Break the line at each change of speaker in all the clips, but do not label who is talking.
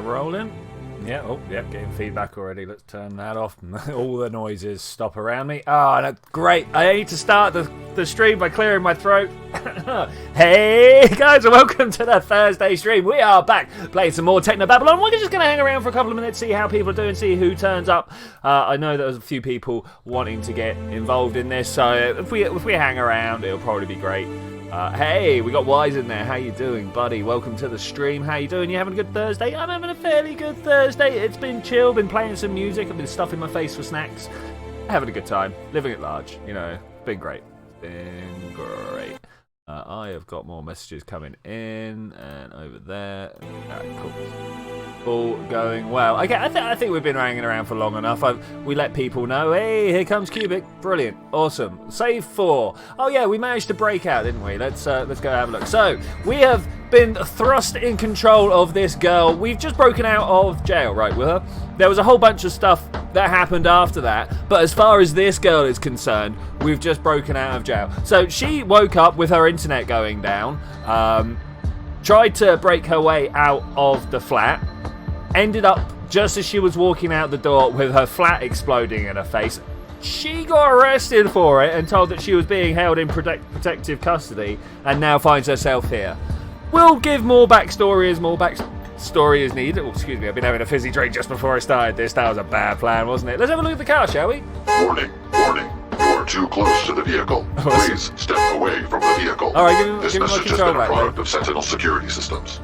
We're rolling. Yeah, oh, yeah, getting feedback already. Let's turn that off. All the noises stop around me. Oh, no, great. I need to start the stream by clearing my throat. Hey, guys, and welcome to the Thursday stream. We are back playing some more TechnoBabylon. We're just going to hang around for a couple of minutes, see how people are doing, see who turns up. I know there's a few people wanting to get involved in this, so if we hang around, it'll probably be great. Hey, we got Wise in there. How you doing, buddy? Welcome to the stream. How you doing? You having a good Thursday? I'm having a fairly good Thursday. It's been chill, been playing some music, I've been stuffing my face for snacks. Having a good time. Living at large, you know. Been great. Been great. I have got more messages coming in and over there. Cool. All going well. Okay, I think we've been hanging around for long enough. We let people know, hey, here comes Cubic. Brilliant. Awesome. Save 4. Oh yeah, we managed to break out, didn't we? Let's go have a look. So, we have been thrust in control of this girl. We've just broken out of jail, right, with her. There was a whole bunch of stuff that happened after that, but as far as this girl is concerned, we've just broken out of jail. So, she woke up with her internet going down, tried to break her way out of the flat, ended up just as she was walking out the door with her flat exploding in her face. She got arrested for it and told that she was being held in protective custody and now finds herself here. We'll give more backstory as needed. Oh, excuse me, I've been having a fizzy drink just before I started this. That was a bad plan, wasn't it? Let's have a look at the car, shall we?
Warning, warning. You are too close to the vehicle. Please step away from the vehicle.
Alright,
this
give me my
message has
control
been a
back,
product of Sentinel security systems.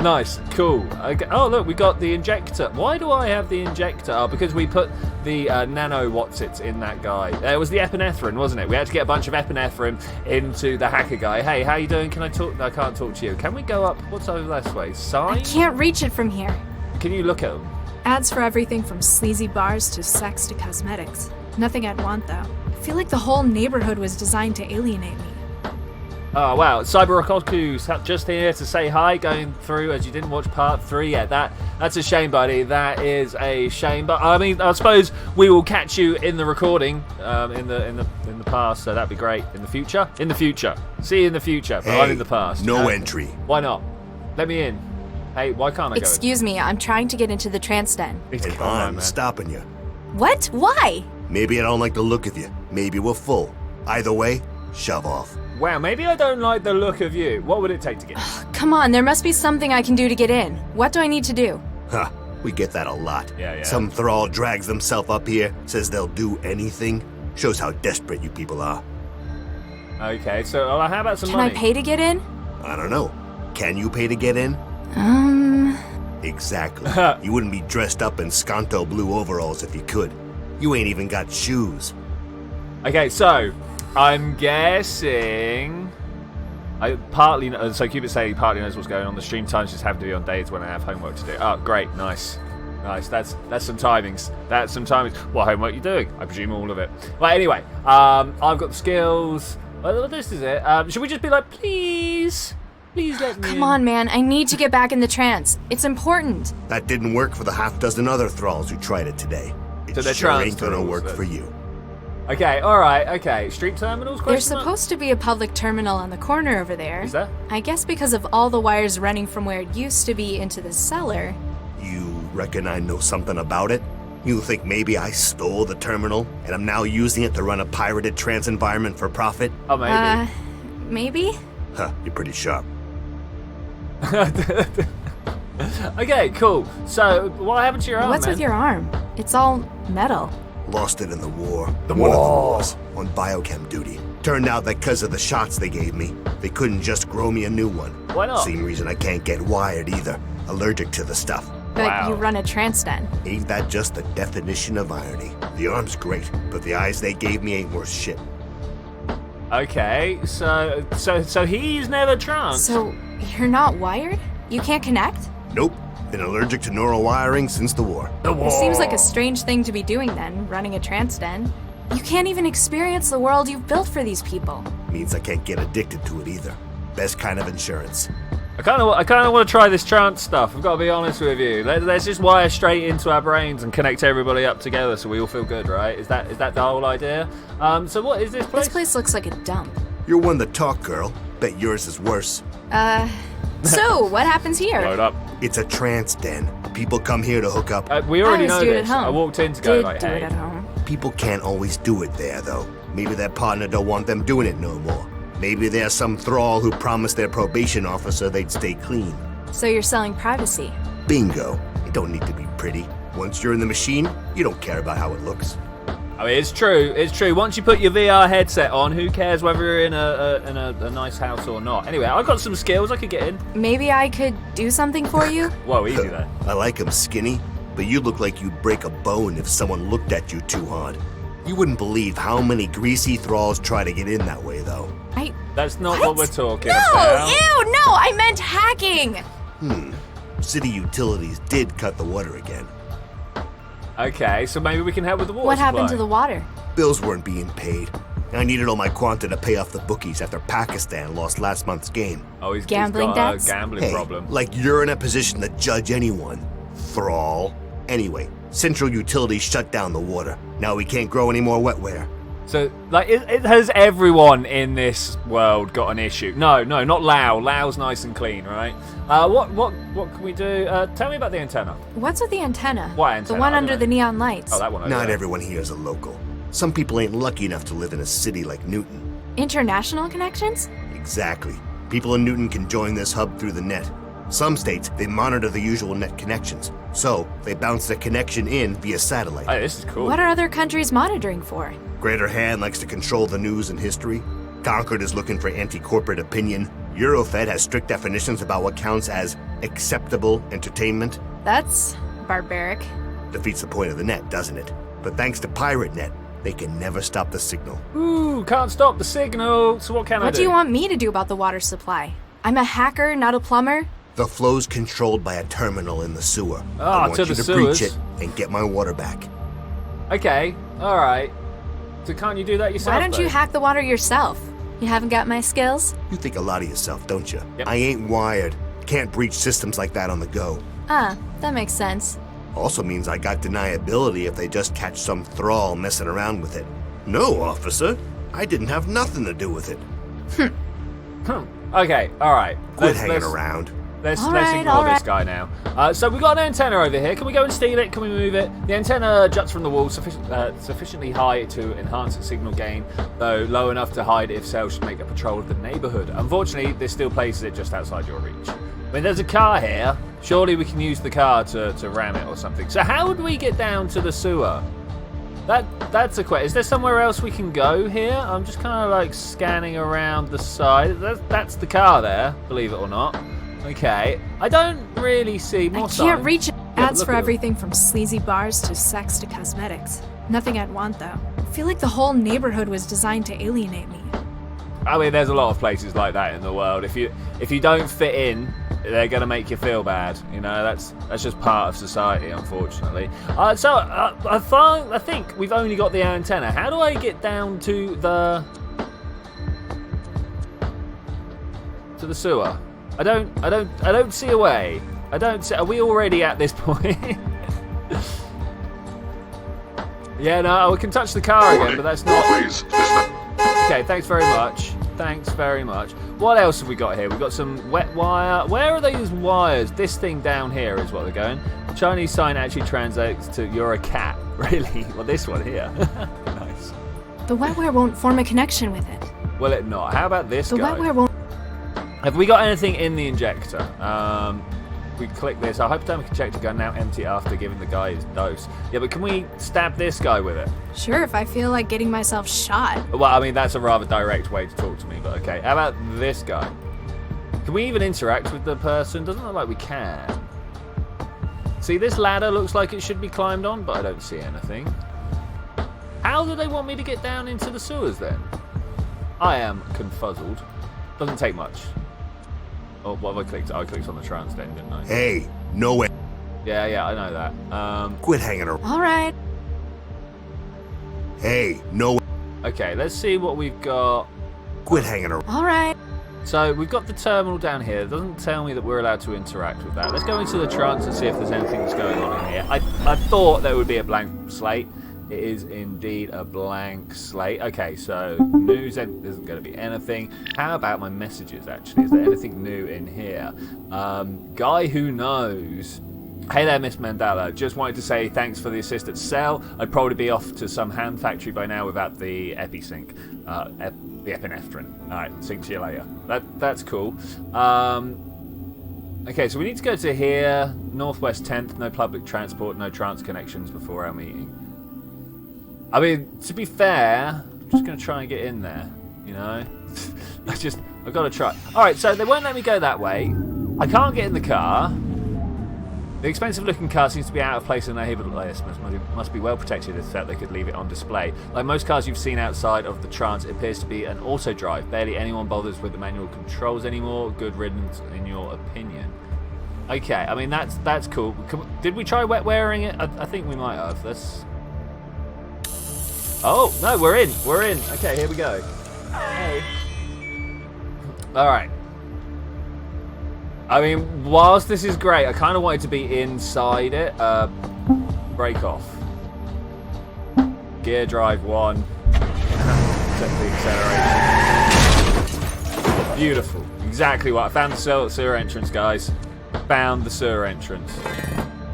Nice, cool. Okay. Oh, look, we got the injector. Why do I have the injector? Oh, because we put the nano what's-its in that guy. It was the epinephrine, wasn't it? We had to get a bunch of epinephrine into the hacker guy. Hey, how you doing? Can I talk? I can't talk to you. Can we go up? What's over this way? Side?
I can't reach it from here.
Can you look at them?
Ads for everything from sleazy bars to sex to cosmetics. Nothing I'd want, though. I feel like the whole neighborhood was designed to alienate me.
Oh, wow. Cyberokoku's just here to say hi, going through as you didn't watch part 3 yet. That's a shame, buddy. That is a shame. But I mean, I suppose we will catch you in the recording in the past, so that'd be great. In the future? In the future. See you in the future, but I'm in the past.
No entry.
Why not? Let me in. Hey, why can't I go in?
Excuse me, I'm trying to get into the trance den.
And I'm stopping you.
What? Why?
Maybe I don't like the look of you. Maybe we're full. Either way, shove off.
Wow, maybe I don't like the look of you. What would it take to get in?
Come on, there must be something I can do to get in. What do I need to do?
Huh, we get that a lot.
Yeah.
Some thrall drags themselves up here, says they'll do anything. Shows how desperate you people are.
Okay, so how about some
Can
money?
I pay to get in?
I don't know. Can you pay to get in? Exactly. You wouldn't be dressed up in Skanto blue overalls if you could. You ain't even got shoes.
Okay, so I'm guessing so Cupid saying he partly knows what's going on. The stream times just happen to be on days when I have homework to do. Oh, great, nice. That's some timings. What homework are you doing? I presume all of it. Well, anyway, I've got the skills. Well, this is it. Should we just be like, please let me
Come on, man, I need to get back in the trance. It's important.
That didn't work for the half-dozen other thralls who tried it today.
So they're
sure
trans
ain't gonna
thralls,
work
then.
for you.
Okay, alright, okay. Street terminals?
There's supposed to be a public terminal on the corner over there.
Is there?
I guess because of all the wires running from where it used to be into the cellar.
You reckon I know something about it? You think maybe I stole the terminal and I'm now using it to run a pirated trance environment for profit?
Oh, maybe.
Maybe?
Huh, you're pretty sharp.
Okay, cool. So, what happened to your arm,
What's
man?
with your arm? It's all metal.
Lost it in the war. One of the wars. On biochem duty. Turned out that because of the shots they gave me, they couldn't just grow me a new one.
Why not?
Same reason I can't get wired either. Allergic to the stuff.
But
Wow.
you run a trance den.
Ain't that just the definition of irony? The arm's great, but the eyes they gave me ain't worth shit.
Okay, so he's never trans.
So, you're not wired? You can't connect?
Nope. Been allergic to neural wiring since the war.
It seems like a strange thing to be doing then, running a trance den. You can't even experience the world you've built for these people.
Means I can't get addicted to it either. Best kind of insurance.
I kind of want to try this trance stuff. I've got to be honest with you. Let's just wire straight into our brains and connect everybody up together so we all feel good, right? Is that the whole idea? So what is this place?
This place looks like a dump.
You're one to talk, girl. Bet yours is worse.
So, what happens here?
Load up.
It's a trance den. People come here to hook up.
We already
I
know
do it at
this.
home.
I walked in to go
Did
like,
do
hey.
it at home.
People can't always do it there, though. Maybe their partner don't want them doing it no more. Maybe there's some thrall who promised their probation officer they'd stay clean.
So you're selling privacy.
Bingo. It don't need to be pretty. Once you're in the machine, you don't care about how it looks.
I mean, it's true. It's true. Once you put your VR headset on, who cares whether you're in a nice house or not? Anyway, I've got some skills. I could get in.
Maybe I could do something for you?
Whoa, easy there.
I like him skinny, but you look like you'd break a bone if someone looked at you too hard. You wouldn't believe how many greasy thralls try to get in that way, though.
That's not what we're talking
No!
about.
Ew! No! I meant hacking!
City utilities did cut the water again.
Okay, so maybe we can help with the water
What happened to
supply.
the water?
Bills weren't being paid. I needed all my quanta to pay off the bookies after Pakistan lost last month's game.
Oh, he's
Gambling
got
debts?
a gambling
Hey,
problem.
like you're in a position to judge anyone. Thrall. Anyway, Central Utilities shut down the water. Now we can't grow any more wetware.
So, like, has everyone in this world got an issue? No, not Lao. Lao's nice and clean, right? What can we do? Tell me about the antenna.
What's with the antenna?
What antenna?
The one
I don't
under
know.
the neon lights.
Oh, that one over
Not
there.
everyone here is a local. Some people ain't lucky enough to live in a city like Newton.
International connections?
Exactly. People in Newton can join this hub through the net. Some states, they monitor the usual net connections. So, they bounce the connection in via satellite.
Hey, this is cool.
What are other countries monitoring for?
Greater Han likes to control the news and history. Concord is looking for anti-corporate opinion. Eurofed has strict definitions about what counts as acceptable entertainment.
That's barbaric.
Defeats the point of the net, doesn't it? But thanks to Pirate Net, they can never stop the signal.
Ooh, can't stop the signal. So what can I
What
do?
do you want me to do about the water supply? I'm a hacker, not a plumber.
The flow's controlled by a terminal in the sewer.
Ah,
I want
to
you
the
to breach
sewers.
it and get my water back.
Okay, all right. So can't you do that yourself?
Why don't you
though?
hack the water yourself? You haven't got my skills?
You think a lot of yourself, don't you?
Yep.
I ain't wired. Can't breach systems like that on the go.
Ah, that makes sense.
Also means I got deniability if they just catch some thrall messing around with it. No, officer. I didn't have nothing to do with it.
Okay, all right.
Quit hanging around.
Let's
All right,
ignore
all
this
right.
guy now. So we've got an antenna over here. Can we go and steal it? Can we move it? The antenna juts from the wall sufficiently high to enhance its signal gain, though low enough to hide if cells should make a patrol of the neighborhood. Unfortunately, this still places it just outside your reach. When there's a car here, surely we can use the car to ram it or something. So how would we get down to the sewer? That's a question. Is there somewhere else we can go here? I'm just kind of like scanning around the side. That's the car there, believe it or not. Okay, I don't really see more
I
signs.
can't reach ads
look
for
at it.
everything from sleazy bars to sex to cosmetics. Nothing I'd want, though. I feel like the whole neighborhood was designed to alienate me.
I mean, there's a lot of places like that in the world. If you don't fit in, they're gonna make you feel bad. You know, that's just part of society, unfortunately. I think we've only got the antenna. How do I get down to the sewer? I don't see a way. Are we already at this point? Yeah, no, we can touch the car again, but that's not.
Please, dismiss.
Okay, thanks very much. Thanks very much. What else have we got here? We've got some wet wire. Where are these wires? This thing down here is what they're going. Chinese sign actually translates to "you're a cat." Really? Well, this one here. Nice.
The wetware won't form a connection with it.
Will it not? How about this
The
guy?
wetware won't.
Have we got anything in the injector? We click this. Our hypodermic injector gun now empty after giving the guy his dose. Yeah, but can we stab this guy with it?
Sure, if I feel like getting myself shot.
Well, I mean, that's a rather direct way to talk to me, but okay. How about this guy? Can we even interact with the person? Doesn't look like we can. See, this ladder looks like it should be climbed on, but I don't see anything. How do they want me to get down into the sewers, then? I am confuzzled. Doesn't take much. Oh, what have I clicked? I clicked on the trans then, didn't I?
Hey, no way.
Yeah, I know that.
Quit hanging around.
All right.
Hey, no way.
Okay, let's see what we've got.
Quit hanging around.
All right.
So we've got the terminal down here. It doesn't tell me that we're allowed to interact with that. Let's go into the trance and see if there's anything that's going on in here. I thought there would be a blank slate, It is indeed a blank slate. Okay, so news isn't going to be anything. How about my messages, actually? Is there anything new in here? Guy who knows. Hey there, Miss Mandela. Just wanted to say thanks for the assist at Cell. I'd probably be off to some hand factory by now without the EpiSync. The epinephrine. Alright, sync to you later. That's cool. Okay, so we need to go to here. Northwest 10th, no public transport, no trans connections before our meeting. I mean, to be fair, I'm just going to try and get in there, you know? I've got to try. Alright, so they won't let me go that way. I can't get in the car. The expensive-looking car seems to be out of place in the neighborhood. Must be well protected if they could leave it on display. Like most cars you've seen outside of the Trans, it appears to be an auto-drive. Barely anyone bothers with the manual controls anymore. Good riddance, in your opinion. Okay, I mean, that's cool. Did we try wet wearing it? I think we might have. Oh, no, we're in. We're in. Okay, here we go. Hey. Alright. I mean, whilst this is great, I kind of wanted to be inside it. Brake off. Gear drive 1. Set the acceleration. Beautiful. Exactly what I found the sewer entrance, guys. Found the sewer entrance.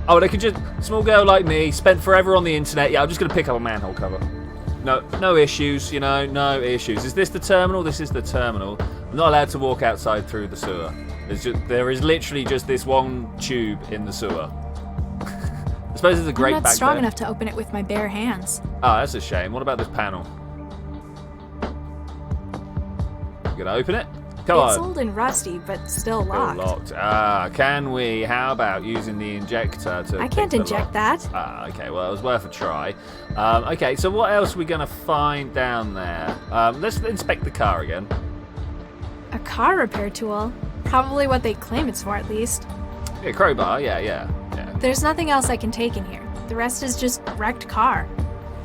Oh, they could just... Small girl like me, spent forever on the internet. Yeah, I'm just going to pick up a manhole cover. No issues, you know, no issues. Is this the terminal? This is the terminal. I'm not allowed to walk outside through the sewer. There is literally just this one tube in the sewer. I suppose there's a grate back there.
I'm not strong enough to open it with my bare hands.
Oh, that's a shame. What about this panel? You gonna open it? Come on.
It's old and rusty, but still locked.
Locked. Can we? How about using the injector to...
I can't inject that.
Okay, well, it was worth a try. Okay, so what else are we going to find down there? Let's inspect the car again.
A car repair tool? Probably what they claim it's for, at least.
Yeah, crowbar, yeah.
There's nothing else I can take in here. The rest is just wrecked car.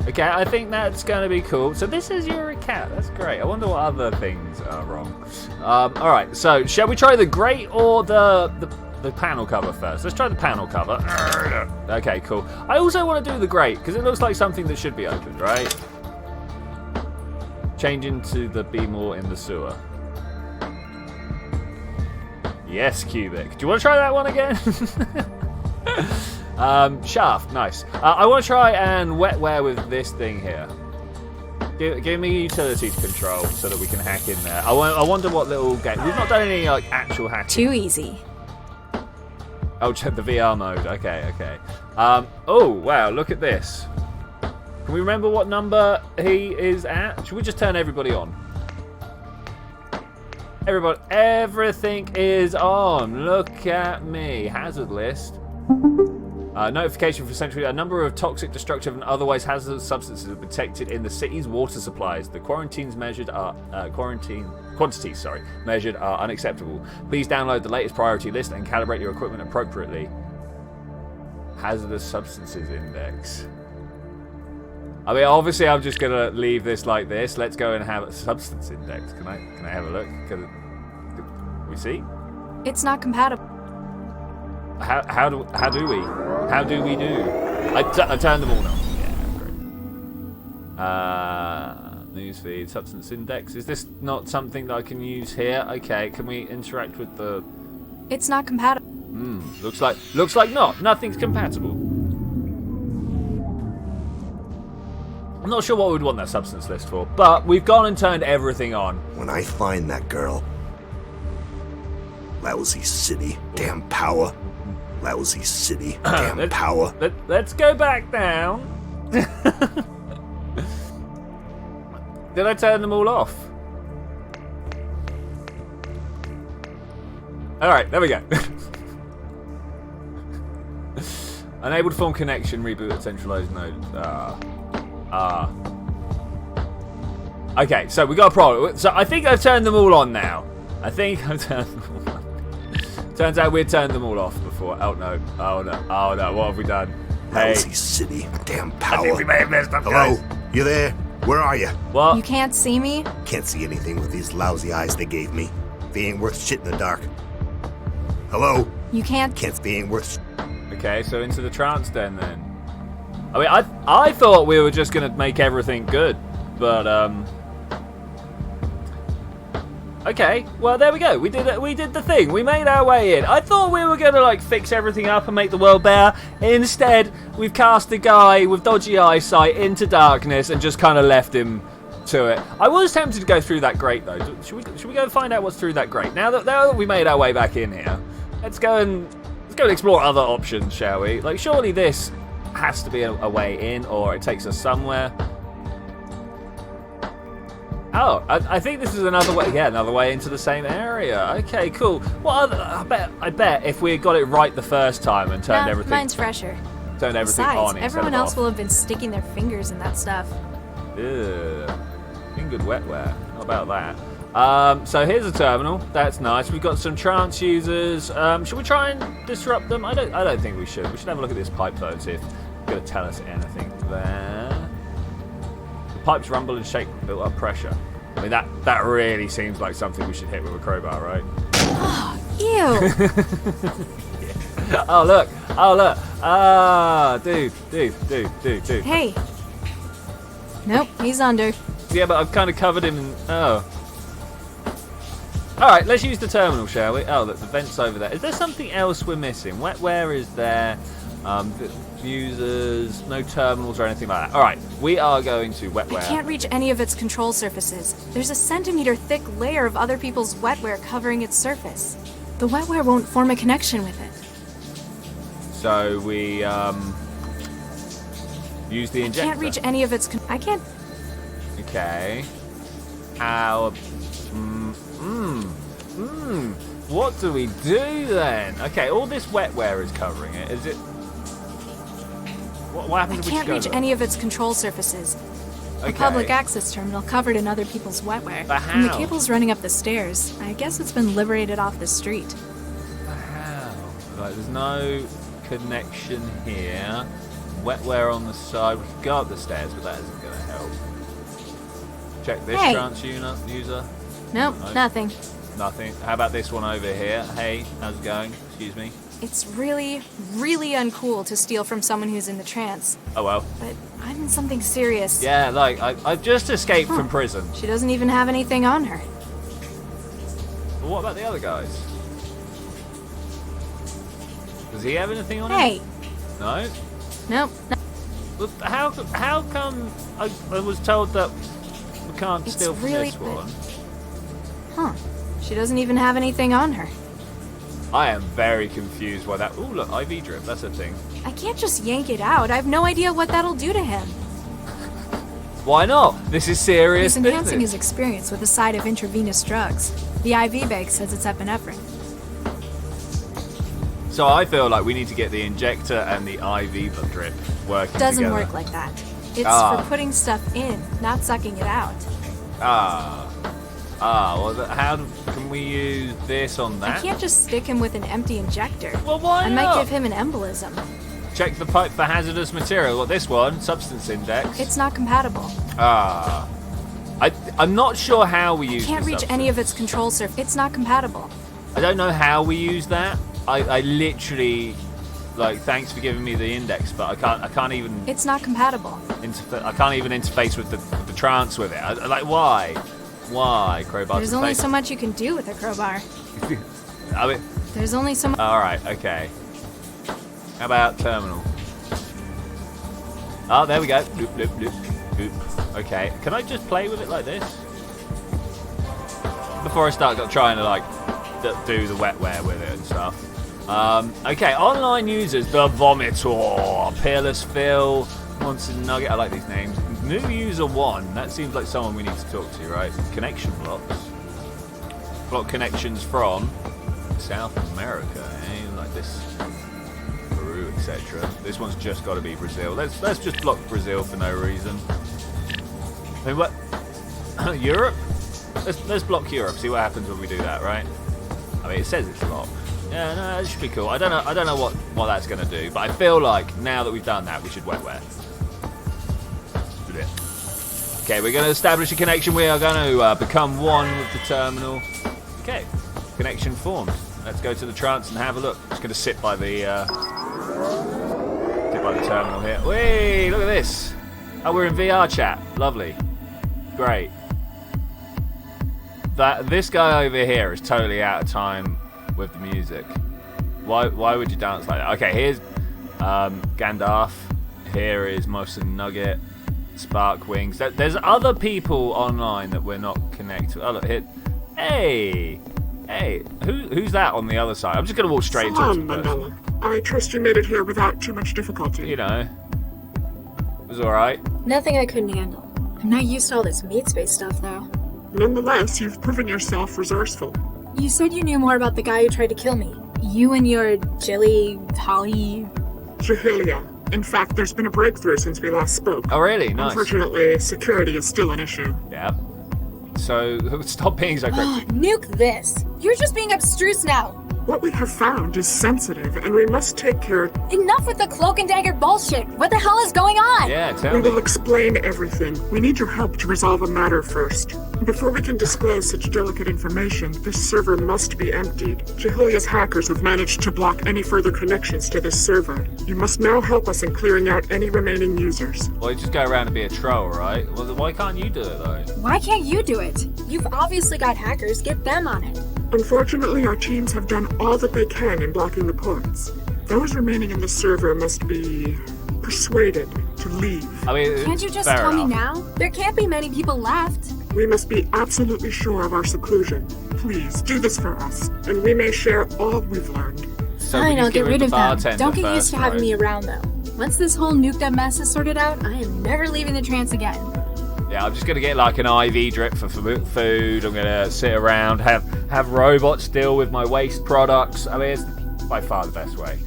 Okay, I think that's going to be cool. So this is your cat. That's great. I wonder what other things are wrong. Alright, so shall we try the grate or the panel cover first? Let's try the panel cover. Okay, cool. I also want to do the grate, because it looks like something that should be opened, right? Change into the be more in the sewer. Yes, Cubic. Do you want to try that one again? Shaft, nice. I want to try and wet wear with this thing here. Give me utilities control so that we can hack in there. I wonder what little game. We've not done any like actual hacking.
Too easy.
Oh, check the VR mode. Okay. Oh wow, look at this. Can we remember what number he is at? Should we just turn everybody on? Everything is on. Look at me. Hazard list. Notification for Century. A number of toxic, destructive, and otherwise hazardous substances are detected in the city's water supplies. The quantities measured are unacceptable. Please download the latest priority list and calibrate your equipment appropriately. Hazardous substances index. I mean, obviously, I'm just gonna leave this like this. Let's go and have a substance index. Can I have a look? Can we see?
It's not compatible.
How do we do? I turned them all on. Yeah, great. Newsfeed, substance index. Is this not something that I can use here? Okay, can we interact with the...
It's not compatible.
Looks like not. Nothing's compatible. I'm not sure what we'd want that substance list for, but we've gone and turned everything on.
When I find that girl... Lousy city, damn power. Lousy city, damn power.
Let's go back down. Did I turn them all off? Alright, there we go. Unable to form connection, reboot at centralized node. Okay, so we got a problem. So I think I've turned them all on now. Turns out we'd turned them all off before. Oh no. What have we done? Hey.
Lousy city, damn power.
I think we may have messed up,
Hello?
guys.
You there? Where are you?
What?
You can't see me?
Can't see anything with these lousy eyes they gave me. They ain't worth shit in the dark. Hello?
You can't...
They ain't worth...
Okay, so into the trance den then. I mean, I thought we were just gonna make everything good, but okay. Well, there we go. We did it. We did the thing. We made our way in. I thought we were gonna like fix everything up and make the world better. Instead, we've cast a guy with dodgy eyesight into darkness and just kind of left him to it. I was tempted to go through that grate though. Should we go find out what's through that grate? Now that we made our way back in here, let's go and explore other options, shall we? Like, surely this has to be a way in, or it takes us somewhere. Oh, I think this is another way. Yeah, another way into the same area. Okay, cool. Well, I bet if we got it right the first time and turned everything.
Mine's fresher.
Turned everything
Besides,
on.
everyone else will have been sticking their fingers in that stuff.
Ugh. Good wetware. How about that? So here's a terminal. That's nice. We've got some trance users. Should we try and disrupt them? I don't think we should. We should have a look at this pipe though and see if it's going to tell us anything there. The pipes rumble and shake, built up pressure. I mean that really seems like something we should hit with a crowbar, right?
Ew.
Oh look. Ah, dude.
Hey. Nope, he's under.
Yeah, but I've kind of covered him in... Oh. Alright, let's use the terminal, shall we? Oh, look, the vent's over there. Is there something else we're missing? Wetware is there. Users, no terminals or anything like that. Alright, we are going to wetware.
I can't reach any of its control surfaces. There's a centimeter thick layer of other people's wetware covering its surface. The wetware won't form a connection with it.
So we, use the injector.
I can't reach any of its... I can't...
Okay. How... What do we do then? Okay, all this wetware is covering it. Is it... What happens if we
I can't reach any of its control surfaces.
Okay.
A public access terminal covered in other people's wetware.
But how?
And the cable's running up the stairs. I guess it's been liberated off the street.
How? Like, there's no connection here. Wetware on the side. We could go up the stairs, but that isn't going to help. Check this trance user.
Nope, nothing.
Nothing. How about this one over here? Hey, how's it going? Excuse me.
It's really, really uncool to steal from someone who's in the trance.
Oh well.
But I'm in something serious.
Yeah, like, I've just escaped from prison.
She doesn't even have anything on her.
Well, what about the other guys? Does he have anything on him?
Hey!
No?
Nope.
Well, how come I was told that we can't steal from
really
this one?
Huh. She doesn't even have anything on her.
I am very confused why that... Ooh, look, IV drip, that's a thing.
I can't just yank it out. I have no idea what that'll do to him.
Why not? This is serious
He's enhancing
business.
his experience with a side of intravenous drugs. The IV bag says it's epinephrine.
So I feel like we need to get the injector and the IV drip working
It doesn't
together.
work like that. It's for putting stuff in, not sucking it out.
Well, how can we use this on that?
I can't just stick him with an empty injector.
Well, why
I
not?
might give him an embolism.
Check the pipe for hazardous material. What, this one? Substance index.
It's not compatible.
I'm not sure how we use
Can't
the
reach
substance.
any of its control surface. It's not compatible.
I don't know how we use that. I literally, like, thanks for giving me the index, but I can't even.
It's not compatible.
I can't even interface with the trance with it. Like, why? Why crowbar?
There's only so much you can do with a crowbar.
I mean,
There's only so much.
all right, okay. How about terminal? Oh, there we go. Loop, loop, loop, loop. Okay, can I just play with it like this before I start trying to like do the wetware with it and stuff? Okay, online users, the Vomitor, Peerless Phil, Monster Nugget. I like these names. New user 1. That seems like someone we need to talk to, right? Connection blocks. Block connections from South America, eh? Like this, Peru, etc. This one's just got to be Brazil. Let's just block Brazil for no reason. I mean, what? Europe? Let's block Europe. See what happens when we do that, right? I mean, it says it's locked. Yeah, no, that should be cool. I don't know what that's gonna do, but I feel like now that we've done that, we should wetware. Okay, we're going to establish a connection. We are going to become one with the terminal. Okay, connection formed. Let's go to the trance and have a look. Just going to sit by the by the terminal here. Whee! Look at this. Oh, we're in VR chat. Lovely. Great. This guy over here is totally out of time with the music. Why would you dance like that? Okay, here's Gandalf. Here is Motion Nugget. Spark Wings. There's other people online that we're not connected to. Oh, look, here. Hey! Who's that on the other side? I'm just going to walk straight into it.
Mandela. I trust you made it here without too much difficulty.
You know. It was alright.
Nothing I couldn't handle. I'm not used to all this meat space stuff, though.
Nonetheless, you've proven yourself resourceful.
You said you knew more about the guy who tried to kill me. You and your Holly...
Jahilia. In fact, there's been a breakthrough since we last spoke.
Oh, really? Nice.
Unfortunately, security is still an issue.
Yeah. So, stop being so quick.
Nuke this! You're just being abstruse now!
What we have found is sensitive, and we must take care.
Enough with the cloak and dagger bullshit! What the hell is going on?
Yeah, tell
We
me.
will explain everything. We need your help to resolve a matter first. Before we can disclose such delicate information, this server must be emptied. Jahilia's hackers have managed to block any further connections to this server. You must now help us in clearing out any remaining users.
Well, you just go around and be a troll, right? Well, why can't you do it, though?
Why can't you do it? You've obviously got hackers. Get them on it.
Unfortunately, our teams have done all that they can in blocking the ports. Those remaining in the server must be persuaded to leave.
I mean,
Can't you just
fair
tell me
enough.
now? There can't be many people left.
We must be absolutely sure of our seclusion. Please, do this for us, and we may share all we've learned.
So we
Fine,
need
I'll
to
get rid
the
of them.
bartender
Don't get
first,
used to having
right?
me around, though. Once this whole nuked up mess is sorted out, I am never leaving the trance again.
Yeah, I'm just gonna get like an IV drip for food. I'm gonna sit around, have robots deal with my waste products. I mean, it's by far the best way.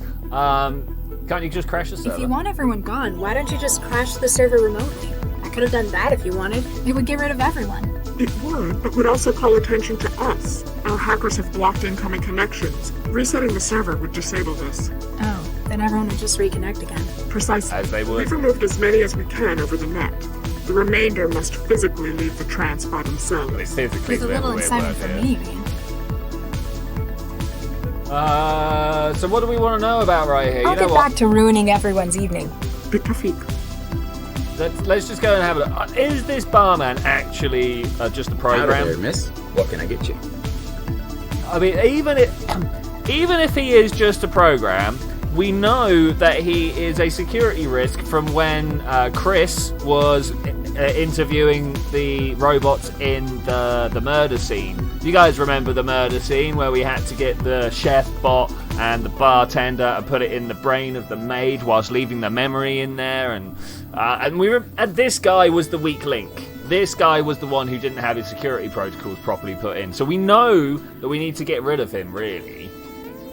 Can't you just crash the server?
If you want everyone gone, why don't you just crash the server remotely? I could have done that if you wanted. It would get rid of everyone.
It would, but would also call attention to us. Our hackers have blocked incoming connections. Resetting the server would disable this.
Oh, then everyone would just reconnect again.
Precisely.
As they would.
We've removed as many as we can over the net. The remainder must physically leave the trance by themselves.
It's physically
With a little excitement for me, man.
So what do we want to know about right here?
I'll
You know
get
what?
back to ruining everyone's evening.
Bitafik.
Let's just go and have a. Is this barman actually just a
Howdy there,
program?
miss. What can I get you?
I mean, even if he is just a program, we know that he is a security risk from when Chris was interviewing the robots in the murder scene. You guys remember the murder scene where we had to get the chef bot and the bartender and put it in the brain of the maid whilst leaving the memory in there, and this guy was the weak link. This guy was the one who didn't have his security protocols properly put in. So we know that we need to get rid of him, really.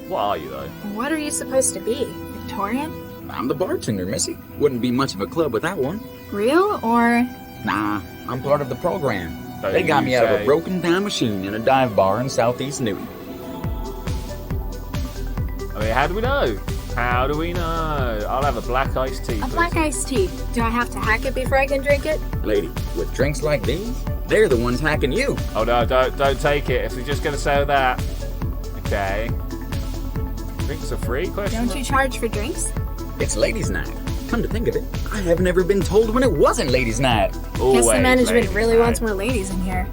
What are you, though?
What are you supposed to be? Victorian?
I'm the bartender, missy. Wouldn't be much of a club without one.
Real or...
Nah, I'm part of the program.
So
They got
you
me out of
say-
a broken down machine in a dive bar in Southeast Newton.
I mean, how do we know? How do we know? I'll have a black iced tea,
A
please.
black iced tea. Do I have to hack it before I can drink it?
Lady, with drinks like these, they're the ones hacking you.
Oh no, don't take it. If you're just gonna say that. Okay. Drinks are free? Question
Don't you charge for drinks?
It's ladies' night. Come to think of it, I have never been told when it wasn't ladies' night.
Always
Guess the management
ladies'
really
night.
wants more ladies in here.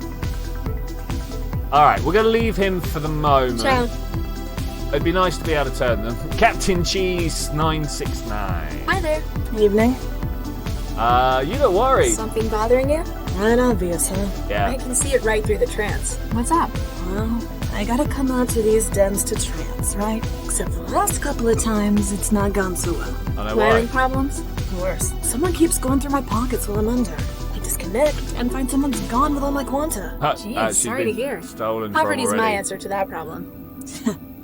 Alright, we're gonna leave him for the moment.
Ciao.
It'd be nice to be able to turn them. Captain Cheese 969.
Hi there.
Evening.
You don't worry.
Something bothering you?
Right obvious, huh?
I
Yeah.
can see it right through the trance. What's up?
Well, I gotta come out to these dens to trance, right? Except the last couple of times, it's not gone so well.
I know
Wiring
why.
problems?
Worse, someone keeps going through my pockets while I'm under. I disconnect and find someone's gone with all my quanta.
Jeez,
She's
sorry to
been
hear.
Stolen
Poverty's
from
my
already.
answer to that problem.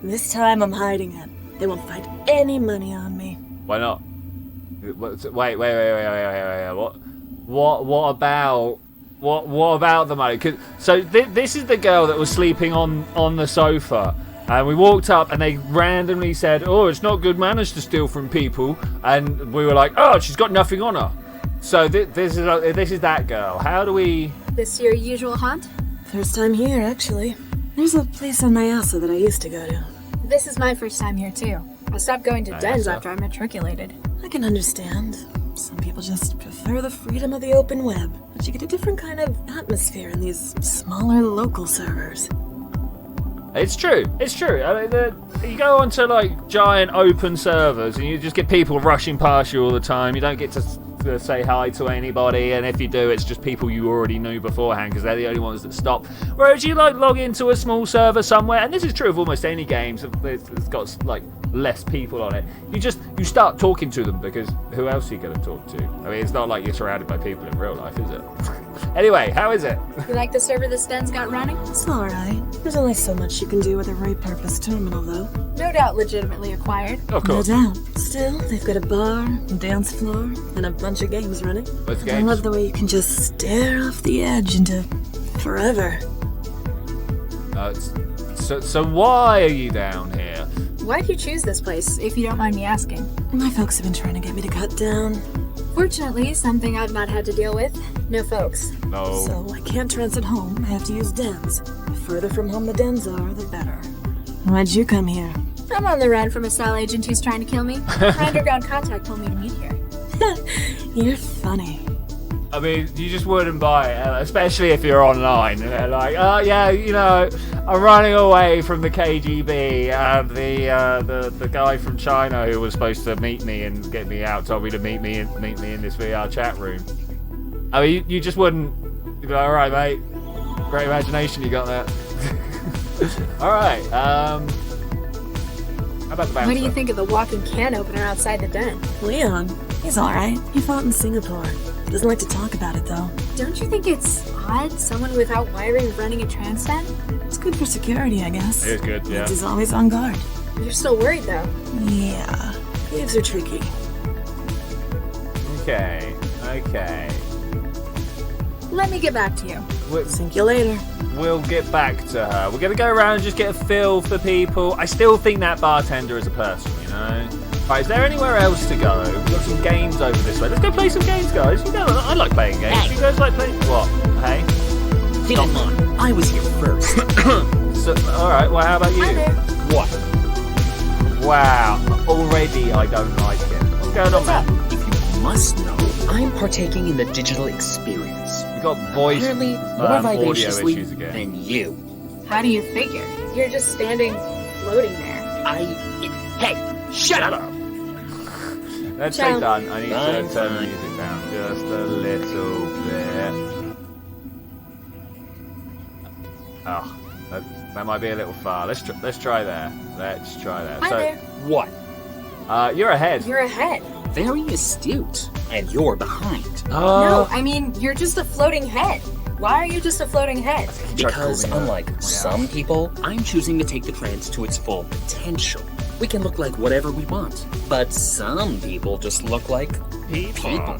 This time I'm hiding it. They won't find any money on me.
Why not? Wait. What about the money? So this is the girl that was sleeping on the sofa, and we walked up and they randomly said, "Oh, it's not good manners to steal from people," and we were like, "Oh, she's got nothing on her." So this is that girl. How do we?
This your usual haunt?
First time here, actually. There's a place on Nyasa that I used to go to.
This is my first time here too. I stopped going to dens after I matriculated.
I can understand. Some people just prefer the freedom of the open web, but you get a different kind of atmosphere in these smaller local servers.
It's true. It's true. I mean, you go onto like giant open servers and you just get people rushing past you all the time. You don't get to say hi to anybody, and if you do, it's just people you already knew beforehand because they're the only ones that stop. Whereas you like log into a small server somewhere, and this is true of almost any games. It's got like less people on it. You start talking to them because who else are you going to talk to? I mean, it's not like you're surrounded by people in real life, is it? Anyway, how is it?
You like the server this den's got running?
It's alright. There's only so much you can do with a right-purpose terminal, though.
No doubt legitimately acquired.
Of course.
No doubt. Still, they've got a bar, a dance floor, and a bunch of games running.
What's
I
games?
love the way you can just stare off the edge into forever.
So why are you down here?
Why'd you choose this place, if you don't mind me asking?
My folks have been trying to get me to cut down,
Fortunately, something I've not had to deal with. No folks.
No.
so I can't transit home. I have to use dens. The further from home the dens are, the better. Why'd you come here?
I'm on the run from a style agent who's trying to kill me. My underground contact told me to meet here.
You're funny.
I mean, you just wouldn't buy it, especially if you're online. And they're like, oh yeah, you know, I'm running away from the KGB, and the guy from China who was supposed to meet me and get me out told me to meet me in this VR chat room. I mean, you just wouldn't. You'd be like, all right, mate. Great imagination you got there. All right. How about the bouncer?
What do you think of the walking can opener outside the den?
Leon, he's alright. He fought in Singapore. Doesn't like to talk about it, though.
Don't you think it's odd, someone without wiring running a trans den?
It's good for security, I guess.
It is good, yeah.
He's always on guard.
You're still worried, though.
Yeah. Thieves are tricky.
Okay.
Let me get back to you.
Sink you later.
We'll get back to her. We're going to go around and just get a feel for people. I still think that bartender is a person, you know? Right, is there anywhere else to go? We've got some games over this way. Let's go play some games, guys. You know, I like playing games.
Hey.
You guys like playing... What? Hey?
Keep in mind, I was here first.
So, alright, well, how about you?
Hi there.
What?
Wow. Already I don't like it. What's going on, man?
If you must know, I'm partaking in the digital experience.
We've got voice
Apparently, more
audio
vivaciously
issues again.
than you.
How do you figure? You're just standing, floating there.
Hey, shut up!
Let's
Ciao.
take that. I need
Fine,
to turn the
fine.
music down just a little bit. Oh, that might be a little far. Let's try there. Let's try there.
Hi there.
What?
You're ahead.
You're ahead.
Very astute. And you're behind.
No, I mean, you're just a floating head. Why are you just a floating head?
Because unlike some people, I'm choosing to take the trance to its full potential. We can look like whatever we want. But some people just look like people.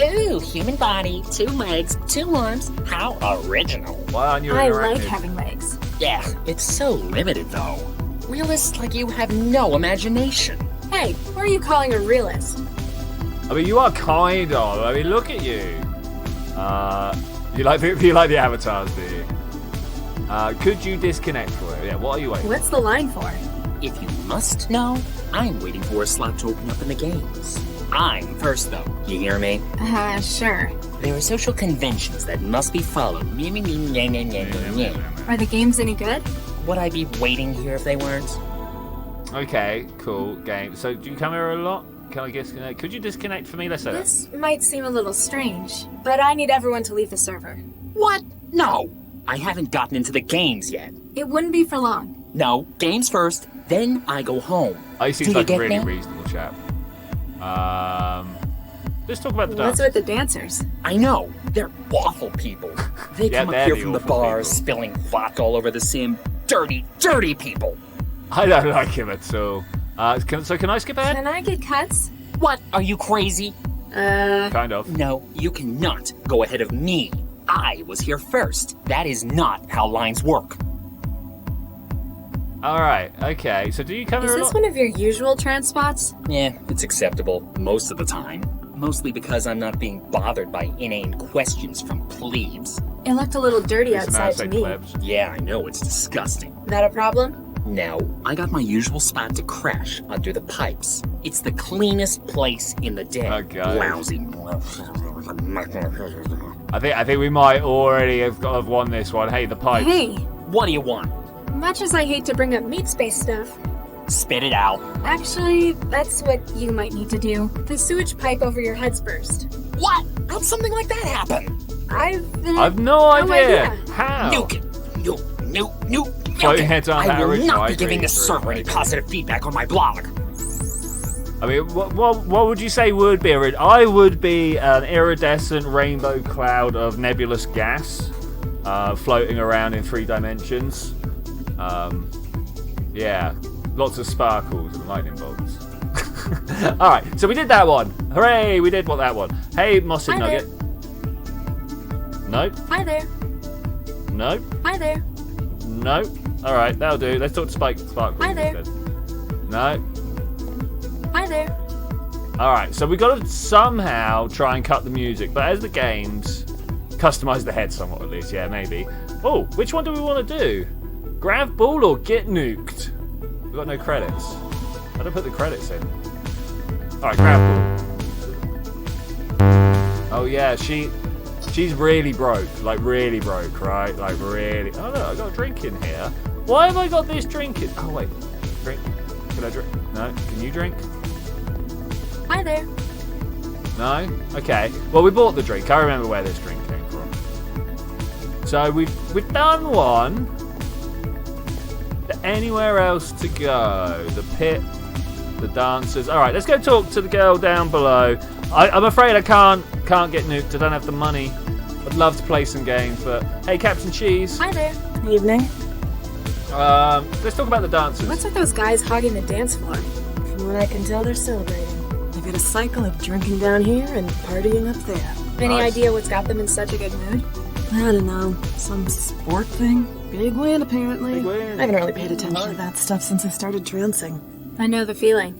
Ooh, human body, 2 legs, 2 arms. How original.
Why aren't you
I
interactive?
like having legs.
Yeah, it's so limited though. Realists like you have no imagination.
Hey, who are you calling a realist?
I mean, you are kind of. I mean, look at you. You like the avatars, do you? Could you disconnect for it? Yeah. What are you waiting?
What's the line for?
If you must know, I'm waiting for a slot to open up in the games. I'm first though, you hear me?
Sure.
There are social conventions that must be followed.
Are the games any good?
Would I be waiting here if they weren't?
Okay, cool game. So, do you come here a lot? Can I disconnect? Could you disconnect for me? Let's say that.
This might seem a little strange, but I need everyone to leave the server.
What? No! I haven't gotten into the games yet.
It wouldn't be for long.
No, games first, then I go home.
Oh, he
Do
seems
you
like a
get
really
me?
reasonable chap. Let's talk about the
What's
dance.
with the dancers?
I know, they're awful people. They
Yeah,
come
they're
up here
the
from the
awful
bars,
people.
spilling vodka all over the sim. Dirty, dirty people.
I don't like him at all. Can I skip ahead?
Can I get cuts?
What? Are you crazy?
Kind of.
No, you cannot go ahead of me. I was here first. That is not how lines work.
Alright, okay. So do you come
Is
here a
this
lot?
one of your usual trans spots?
Yeah, it's acceptable most of the time. Mostly because I'm not being bothered by inane questions from plebes.
It looked a little dirty
Some
outside to me.
plebs.
Yeah, I know, it's disgusting.
That a problem?
Now, I got my usual spot to crash under the pipes. It's the cleanest place in the day.
Okay.
Lousy.
I think we might already have won this one. Hey, the pipe.
Hey,
What do you want?
much as I hate to bring up meat space stuff,
Spit it out.
actually, that's what you might need to do. The sewage pipe over your head's burst.
What? How'd something like that happen?
I've no idea. How?
Nuke it. Nuke.
Floating heads aren't that
I will
original.
not
I
be giving
agree.
the server any positive feedback on my blog.
I mean, what would you say would be I would be an iridescent rainbow cloud of nebulous gas floating around in 3 dimensions. Yeah, lots of sparkles and lightning bolts. All right, so we did that one. Hooray, we did that one. Hey, Mossy
Hi
Nugget. Nope.
Hi there.
Nope.
Hi there.
Nope. All right, that'll do. Let's talk to Sparkles
Hi there.
instead. No.
Hi there.
All right, so we got to somehow try and cut the music, but as the games customize the head somewhat, at least, yeah, maybe. Oh, which one do we want to do? Grab ball or get nuked? We've got no credits. I don't put the credits in. All right, grab ball. Oh yeah, she's really broke, like really broke, right? Like really. Oh no, I got a drink in here. Why have I got this drink in? Oh wait, drink. Can I drink? No. Can you drink?
Hi there.
No? Okay. Well, we bought the drink. I remember where this drink came from. So we've done one. Anywhere else to go? The pit, the dancers. All right, let's go talk to the girl down below. I'm afraid I can't get nuked. I don't have the money. I'd love to play some games, but hey, Captain Cheese.
Hi there.
Evening.
Let's talk about the dancers.
What's with those guys hogging the dance floor?
From what I can tell, they're celebrating. They've got a cycle of drinking down here and partying up there.
Any
Nice.
idea what's got them in such a good mood?
I don't know. Some sport thing? Big win, apparently.
Big win.
I haven't really paid attention to that stuff since I started trouncing.
I know the feeling.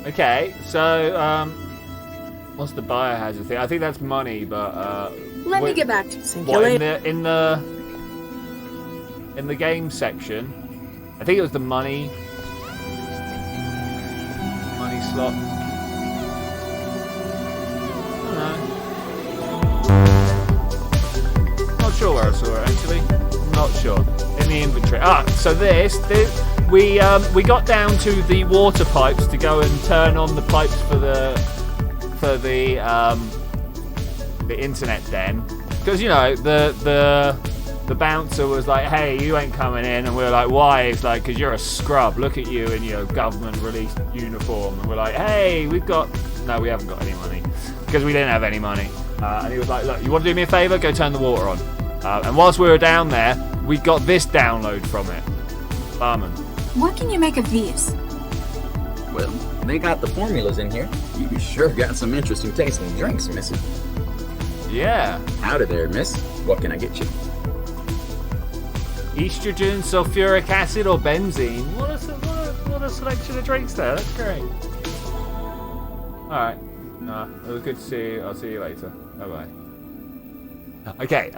Okay, so what's the biohazard thing? I think that's money, but
Let me
wait-
get back to you.
Sink you
What
later.
in the game section? I think it was the money slot. Not sure where I saw it actually. Not sure. In the inventory. So this we got down to the water pipes to go and turn on the pipes for the internet den, because you know the bouncer was like, hey, you ain't coming in, and we were like, why? It's like, because you're a scrub, look at you in your government released uniform. And we're like, hey, we haven't got any money, because we didn't have any money. And he was like, look, you want to do me a favor, go turn the water on. And whilst we were down there, we got this download from it. Barman.
What can you make of these?
Well, they got the formulas in here. You sure got some interesting tasting drinks, missy.
Yeah.
Howdy there, miss. What can I get you?
Estrogen, sulfuric acid, or benzene. What a selection of drinks there. That's great. Alright. It was good to see you. I'll see you later. Bye-bye. Okay,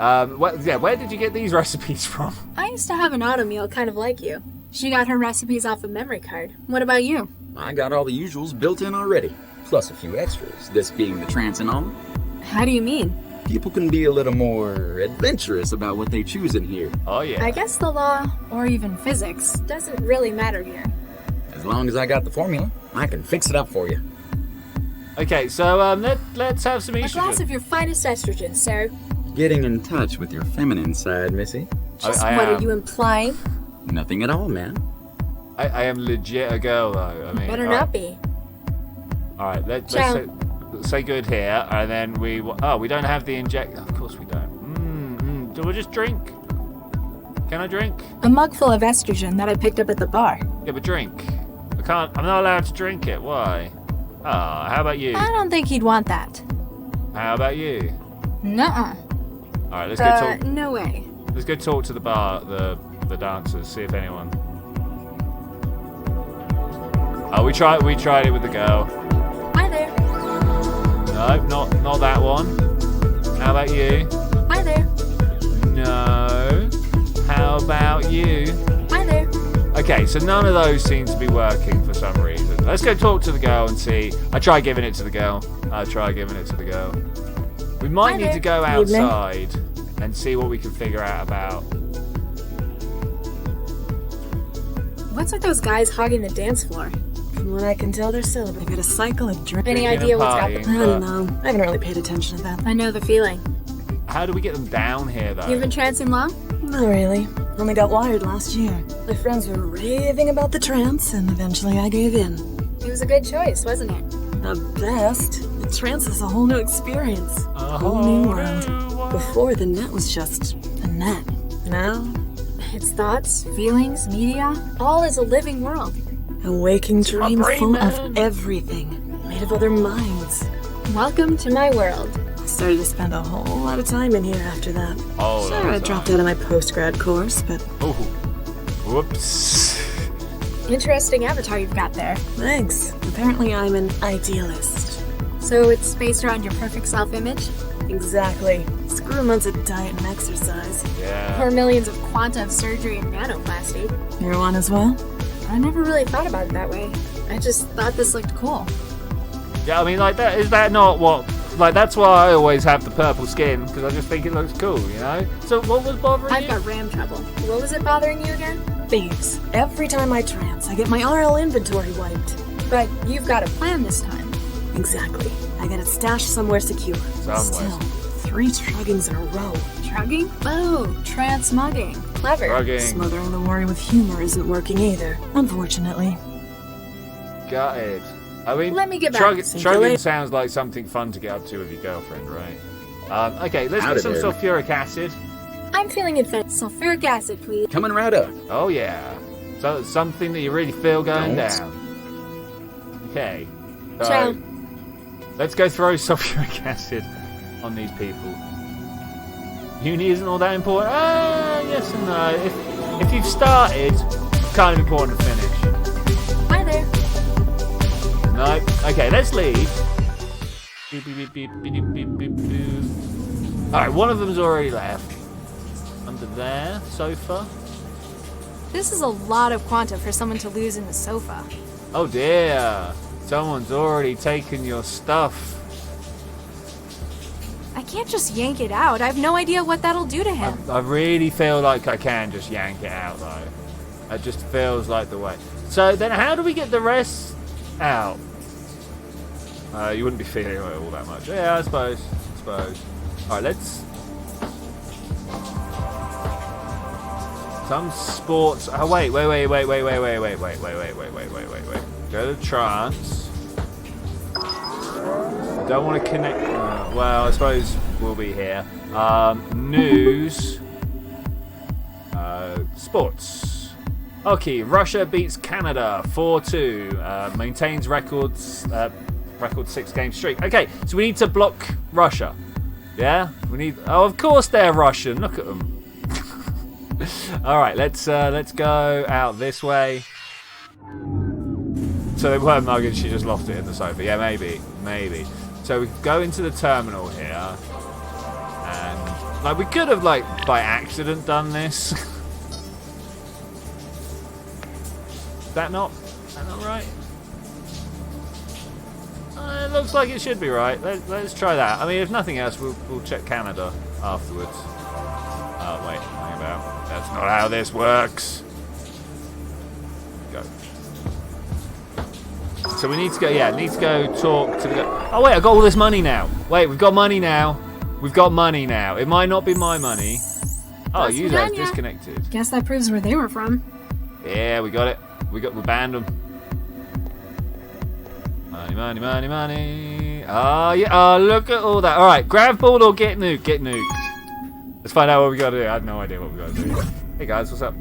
where did you get these recipes from?
I used to have an auto meal kind of like you. She got her recipes off a memory card. What about you?
I got all the usuals built in already, plus a few extras, this being the trance and all.
How do you mean?
People can be a little more adventurous about what they choose in here,
Oh, yeah.
I guess the law, or even physics, doesn't really matter here.
as long as I got the formula. I can fix it up for you.
Okay, so let's have some
A glass
estrogen.
of your finest estrogen, sir.
Getting in touch with your feminine side, missy.
Just
I
what
am.
are you implying?
Nothing at all, man.
I am legit a girl, though. I mean,
Better
all right.
not be.
All right, let's
Ciao.
say good here, and then we don't have the inject. Of course we don't. Do we just drink? Can I drink?
A mug full of estrogen that I picked up at the bar.
Yeah, but drink. I can't. I'm not allowed to drink it. Why? How about you?
I don't think he'd want that.
How about you?
Nuh-uh.
All right, let's go talk.
No way.
Let's go talk to the bar, the dancers. See if anyone. Oh, we tried it with the girl.
Hi there.
No, not that one. How about you?
Hi there.
No. How How about you?
Hi there.
Okay, so none of those seem to be working for some reason. Let's go talk to the girl and see. I try giving it to the girl. We might need to go outside and see what we can figure out about.
What's with those guys hogging the dance floor?
From what I can tell, they're celebrating. They've got a cycle of drinking.
Any idea what's
partying,
happening?
I don't know. I haven't really paid attention to that.
I know the feeling.
How do we get them down here, though?
You've been trancing long?
Not really. Only got wired last year. My friends were raving about the trance, and eventually I gave in.
It was a good choice, wasn't it?
The best. The trance is a whole new experience. A whole new world. Before, the net was just a net. Now,
It's thoughts, feelings, media, all is a living world.
a waking dream
brain,
full
man.
of everything, made of other minds.
Welcome to my world.
I started to spend a whole lot of time in here after that.
Oh,
Sure, I dropped out of my post-grad course, but
Oh, whoops.
Interesting avatar you've got there.
thanks. Apparently I'm an idealist.
So it's based around your perfect self-image?
Exactly. Screw months of diet and exercise.
Yeah.
Or millions of quantum surgery and nanoplasty?
You're one as well?
I never really thought about it that way. I just thought this looked cool.
Yeah, I mean, like, that is that not what... Like, that's why I always have the purple skin, because I just think it looks cool, you know? So what was bothering
I've
you?
got RAM trouble. What was it bothering you again?
Babes, every time I trance, I get my RL inventory wiped.
But you've got a plan this time.
Exactly. I get it stashed somewhere secure.
Somewhere.
Still, 3 druggings in a row.
Drugging? Oh, transmugging. Clever.
Drugging.
Smothering the worry with humor isn't working either, unfortunately.
Got it. I mean,
Let me get back.
Drugging sounds like something fun to get up to with your girlfriend, right? Okay, let's
Howdy
get some
there.
sulfuric acid.
I'm feeling advanced. Sulfuric acid, please.
Coming right up.
Oh, yeah. So it's something that you really feel going
Don't.
down. Okay. So,
Ciao.
let's go throw sulfuric acid on these people. Uni isn't all that important. Yes and no. If you've started, it's kind of important to finish.
Hi there.
No. Okay, let's leave. Beep, beep, beep, beep, beep, beep, beep, beep. Alright, one of them's already left. Under there, sofa.
This is a lot of quantum for someone to lose in the sofa.
Oh dear. Someone's already taken your stuff.
I can't just yank it out. I have no idea what that'll do to him.
I really feel like I can just yank it out though. It just feels like the way. So then how do we get the rest out? You wouldn't be feeling it all that much. Yeah, I suppose. Alright, let's... Some sports... Oh, wait. Go to trance. Don't want to connect... well, I suppose we'll be here. News. Sports. Okay, Russia beats Canada 4-2. Maintains record 6-game streak. Okay, so we need to block Russia. Yeah? We need... Oh, of course they're Russian. Look at them. Alright, let's go out this way. So they weren't mugging, she just lost it in the sofa. Yeah, maybe. So we go into the terminal here. And, like, we could have, like, by accident done this. Is that not right? It looks like it should be right. Let's try that. I mean, if nothing else, we'll check Canada afterwards. Wait, hang about. That's not how this works. Go. So we need to go. Yeah, need to go talk to the guy. Oh wait, I got all this money now. Wait, we've got money now. It might not be my money. Oh,
That's
user has
Virginia.
disconnected.
Guess that proves where they were from.
Yeah, we got it. We banned them. Money. Oh yeah. Oh, look at all that. All right, grab ball or get nuked. Let's find out what we gotta do. I have no idea what we gotta do. Hey guys, what's up?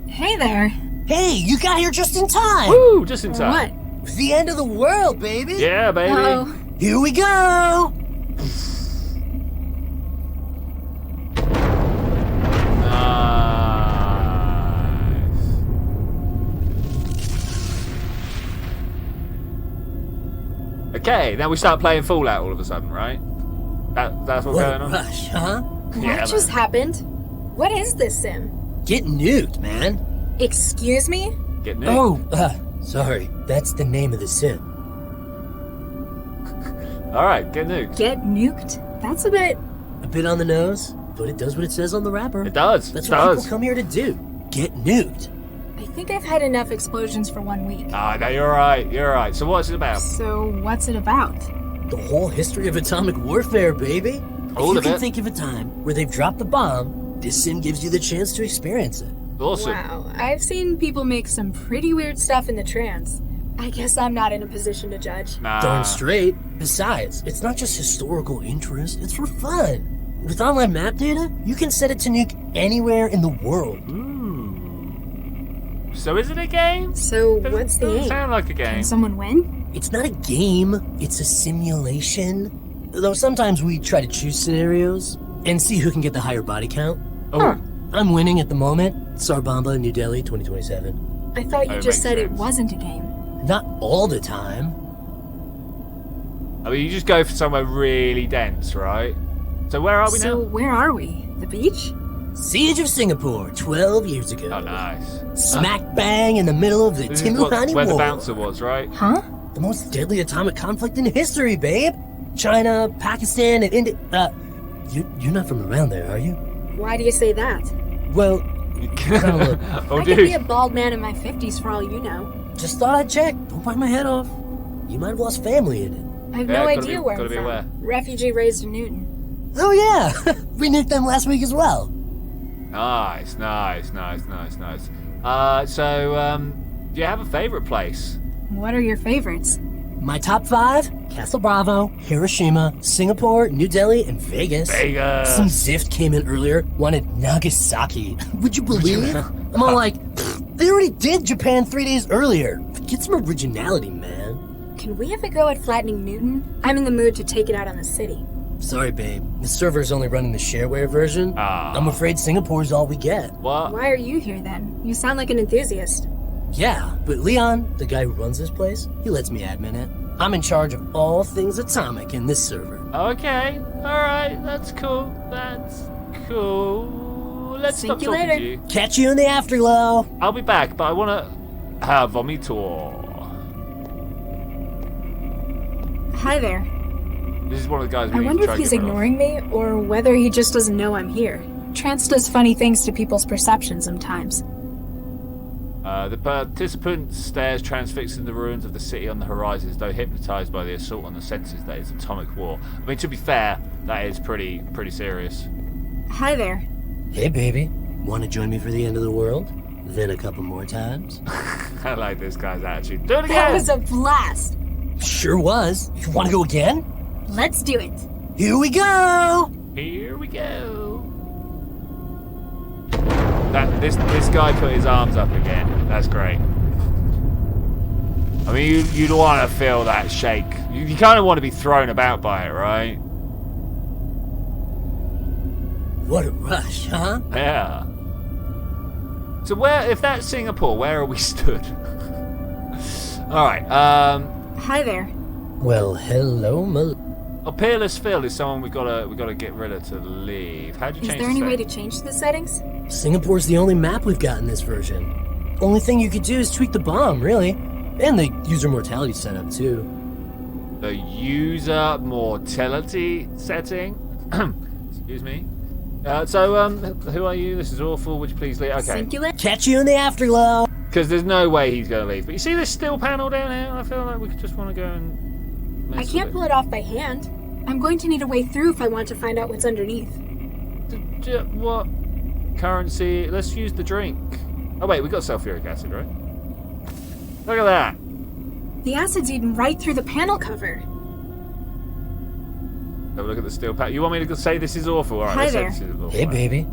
Hey there.
Hey, you got here just in time!
Woo! Just in time.
What?
It's the end of the world, baby!
Yeah, baby.
Oh,
Here we go!
Nice. Okay, now we start playing Fallout all of a sudden, right? That's what's
What
going
a
on.
rush, huh?
what
Yeah,
just
man.
happened? What is this sim?
Get nuked, man.
Excuse me?
Get nuked.
Oh, sorry. That's the name of the sin.
Alright, get nuked.
Get nuked? That's a bit...
A bit on the nose, but it does what it says on the wrapper.
It does.
That's
it
what
does.
people come here to do. Get nuked.
I think I've had enough explosions for 1 week.
No, you're alright. You're alright. So what's it about?
So, what's it about?
The whole history of atomic warfare, baby.
All
if
of
you
it.
can think of a time where they've dropped the bomb, this sim gives you the chance to experience it.
Awesome.
Wow, I've seen people make some pretty weird stuff in the trance. I guess I'm not in a position to judge.
Nah.
Darn straight. Besides, it's not just historical interest, it's for fun. With online map data, you can set it to nuke anywhere in the world.
So is it a game?
So, what's the
Doesn't
aim?
sound like a game.
Can someone win?
It's not a game, it's a simulation. Though sometimes we try to choose scenarios and see who can get the higher body count.
Oh.
I'm winning at the moment. Sarbamba, New Delhi, 2027.
I thought you
That
just
makes
said it
sense.
wasn't a game.
Not all the time.
I mean, you just go for somewhere really dense, right? So where are we
So,
now?
where are we? The beach?
Siege of Singapore, 12 years ago.
Oh, nice.
Smack bang in the middle of the
This is
Timuhani
where the
War.
bouncer was, right?
Huh?
The most deadly atomic conflict in history, babe. China, Pakistan, and India. You're not from around there, are you?
Why do you say that?
Well,
Oh,
I could be a
dude.
bald man in my 50s for all you know.
just thought I'd check. Don't bite my head off. You might have lost family in it.
I have
Yeah,
no
gotta
idea
be-
where
gotta
I'm
be
from.
aware.
Refugee raised in Newton.
Oh yeah, we nuked them last week as well.
Nice. Do you have a favorite place?
What are your favorites?
My top 5: Castle Bravo, Hiroshima, Singapore, New Delhi, and Vegas.
Vegas.
Some Zift came in earlier, wanted Nagasaki. Would you believe? I'm all like, they already did Japan 3 days earlier. Get some originality, man.
Can we have a go at flattening Newton? I'm in the mood to take it out on the city.
Sorry, babe. The server's only running the shareware version.
Ah.
I'm afraid Singapore's all we get.
What?
Why are you here then? You sound like an enthusiast.
Yeah, but Leon, the guy who runs this place, he lets me admin it. I'm in charge of all things atomic in this server.
Okay. Alright. That's cool. Let's
See
stop
you
talking
later.
to you.
Catch you in the afterglow.
I'll be back, but I want to have a me tour.
Hi there.
This is one of the guys we
I
need to
wonder
try
if
to
he's
get rid of.
ignoring me or whether he just doesn't know I'm here. Trance does funny things to people's perception sometimes.
The participant stares transfixed in the ruins of the city on the horizon as though hypnotized by the assault on the senses that is atomic war. I mean, to be fair, that is pretty serious.
Hi there.
Hey, baby. Want to join me for the end of the world? Then a couple more times?
I like this guy's attitude. Do it
That
again!
was a blast.
Sure was. You want to go again?
Let's do it.
Here we go!
Here we go. This guy put his arms up again. That's great. I mean, you'd want to feel that shake. You kind of want to be thrown about by it, right?
What a rush, huh?
Yeah. So if that's Singapore, where are we stood? All right.
Hi there.
Well, hello,
Peerless Phil is someone we gotta get rid of to leave. How'd you
Is
change
there any
the
way to
setting?
change the settings?
Singapore's the only map we've got in this version. Only thing you could do is tweak the bomb, really. And the user mortality setup, too.
The user mortality setting. Excuse me. Who are you? This is awful. Would you please leave? Okay.
Singular?
Catch you in the afterglow!
Because there's no way he's going to leave. But you see this steel panel down here? I feel like we could just want to go and mess
I can't
with
pull it off by hand. I'm going to need a way through if I want to find out what's underneath.
What? Currency. Let's use the drink. Oh, wait. We got sulfuric acid, right? Look at that.
The acid's eaten right through the panel cover.
Have a look at the steel panel. You want me to say this is awful? All right,
Hi
let's say
there.
this is awful.
Hey, baby.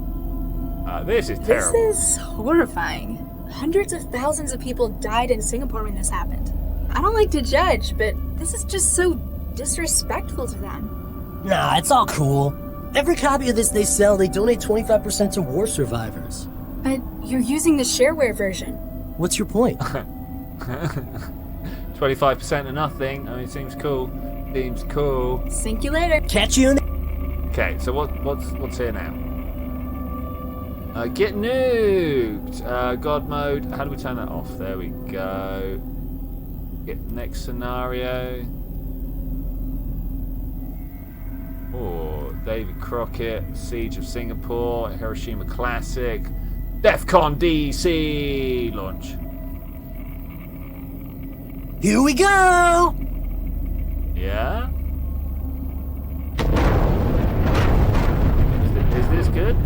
This is terrible.
This is horrifying. Hundreds of thousands of people died in Singapore when this happened. I don't like to judge, but this is just so disrespectful to them.
Nah, it's all cool. Every copy of this they sell, they donate 25% to war survivors.
But you're using the shareware version.
What's your point?
25% of nothing. I mean, seems cool. Seems cool.
Sink you later.
Catch you in the...
Okay, so what's here now? Get nuked. God mode. How do we turn that off? There we go. Get next scenario. Oh, David Crockett, Siege of Singapore, Hiroshima Classic, DEFCON DC launch.
Here we go!
Yeah? Is this good?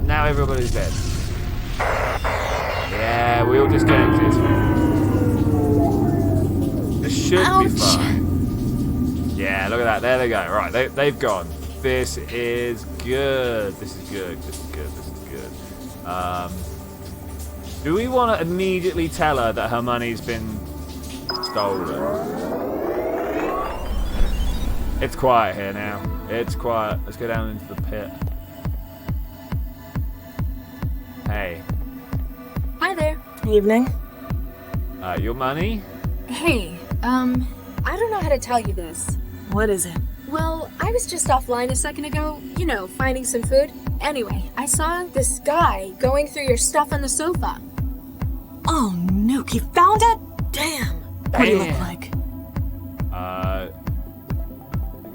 Now everybody's dead. Yeah, we all disconnected. This should be fine. Yeah, look at that. There they go. Right, they've gone. This is good. This is good. This is good. This is good. Do we want to immediately tell her that her money's been stolen? It's quiet here now. It's quiet. Let's go down into the pit. Hey.
Hi there. Evening.
Your money?
Hey, I don't know how to tell you this.
What is it?
Well, I was just offline a second ago, you know, finding some food. Anyway, I saw this guy going through your stuff on the sofa.
Oh, Nuke, you found it? Damn. What do you look like?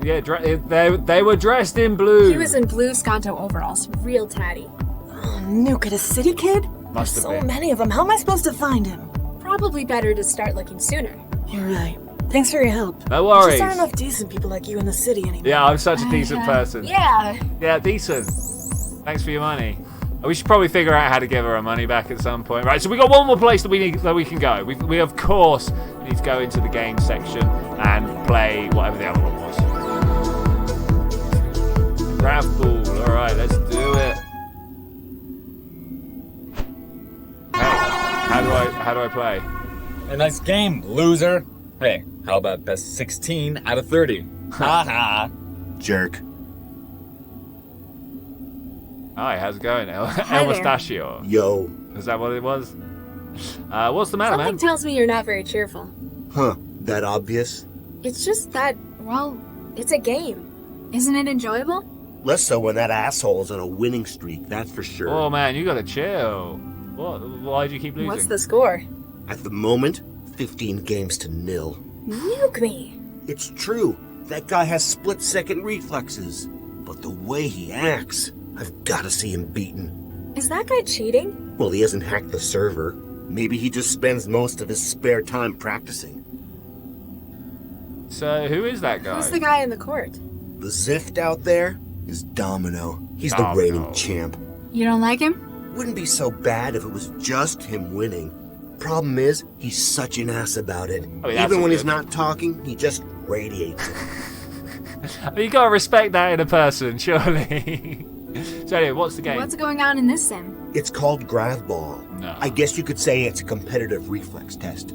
Yeah, they were dressed in blue.
He was in blue Skanto overalls, real tatty.
Oh, Nuke, a city kid?
Must
There's
have
so
been.
many of them. How am I supposed to find him?
Probably better to start looking sooner.
You're right. Thanks for your help.
No
There
worries.
just aren't enough decent people like you in the city anymore.
Yeah, I'm such a decent person.
Yeah.
Yeah, decent. Thanks for your money. We should probably figure out how to give her her money back at some point. Right, so we got one more place that we can go. We of course need to go into the game section and play whatever the other one was. Grab ball. All right, let's do it. Hey, how do I play?
A nice game, loser. Hey, how about best 16 out of 30? Haha.
Jerk.
Hi, how's it going? El
there.
Mustachio.
Yo.
Is that what it was? What's the matter,
Something
man?
tells me you're not very cheerful.
Huh. That obvious?
It's just that, well, it's a game. Isn't it enjoyable?
Less so when that asshole's on a winning streak, that's for sure.
Oh man, you gotta chill. What? Why do you keep losing?
What's the score?
At the moment, 15 games to 0.
Nuke me.
It's true. That guy has split-second reflexes. But the way he acts, I've got to see him beaten.
Is that guy cheating?
Well, he hasn't hacked the server. Maybe he just spends most of his spare time practicing.
So who is that guy?
Who's the guy in the court?
The Zift out there is Domino. He's the
Domino.
reigning champ.
You don't like him?
Wouldn't be so bad if it was just him winning. Problem is, he's such an ass about it.
I mean, that's
Even when he's
good.
not talking, he just radiates it.
I mean, you gotta respect that in a person, surely. So anyway, what's the game?
What's going on in this sim?
It's called Grav-Ball.
No.
I guess you could say it's a competitive reflex test.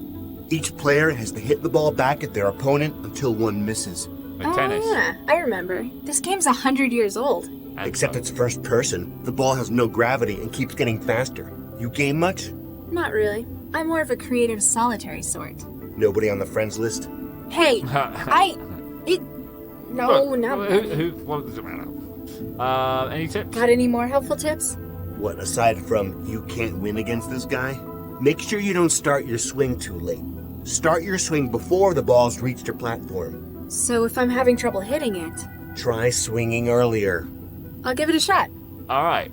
Each player has to hit the ball back at their opponent until one misses.
Like tennis.
Yeah, I remember. This game's 100 years old.
And
Except it's first person. The ball has no gravity and keeps getting faster. You game much?
Not really. I'm more of a creative solitary sort.
Nobody on the friends list?
Hey, No, not really.
What does it matter? Any tips?
Got any more helpful tips?
What, aside from you can't win against this guy? Make sure you don't start your swing too late. Start your swing before the ball's reached your platform.
So if I'm having trouble hitting it,
Try swinging earlier.
I'll give it a shot.
All right.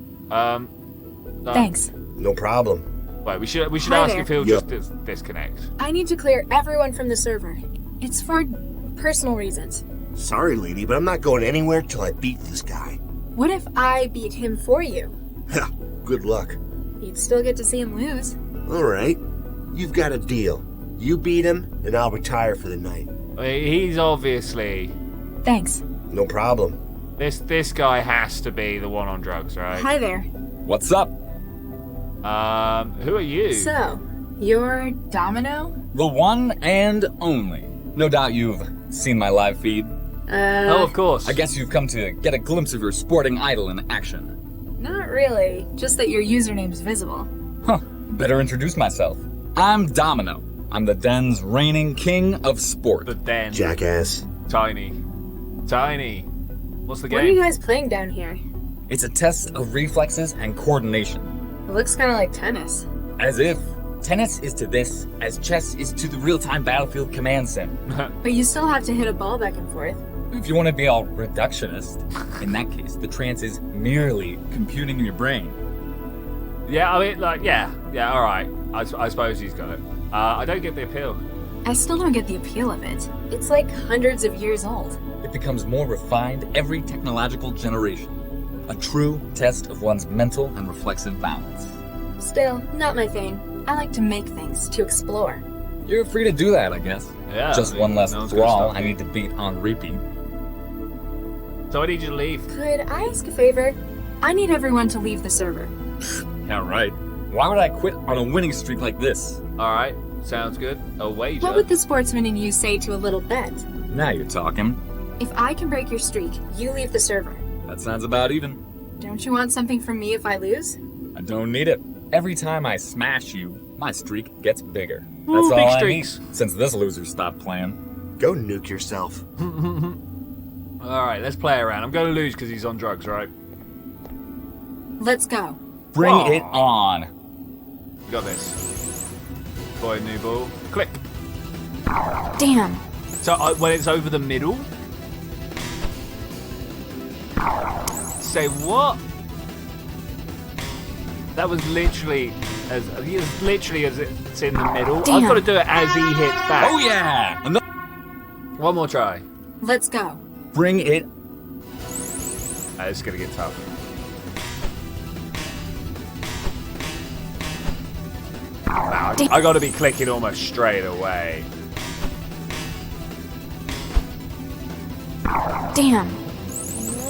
Thanks.
No problem.
Wait, we should
Hi
ask
there.
if he'll
Yep.
just disconnect.
I need to clear everyone from the server. It's for personal reasons.
Sorry, lady, but I'm not going anywhere till I beat this guy.
What if I beat him for you?
Ha! Good luck.
You'd still get to see him lose.
All right. You've got a deal. You beat him, and I'll retire for the night.
I mean, he's obviously
Thanks.
No problem.
this guy has to be the one on drugs, right?
Hi there.
What's up?
Who are you?
So, you're Domino?
The one and only. No doubt you've seen my live feed.
Oh, of course.
I guess you've come to get a glimpse of your sporting idol in action.
Not really. Just that your username's visible.
Huh. Better introduce myself. I'm Domino. I'm the den's reigning king of sport.
The den.
Jackass.
Tiny. What's the game?
What are you guys playing down here?
It's a test of reflexes and coordination.
It looks kind of like tennis.
As if. Tennis is to this as chess is to the real-time battlefield command sim.
But you still have to hit a ball back and forth.
If you want to be all reductionist, in that case, the trance is merely computing in your brain.
Yeah, I mean, like, yeah, all right. I suppose he's got it. I don't get the appeal.
I still don't get the appeal of it.
It's like hundreds of years old.
It becomes more refined every technological generation. A true test of one's mental and reflexive balance.
Still, not my thing. I like to make things, to explore.
You're free to do that, I guess.
Yeah.
Just
I mean,
one less
no one's
thrall
gonna stop
I
you.
need to beat on repeat.
So I need you to leave.
Could I ask a favor?
I need everyone to leave the server.
Yeah, right. Why would I quit on a winning streak like this?
All right, sounds good. A wager.
What would the sportsman in you say to a little bet?
Now you're talking.
If I can break your streak,
You leave the server.
That sounds about even.
don't you want something from me if I lose?
I don't need it. Every time I smash you, my streak gets bigger.
Ooh,
That's
big
all
streaks.
I need, since this loser stopped playing.
Go nuke yourself.
All right, let's play around. I'm going to lose because he's on drugs, right?
Let's go.
Bring
Whoa.
it on.
Got this. Boy, new ball. Click.
Damn.
So when it's over the middle. Say what? That was literally as it's in the middle.
Damn.
I've got to do it as he hits back.
Oh yeah!
One more try.
Let's go.
Bring it.
This is gonna get tough. Nah, I got to be clicking almost straight away.
Damn.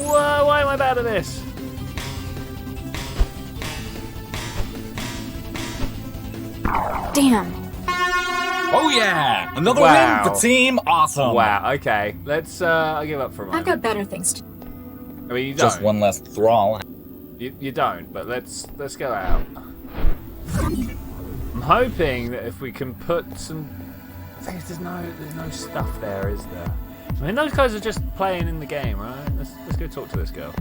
Whoa, why am I bad at this?
Damn.
Oh yeah! Another
Wow.
win for Team Awesome.
Wow. Okay, let's. I give up for a moment.
I've got better things to do.
I mean, you don't.
Just one less thrall.
You don't. But let's go out. I'm hoping that if we can put some. I think there's no stuff there, is there? I mean, those guys are just playing in the game, right? Let's go talk to this girl.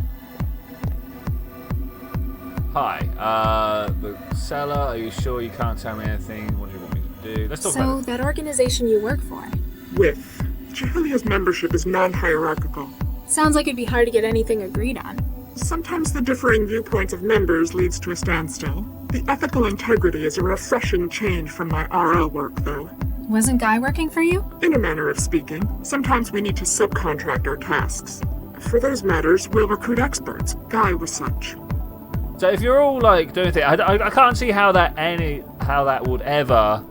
Hi, the seller. Are you sure you can't tell me anything? What do you want me to do? Let's talk about
So,
it.
that organization you work for.
With Jahilia's membership is non-hierarchical.
Sounds like it'd be hard to get anything agreed on.
Sometimes the differing viewpoints of members leads to a standstill. The ethical integrity is a refreshing change from my RL work, though.
Wasn't Guy working for you?
In a manner of speaking, sometimes we need to subcontract our tasks. For those matters, we'll recruit experts. Guy was such.
So if you're all like doing things, I can't see how that would ever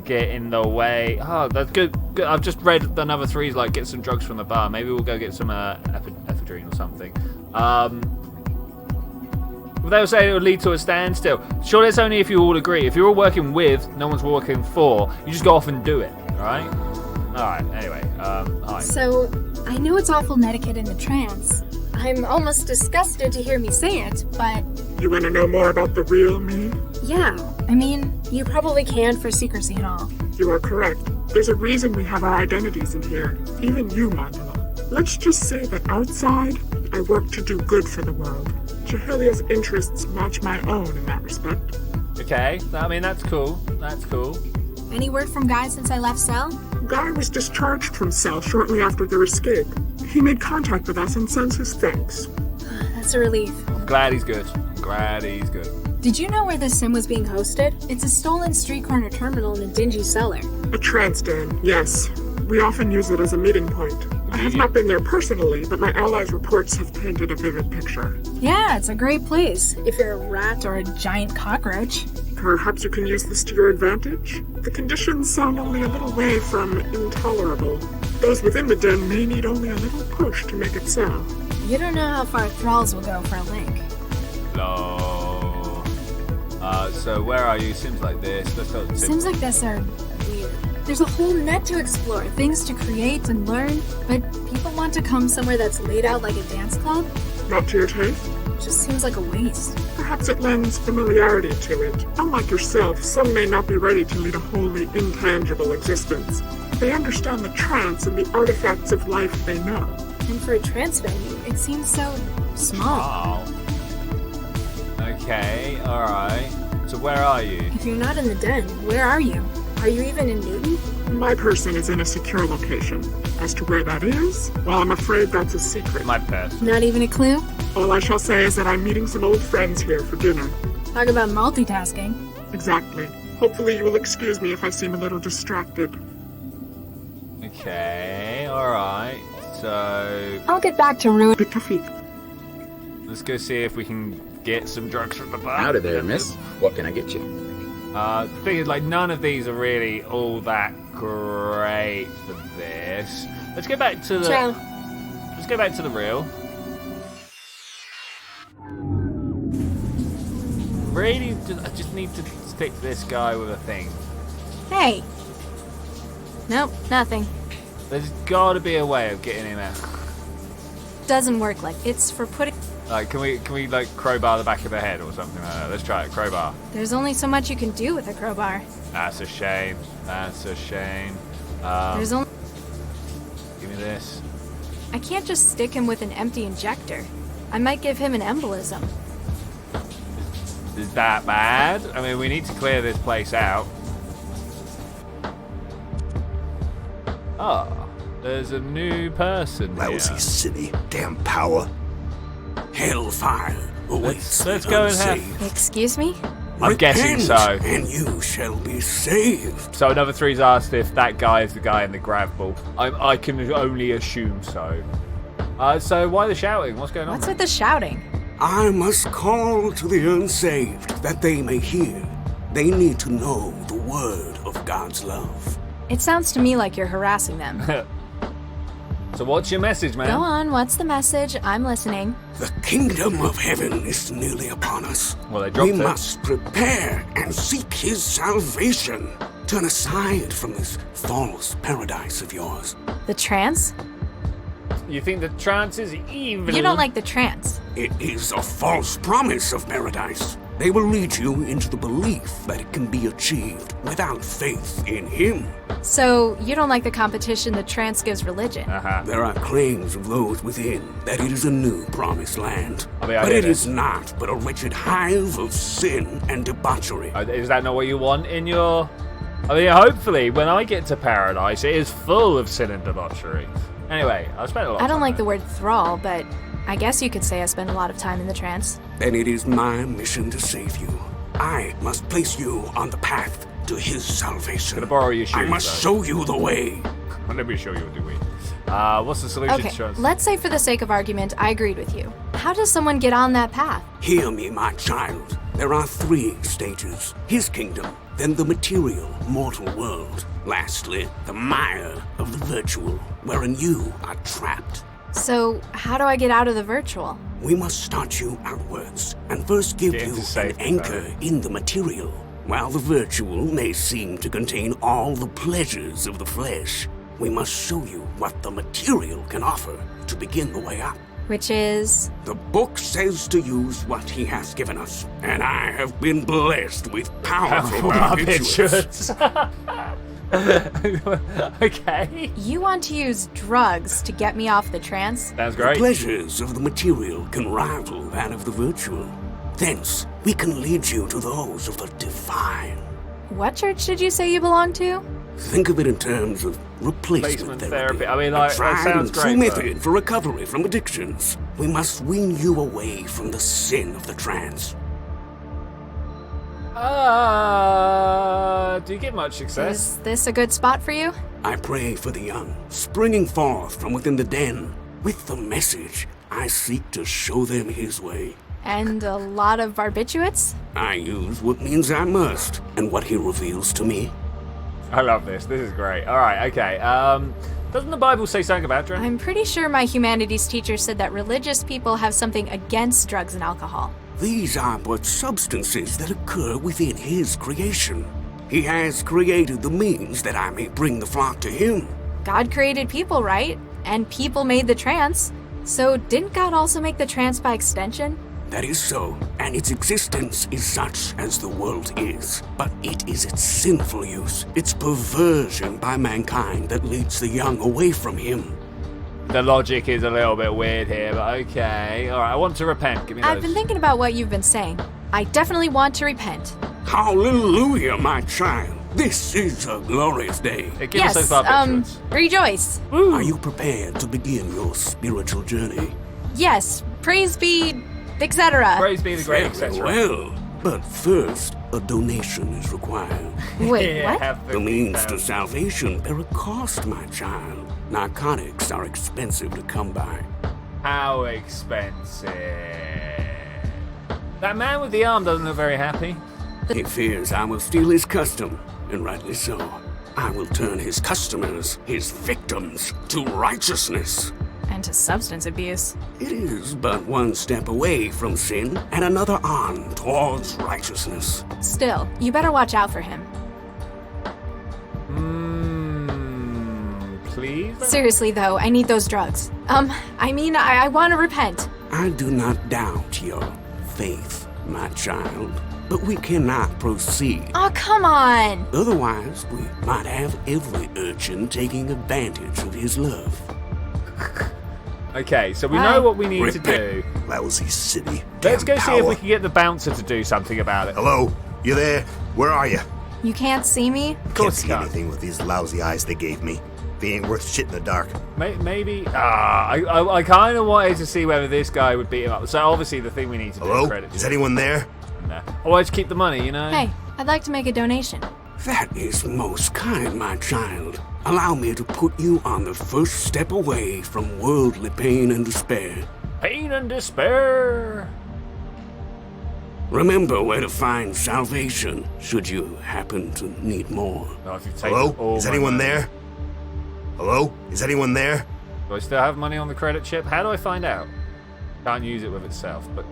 get in the way. Oh, that's good. I've just read another three's like get some drugs from the bar. Maybe we'll go get some ephedrine or something. They were saying it would lead to a standstill. Sure, it's only if you all agree. If you're all working with, no one's working for, you just go off and do it, alright? Alright, anyway, hi.
So, I know it's awful netiquette in the trance. I'm almost disgusted to hear me say it, but
You want to know more about the real me?
yeah. I mean, you probably can for secrecy and all.
You are correct. There's a reason we have our identities in here. Even you, Magdala. Let's just say that outside, I work to do good for the world. Jahilia's interests match my own in that respect.
Okay, I mean, that's cool. That's cool.
Any word from Guy since I left cell?
Guy was discharged from cell shortly after your escape. He made contact with us and sends his thanks.
That's a relief.
I'm glad he's good.
Did you know where this sim was being hosted?
It's a stolen street corner terminal in a dingy cellar.
A trance den, yes. We often use it as a meeting point. I have not been there personally, but my allies' reports have painted a vivid picture.
Yeah, it's a great place.
If you're a rat or a giant cockroach.
Perhaps you can use this to your advantage? The conditions sound only a little way from intolerable. Those within the den may need only a little push to make it so.
You don't know how far thralls will go for a link.
Hello. So where are you? Sims like this. Let's go.
Sims like this are weird. There's a whole net to explore, things to create and learn, but people want to come somewhere that's laid out like a dance club?
Not to your taste?
Just seems like a waste.
Perhaps it lends familiarity to it. Unlike yourself, some may not be ready to lead a wholly intangible existence. They understand the trance and the artifacts of life they know.
And for a trance venue, it seems so Small.
Okay, alright. So where are you?
If you're not in the den, where are you? Are you even in Newton?
My person is in a secure location. As to where that is, well, I'm afraid that's a secret.
My best.
Not even a clue?
All I shall say is that I'm meeting some old friends here for dinner.
Talk about multitasking.
Exactly. Hopefully you will excuse me if I seem a little distracted.
Okay, alright. So
I'll get back to ruin.
let's go see if we can get some drugs from the bar.
Howdy there, miss. What can I get you?
Thing is, like, none of these are really all that great for this. Let's go back to the.
Ciao.
Let's go back to the reel. Really, I just need to stick this guy with a thing.
Hey. Nope, nothing.
There's got to be a way of getting him out.
Doesn't work like it's for putting.
Like, can we like crowbar the back of the head or something like that? Let's try it. Crowbar.
There's only so much you can do with a crowbar.
That's a shame. That's a shame.
There's only.
Give me this.
I can't just stick him with an empty injector. I might give him an embolism.
Is that bad? I mean, we need to clear this place out. Oh, there's a new person here.
Lousy city. Damn power.
Hellfire awaits.
Let's go and have.
Excuse me?
I'm guessing so.
And you shall be saved.
So another three's asked if that guy is the guy in the grav ball. I can only assume so. So why the shouting? What's going on?
What's with the shouting?
I must call to the unsaved that they may hear. They need to know the word of God's love.
It sounds to me like you're harassing them.
So what's your message, man?
Go on, what's the message? I'm listening.
The kingdom of heaven is nearly upon us.
Well, they dropped
We
it.
must prepare and seek his salvation. Turn aside from this false paradise of yours.
The trance?
You think the trance is evil?
You don't like the trance.
It is a false promise of paradise. They will lead you into the belief that it can be achieved without faith in him.
So, you don't like the competition the trance gives religion?
There are claims of those within that it is a new promised land.
I
But
get
it is not but a wretched hive of sin and debauchery.
Is that not what you want in your... I mean, hopefully, when I get to paradise, it is full of sin and debauchery. Anyway, I spent a lot of
I don't
time
like
there.
the word thrall, but I guess you could say I spend a lot of time in the trance.
Then it is my mission to save you. I must place you on the path to his salvation.
Gonna borrow your shoes,
I must show you the way.
Let me show you the way. What's the solution,
Okay,
Sean?
let's say for the sake of argument, I agreed with you. How does someone get on that path?
Hear me, my child. There are 3 stages. His kingdom, then the material, mortal world. Lastly, the mire of the virtual, wherein you are trapped.
So, how do I get out of the virtual?
We must start you outwards, and first give
Get
you
into
an
safety,
anchor in the material. While the virtual may seem to contain all the pleasures of the flesh, we must show you what the material can offer to begin the way up.
Which is...
The book says to use what he has given us, and I have been blessed with powerful barbiturates.
Okay.
You want to use drugs to get me off the trance?
Sounds
The
great.
pleasures of the material can rival that of the virtual. Thence, we can lead you to those of the divine.
What church did you say you belong to?
Think of it in terms of replacement therapy.
I mean, like,
a
that
tried
sounds
and true
great, but-
method for recovery from addictions. We must wean you away from the sin of the trance.
Do you get much success?
Is this a good spot for you?
I pray for the young, springing forth from within the den. With the message, I seek to show them his way.
And a lot of barbiturates?
I use what means I must, and what he reveals to me.
I love this. This is great. All right, okay. Doesn't the Bible say something about drugs?
I'm pretty sure my humanities teacher said that religious people have something against drugs and alcohol.
These are but substances that occur within his creation. He has created the means that I may bring the flock to him.
God created people, right? And people made the trance. So didn't God also make the trance by extension?
That is so, and its existence is such as the world is. But it is its sinful use, its perversion by mankind that leads the young away from him.
the logic is a little bit weird here, but okay. All right, I want to repent. Give me those.
I've been thinking about what you've been saying. I definitely want to repent.
Hallelujah, my child. This is a glorious day.
Give us those barbiturates.
Rejoice.
Are you prepared to begin your spiritual journey?
Yes, praise be, etc.
Praise be the great, etc.
Well, but first, a donation is required.
Wait, what?
The means to salvation bear a cost, my child. Narcotics are expensive to come by.
How expensive? That man with the arm doesn't look very happy.
He fears I will steal his custom, and rightly so. I will turn his customers, his victims, to righteousness.
And to substance abuse.
It is but one step away from sin and another on towards righteousness.
Still, you better watch out for him.
Please?
Seriously, though, I need those drugs. I want to repent.
I do not doubt your faith, my child, but we cannot proceed.
Oh, come on!
Otherwise, we might have every urchin taking advantage of his love.
Okay, so we know what we need to do.
Lousy city.
Let's go see if we
Power.
can get the bouncer to do something about it.
Hello? You there? Where are you?
You can't see me?
Can't see anything with these lousy eyes they gave me. They ain't worth shit in the dark.
Maybe. I kind of wanted to see whether this guy would beat him up. So obviously the thing we need to do
Hello?
is credit.
Is anyone there?
No. I wanted to keep the money, you know?
Hey, I'd like to make a donation.
That is most kind, my child. Allow me to put you on the first step away from worldly pain and despair.
Pain and despair.
Remember where to find salvation, should you happen to need more.
Hello? Is anyone there? Hello? Is anyone there?
Do I still have money on the credit chip? How do I find out? Can't use it with itself, but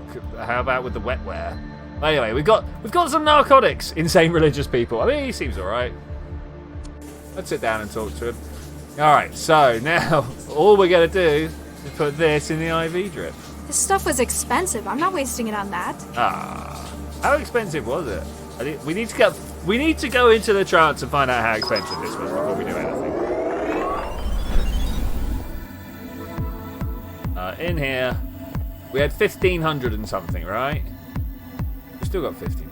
how about with the wetware? Anyway, we've got some narcotics. Insane religious people. I mean, he seems alright. Let's sit down and talk to him. Alright, so now all we're gonna do is put this in the IV drip.
This stuff was expensive. I'm not wasting it on that.
How expensive was it? We need to go into the trance and find out how expensive this was before we do anything. In here, we had 1,500 and something, right? We still got 15.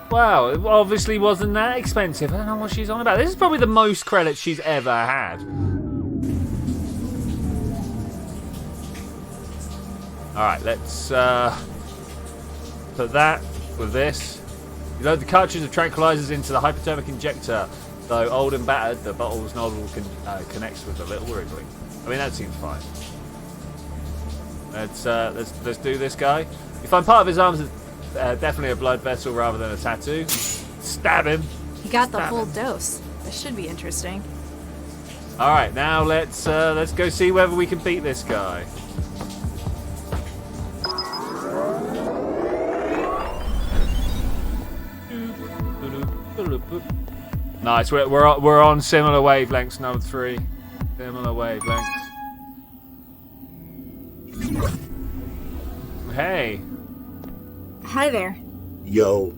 Wow, it obviously wasn't that expensive. I don't know what she's on about. This is probably the most credits she's ever had. Alright, let's put that with this. You load the cartridge of tranquilizers into the hypodermic injector. Though old and battered, the bottle's nozzle connects with a little wriggling. I mean, that seems fine. Let's do this guy. You find part of his arms is definitely a blood vessel rather than a tattoo. Stab him.
He got the full dose. This should be interesting.
All right, now let's go see whether we can beat this guy. Nice. We're on similar wavelengths. Number 3. Similar wavelengths. Hey.
Hi there.
Yo.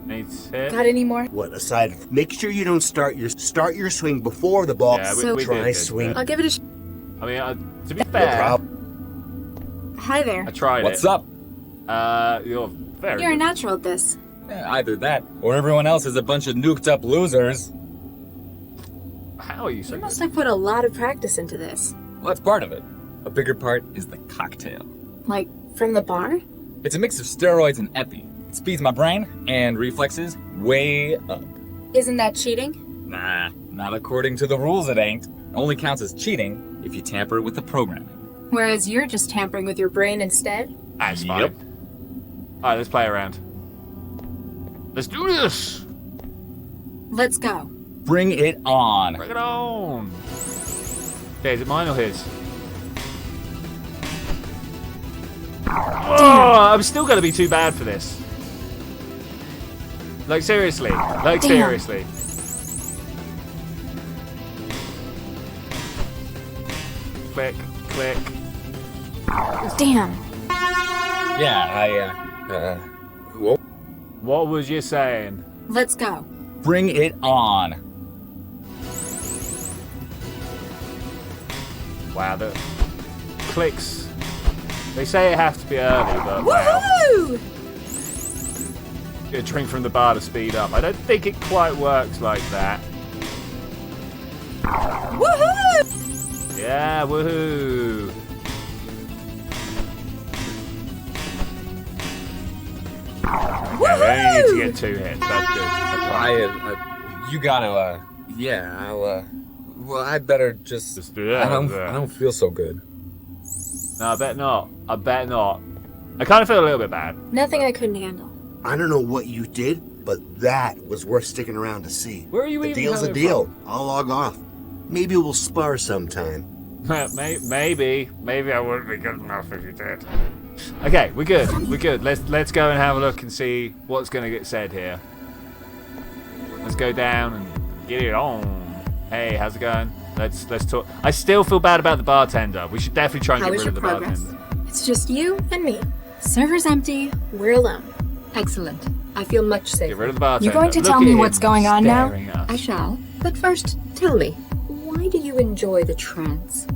Any tip?
Got any more?
What, aside? Make sure you don't start your swing before the ball.
Yeah, we
try
did
swing.
I'll give it a
I mean, to be fair,
Hi there.
I tried
What's
it.
up?
You're very
You're a
good.
natural at this.
Yeah, either that, or everyone else is a bunch of nuked up losers.
How are you so
You
good?
must have put a lot of practice into this.
Well, that's part of it. A bigger part is the cocktail.
Like, from the bar?
It's a mix of steroids and epi. It speeds my brain and reflexes way up.
Isn't that cheating?
Nah, not according to the rules it ain't. Only counts as cheating if you tamper with the programming.
Whereas you're just tampering with your brain instead?
That's fine. Alright, let's play around. Let's do this!
Let's go.
Bring it on.
Bring it on! Okay, is it mine or his? Oh, I'm still gonna be too bad for this. Like, seriously. Like, seriously. Click, click.
Damn.
Yeah,
What was you saying?
Let's go.
Bring it on.
Wow, the clicks. They say it has to be early, but wow.
Woohoo!
Get a drink from the bar to speed up. I don't think it quite works like that.
Woohoo!
Yeah, woohoo! Okay, we only need to get 2 hits. That's good. That's fine.
You gotta, yeah, well, I better just
do that.
I don't feel so good.
No, I bet not. I bet not. I kind of feel a little bit bad.
Nothing I couldn't handle.
I don't know what you did, but that was worth sticking around to see.
Where are you
The
even
deal's a
coming
deal.
from?
I'll log off. Maybe we'll spar sometime.
Maybe I wouldn't be good enough if you did. Okay, we're good. We're good. Let's go and have a look and see what's going to get said here. Let's go down and get it on. Hey, how's it going? Let's talk. I still feel bad about the bartender. We should definitely try and
How
get
is
rid of the
your progress?
bartender.
It's just you and me. Server's empty. We're alone.
Excellent. I feel much safer.
Get rid of the bartender.
You're going to
Look
tell
at
me
him
what's going on now?
staring at us.
I shall. But first, tell me, why do you enjoy the trance?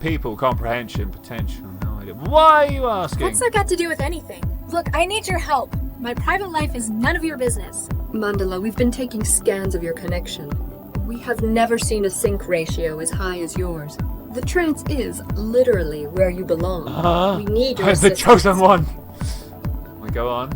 People, comprehension, potential, no idea. Why are you asking?
What's that got to do with anything? Look, I need your help. My private life is none of your business.
Mandala, we've been taking scans of your connection. We have never seen a sync ratio as high as yours. The trance is literally where you belong. We need your
the
assistance.
chosen one. We go on.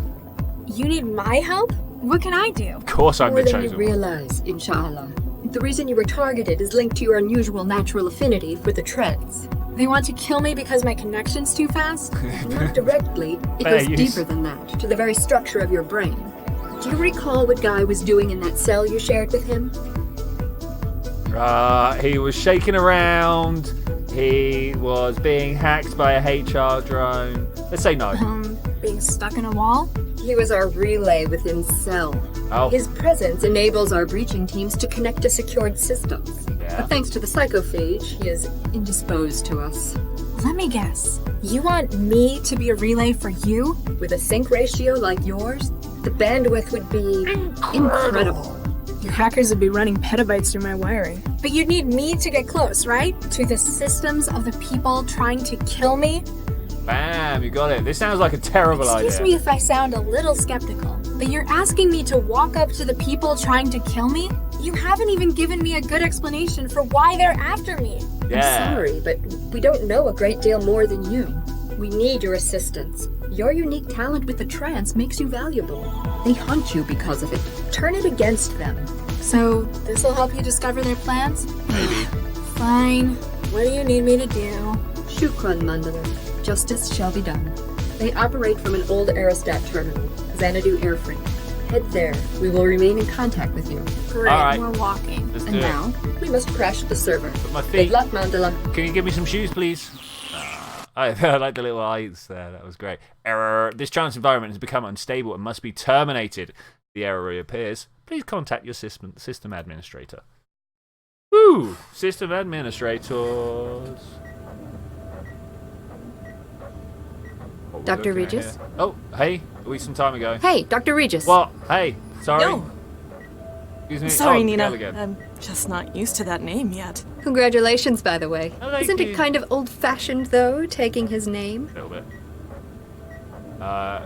You need my help? What can I do?
Of course I'm
More
the
than you
chosen one.
realize, inshallah. The reason you were targeted is linked to your unusual natural affinity for the trance.
They want to kill me because my connection's too fast?
Not directly. It
Fair
goes
use.
deeper than that, to the very structure of your brain. Do you recall what Guy was doing in that cell you shared with him?
He was shaking around. He was being hacked by a HR drone. Let's say no.
Being stuck in a wall?
He was our relay within Cell.
Oh.
His presence enables our breaching teams to connect to secured systems.
Yeah.
But thanks to the psychophage, he is indisposed to us.
Let me guess. You want me to be a relay for you?
With a sync ratio like yours, the bandwidth would be incredible.
Your hackers would be running petabytes through my wiring. But you'd need me to get close, right? To the systems of the people trying to kill me?
Bam, you got it. This sounds like a terrible
Excuse
idea.
me if I sound a little skeptical, but you're asking me to walk up to the people trying to kill me? You haven't even given me a good explanation for why they're after me.
Yeah.
I'm sorry, but we don't know a great deal more than you. We need your assistance. Your unique talent with the trance makes you valuable. They hunt you because of it. Turn it against them.
So, this'll help you discover their plans?
Maybe.
Fine. What do you need me to do?
Shukran, Mandala. Justice shall be done. They operate from an old Aerostat terminal, Xanadu Airframe. Head there. We will remain in contact with you.
Great,
All right.
we're walking.
Let's
And
do it.
now, we must crash the server.
Put my
Good
feet.
luck, Mandala.
Can you give me some shoes, please? I like the little eyes there. That was great. Error. This trance environment has become unstable and must be terminated. The error reappears. Please contact your system administrator. Woo! System administrators. What we're
Dr.
looking at
Regis?
here. Oh, hey. A week some time ago.
Hey, Dr. Regis.
What? Hey. Sorry.
No.
Excuse me.
Sorry,
oh,
Nina.
Miguel again.
I'm just not used to that name yet.
Congratulations, by the way.
I like
Isn't
you.
it kind of old-fashioned, though, taking his name?
A little bit.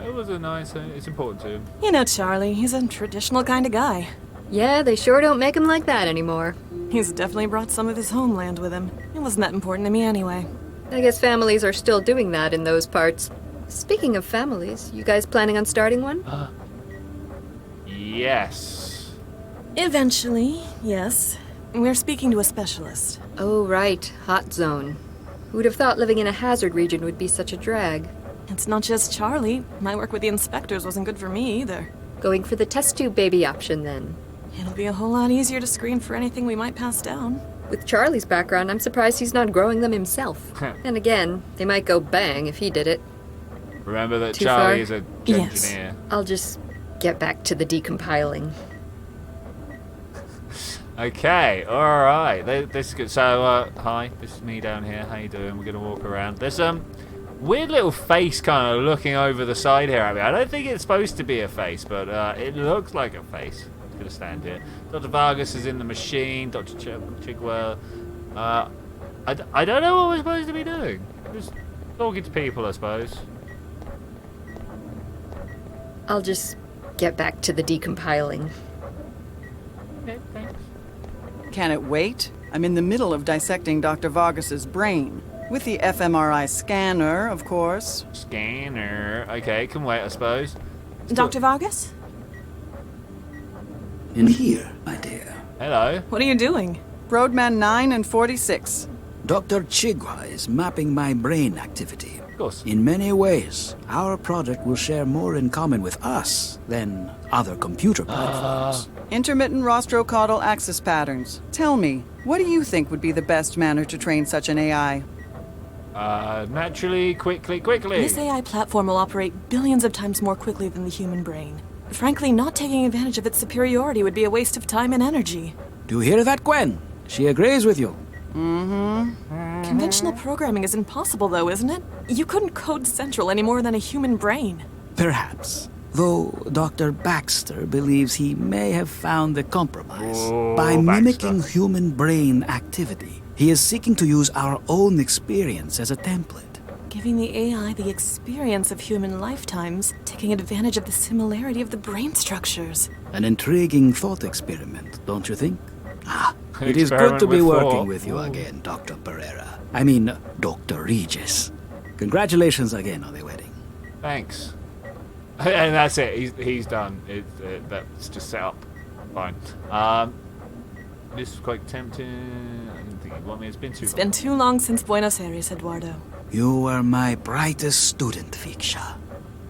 It was a nice. It's important to him.
You know Charlie, he's a traditional kind of guy.
Yeah, they sure don't make him like that anymore.
He's definitely brought some of his homeland with him. It wasn't that important to me anyway.
I guess families are still doing that in those parts. Speaking of families, you guys planning on starting one?
Yes.
Eventually, yes. We're speaking to a specialist.
Oh, right. Hot zone. Who'd have thought living in a hazard region would be such a drag?
It's not just Charlie. My work with the inspectors wasn't good for me either.
Going for the test tube baby option, then.
It'll be a whole lot easier to screen for anything we might pass down.
With Charlie's background, I'm surprised he's not growing them himself. And again, they might go bang if he did it.
Remember that
Too
Charlie
far?
is a
Yes.
engineer.
I'll just get back to the decompiling.
Okay, alright. This is good. So, hi, this is me down here. How you doing? We're going to walk around. There's weird little face kind of looking over the side here at me. I don't think it's supposed to be a face, but it looks like a face. I'm going to stand here. Dr. Vargas is in the machine. Dr. Chigwell. I don't know what we're supposed to be doing. Just talking to people, I suppose.
I'll just get back to the decompiling.
Okay, thanks.
Can it wait? I'm in the middle of dissecting Dr. Vargas's brain. With the fMRI scanner, of course.
Scanner. Okay, can wait, I suppose.
Dr. Vargas?
In here, my dear.
Hello.
What are you doing? Roadman 9 and 46.
Dr. Chigwa is mapping my brain activity.
Of course.
In many ways, our project will share more in common with us than other computer platforms.
Intermittent rostrocaudal axis patterns. Tell me, what do you think would be the best manner to train such an AI?
Naturally, quickly.
This AI platform will operate billions of times more quickly than the human brain. Frankly, not taking advantage of its superiority would be a waste of time and energy.
Do you hear that, Gwen? She agrees with you.
Conventional programming is impossible, though, isn't it? You couldn't code Central any more than a human brain.
Perhaps. Though Dr. Baxter believes he may have found the compromise. By mimicking human brain activity, he is seeking to use our own experience as a template.
Giving the AI the experience of human lifetimes, taking advantage of the similarity of the brain structures.
An intriguing thought experiment, don't you think? It is good to be working with you again, Dr. Pereira. I mean, Dr. Regis. Congratulations again on the wedding.
Thanks. And that's it. He's done. That's just set up. Fine. This is quite tempting. I didn't think you'd want me. It's been too long since Buenos Aires, Eduardo.
You were my brightest student, Viksha.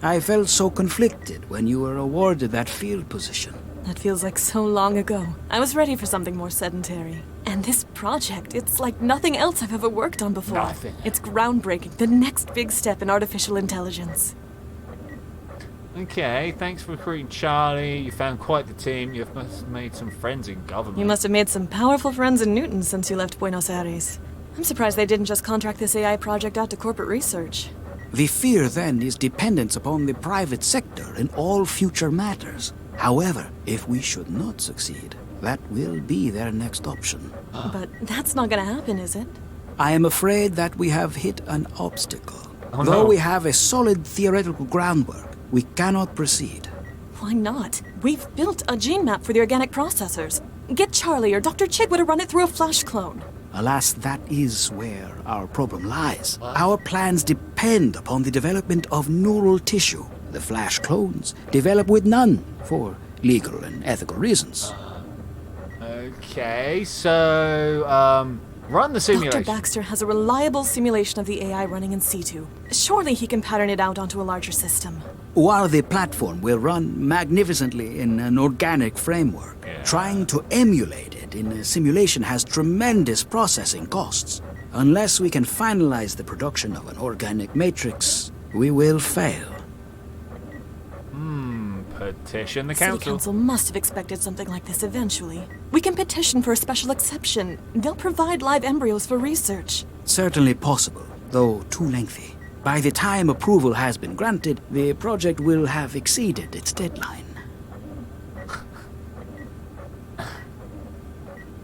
I felt so conflicted when you were awarded that field position.
That feels like so long ago. I was ready for something more sedentary. And this project, it's like nothing else I've ever worked on before.
Nothing.
It's groundbreaking, the next big step in artificial intelligence.
Okay, thanks for recruiting Charlie. You found quite the team. You've made some friends in government.
You must have made some powerful friends in Newton since you left Buenos Aires. I'm surprised they didn't just contract this AI project out to corporate research.
The fear then is dependence upon the private sector in all future matters. However, if we should not succeed, that will be their next option.
But that's not gonna happen, is it?
I am afraid that we have hit an obstacle.
Oh,
Though
no.
we have a solid theoretical groundwork, we cannot proceed.
Why not? We've built a gene map for the organic processors. Get Charlie or Dr. Chigwa to run it through a flash clone.
Alas, that is where our problem lies. Our plans depend upon the development of neural tissue. The flash clones develop with none, for legal and ethical reasons.
Okay, so, run the simulation.
Dr. Baxter has a reliable simulation of the AI running in situ. Surely he can pattern it out onto a larger system.
While the platform will run magnificently in an organic framework, trying to emulate it in a simulation has tremendous processing costs. Unless we can finalize the production of an organic matrix, we will fail.
Petition the
City
council.
Council must have expected something like this eventually. We can petition for a special exception. They'll provide live embryos for research.
Certainly possible, though too lengthy. By the time approval has been granted, the project will have exceeded its deadline.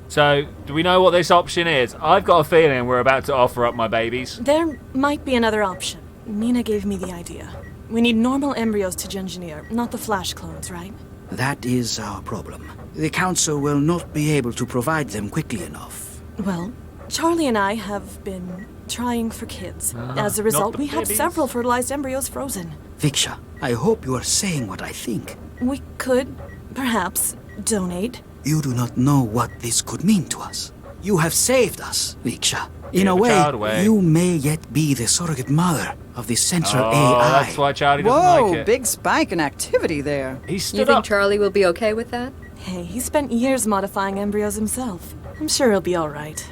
So, do we know what this option is? I've got a feeling we're about to offer up my babies.
There might be another option. Nina gave me the idea. We need normal embryos to engineer, not the flash clones, right?
That is our problem. The Council will not be able to provide them quickly enough.
Well, Charlie and I have been trying for kids. As a result, we have several fertilized embryos frozen.
Viksha, I hope you are saying what I think.
We could, perhaps, donate.
You do not know what this could mean to us. You have saved us, Viksha. In a way, you may yet be the surrogate mother of the central AI.
That's why Charlie doesn't like it.
Big spike in activity there.
He
You
stood
think
up.
Charlie will be okay with that?
Hey, he spent years modifying embryos himself. I'm sure he'll be all right.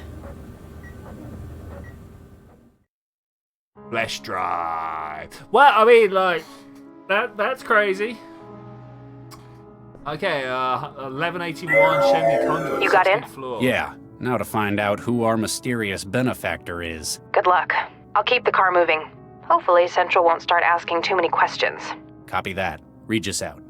Flesh drive. Well, I mean, like, that's crazy. Okay, 1181 Chimney Conduit.
You got in?
16th floor.
Yeah, now to find out who our mysterious benefactor is.
Good luck. I'll keep the car moving. Hopefully, Central won't start asking too many questions.
Copy that. Regis out.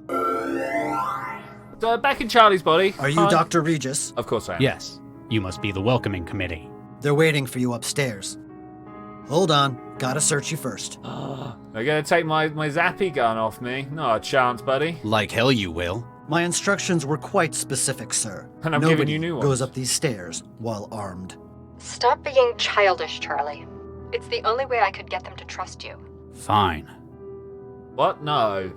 So, back in Charlie's body.
Are you Dr. Regis?
Of course I am.
Yes. You must be the welcoming committee.
They're waiting for you upstairs. Hold on, gotta search you first.
They're gonna take my zappy gun off me. Not a chance, buddy.
Like hell you will.
My instructions were quite specific, sir.
And I'm
Nobody
giving you new ones.
goes up these stairs while armed.
Stop being childish, Charlie. It's the only way I could get them to trust you.
Fine.
What? No.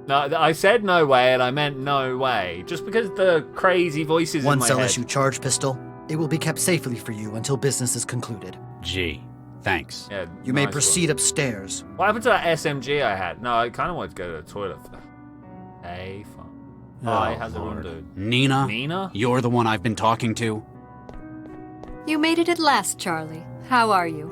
No, I said no way, and I meant no way. Just because the crazy voices in my
Once
head.
LSU charge pistol, it will be kept safely for you until business is concluded.
Gee, thanks.
Yeah,
You may
nice
proceed
one.
upstairs.
What happened to that SMG I had? No, I kind of wanted to go to the toilet. Hey, fun. Hi, how's everyone doing?
Nina?
Nina?
You're the one I've been talking to?
You made it at last, Charlie. How are you?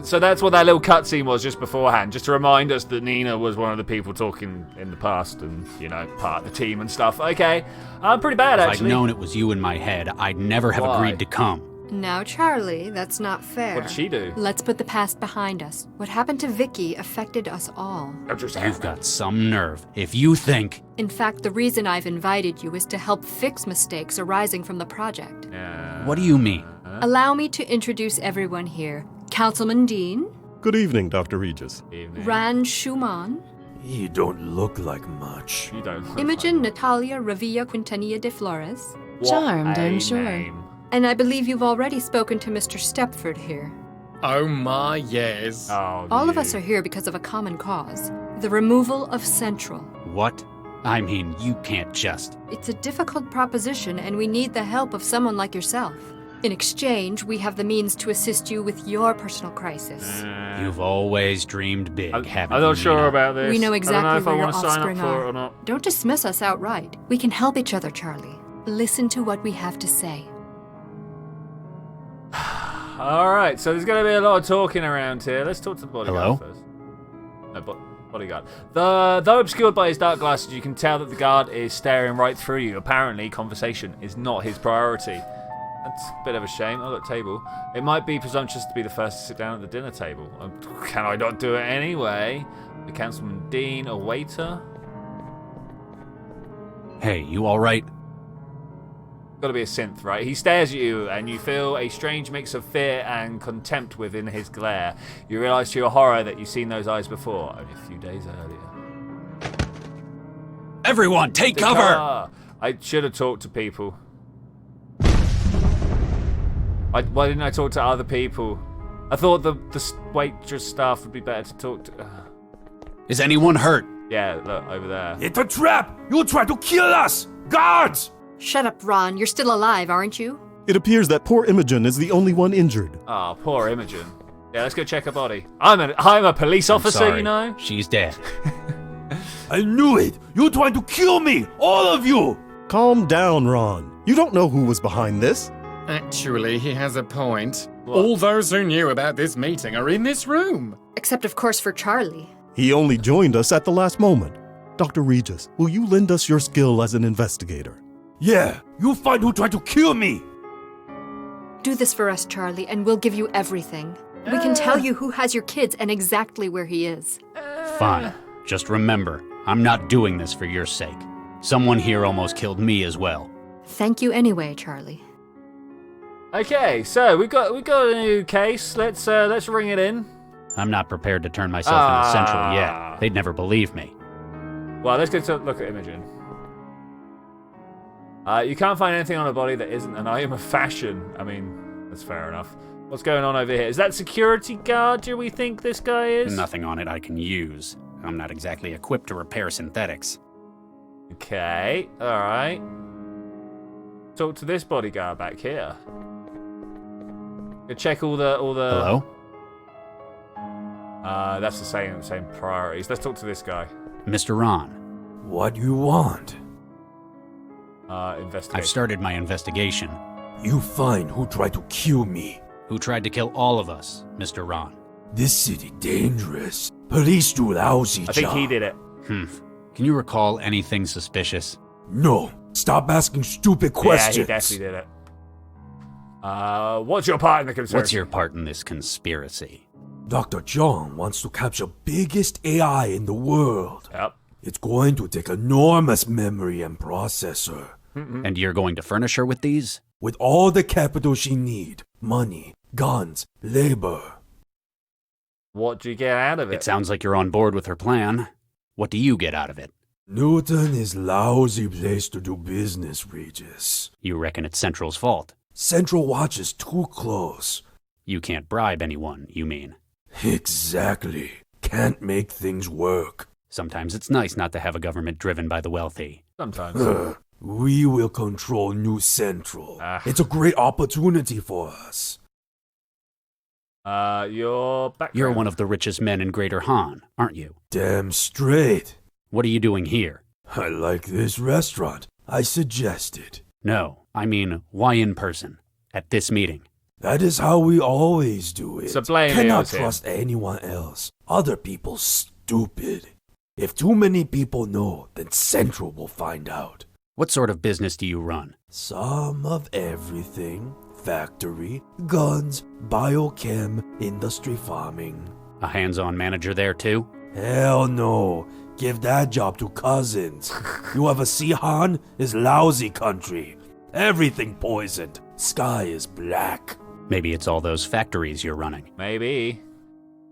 So that's what that little cutscene was just beforehand, just to remind us that Nina was one of the people talking in the past and, you know, part of the team and stuff. Okay, I'm pretty bad,
If
actually.
I'd known it was you in my head, I'd never have agreed to come.
Now, Charlie, that's not fair.
What did she do?
Let's put the past behind us. What happened to Vicky affected us all.
You've got some nerve. If you think...
In fact, the reason I've invited you is to help fix mistakes arising from the project.
What do you mean?
Allow me to introduce everyone here. Councilman Dean,
Good evening, Dr. Regis.
Ran Schumann,
You don't look like much.
You don't.
Imogen Natalia Revilla Quintanilla de Flores.
Charmed, I'm sure.
And I believe you've already spoken to Mr. Stepford here.
Oh my, yes.
All of us are here because of a common cause. The removal of Central.
What? I mean, you can't just...
It's a difficult proposition and we need the help of someone like yourself. In exchange, we have the means to assist you with your personal crisis.
You've always dreamed big, haven't you?
I'm not sure
Nina?
about this.
We know
I
exactly
don't know if
where
I
your
want to sign up
offspring
for it or
are.
not.
Don't dismiss us outright. We can help each other, Charlie. Listen to what we have to say.
Alright, so there's going to be a lot of talking around here. Let's talk to the bodyguard
Hello?
first. No, bodyguard. Though obscured by his dark glasses, you can tell that the guard is staring right through you. Apparently, conversation is not his priority. That's a bit of a shame. Oh, look, table. It might be presumptuous to be the first to sit down at the dinner table. Can I not do it anyway? The Councilman Dean, a waiter.
Hey, you alright?
Got to be a synth, right? He stares at you, and you feel a strange mix of fear and contempt within his glare. You realise to your horror that you've seen those eyes before, only a few days earlier.
Everyone, take cover!
I should have talked to people. Why didn't I talk to other people? I thought the waitress staff would be better to talk to.
Is anyone hurt?
Yeah, look, over there.
It's a trap! You try to kill us! Guards!
Shut up, Ron. You're still alive, aren't you?
It appears that poor Imogen is the only one injured.
Oh, poor Imogen. Yeah, let's go check her body. I'm a police officer,
sorry.
you know?
She's dead.
I knew it! You trying to kill me! All of you!
Calm down, Ron. You don't know who was behind this.
Actually, he has a point. All those who knew about this meeting are in this room.
Except, of course, for Charlie.
He only joined us at the last moment. Dr. Regis, will you lend us your skill as an investigator?
Yeah, you find who tried to kill me!
Do this for us, Charlie, and we'll give you everything. We can tell you who has your kids and exactly where he is.
Fine. Just remember, I'm not doing this for your sake. Someone here almost killed me as well.
Thank you anyway, Charlie.
Okay, so we got a new case. Let's ring it in.
I'm not prepared to turn myself into Central yet. They'd never believe me.
Well, let's go to look at Imogen. You can't find anything on her body that isn't an item of fashion. I mean, that's fair enough. What's going on over here? Is that security guard, do we think this guy is?
Nothing on it I can use. I'm not exactly equipped to repair synthetics.
Okay, alright. Talk to this bodyguard back here. Go check all the
Hello?
That's the same priorities. Let's talk to this guy.
Mr. Ron.
What you want?
Investigation.
I've started my investigation.
You find who tried to kill me.
Who tried to kill all of us, Mr. Ron.
This city dangerous. Police do lousy job.
I think he did it.
Can you recall anything suspicious?
No. Stop asking stupid questions.
Yeah, he definitely did it. What's your part in the conspiracy?
What's your part in this conspiracy?
Dr. John wants to capture biggest AI in the world.
Yep.
It's going to take enormous memory and processor.
And you're going to furnish her with these?
With all the capital she need. Money, guns, labor.
What do you get out of it?
It sounds like you're on board with her plan. What do you get out of it?
Newton is lousy place to do business, Regis.
You reckon it's Central's fault?
Central watches too close.
You can't bribe anyone, you mean?
Exactly. Can't make things work.
Sometimes it's nice not to have a government driven by the wealthy.
Sometimes.
We will control New Central. It's a great opportunity for us.
Your background.
You're one of the richest men in Greater Han, aren't you?
Damn straight.
What are you doing here?
I like this restaurant. I suggested.
No, I mean, why in person? At this meeting?
That is how we always do it.
So blame
Cannot
us here.
trust anyone else. Other people stupid. If too many people know, then Central will find out.
What sort of business do you run?
Some of everything. Factory, guns, biochem, industry farming.
A hands-on manager there too?
Hell no. Give that job to cousins. You ever see Han? Is lousy country. Everything poisoned. Sky is black.
Maybe it's all those factories you're running.
Maybe.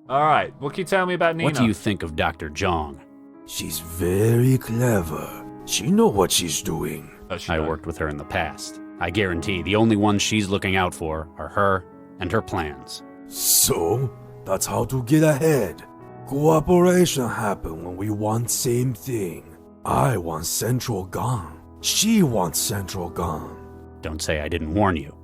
Alright, what can you tell me about Nina?
What do you think of Dr. Zhang?
She's very clever. She know what she's doing.
I worked with her in the past. I guarantee the only ones she's looking out for are her and her plans.
So, that's how to get ahead. Cooperation happen when we want same thing. I want Central gone. She wants Central gone.
Don't say I didn't warn you.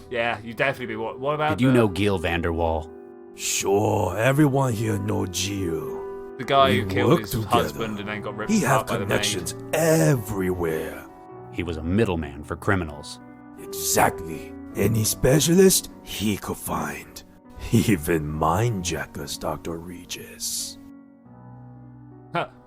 Yeah, you definitely be. What about
Did you know Gil Vanderwall?
Sure, everyone here know Gil.
the guy
We
who killed his
together.
husband and then got ripped
He have
apart by the maid?
connections everywhere.
He was a middleman for criminals.
Exactly. Any specialist he could find. Even mindjackers, Dr. Regis.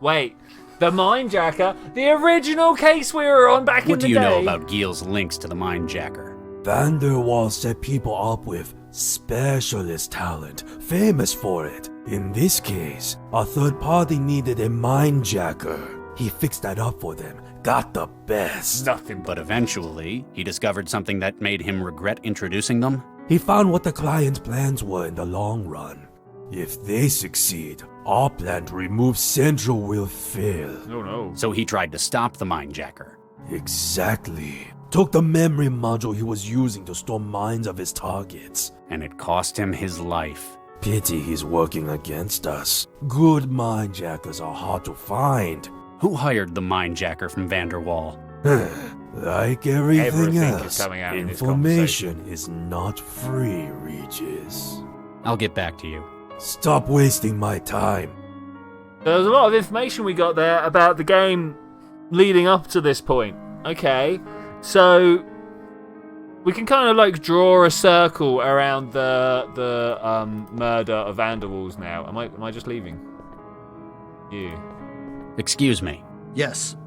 Wait, the Mindjacker? The original case we were on back in the day?
What do you know about Gil's links to the Mindjacker?
Vanderwall set people up with specialist talent, famous for it. In this case, a third party needed a mindjacker. He fixed that up for them, got the best.
Nothing
but eventually, he discovered something that made him regret introducing them?
He found what the client's plans were in the long run. If they succeed, our plan to remove Central will fail.
Oh no.
So he tried to stop the Mindjacker.
Exactly. Took the memory module he was using to store minds of his targets.
And it cost him his life.
Pity he's working against us. Good mindjackers are hard to find.
Who hired the Mindjacker from Vanderwall?
Like everything
Everything is
else,
coming out in this
information is not free, Regis.
I'll get back to you.
Stop wasting my time.
There's a lot of information we got there about the game leading up to this point. Okay, so we can kind of like draw a circle around the murder of Vanderwalls now. Am I just leaving? You.
Excuse me.
Yes.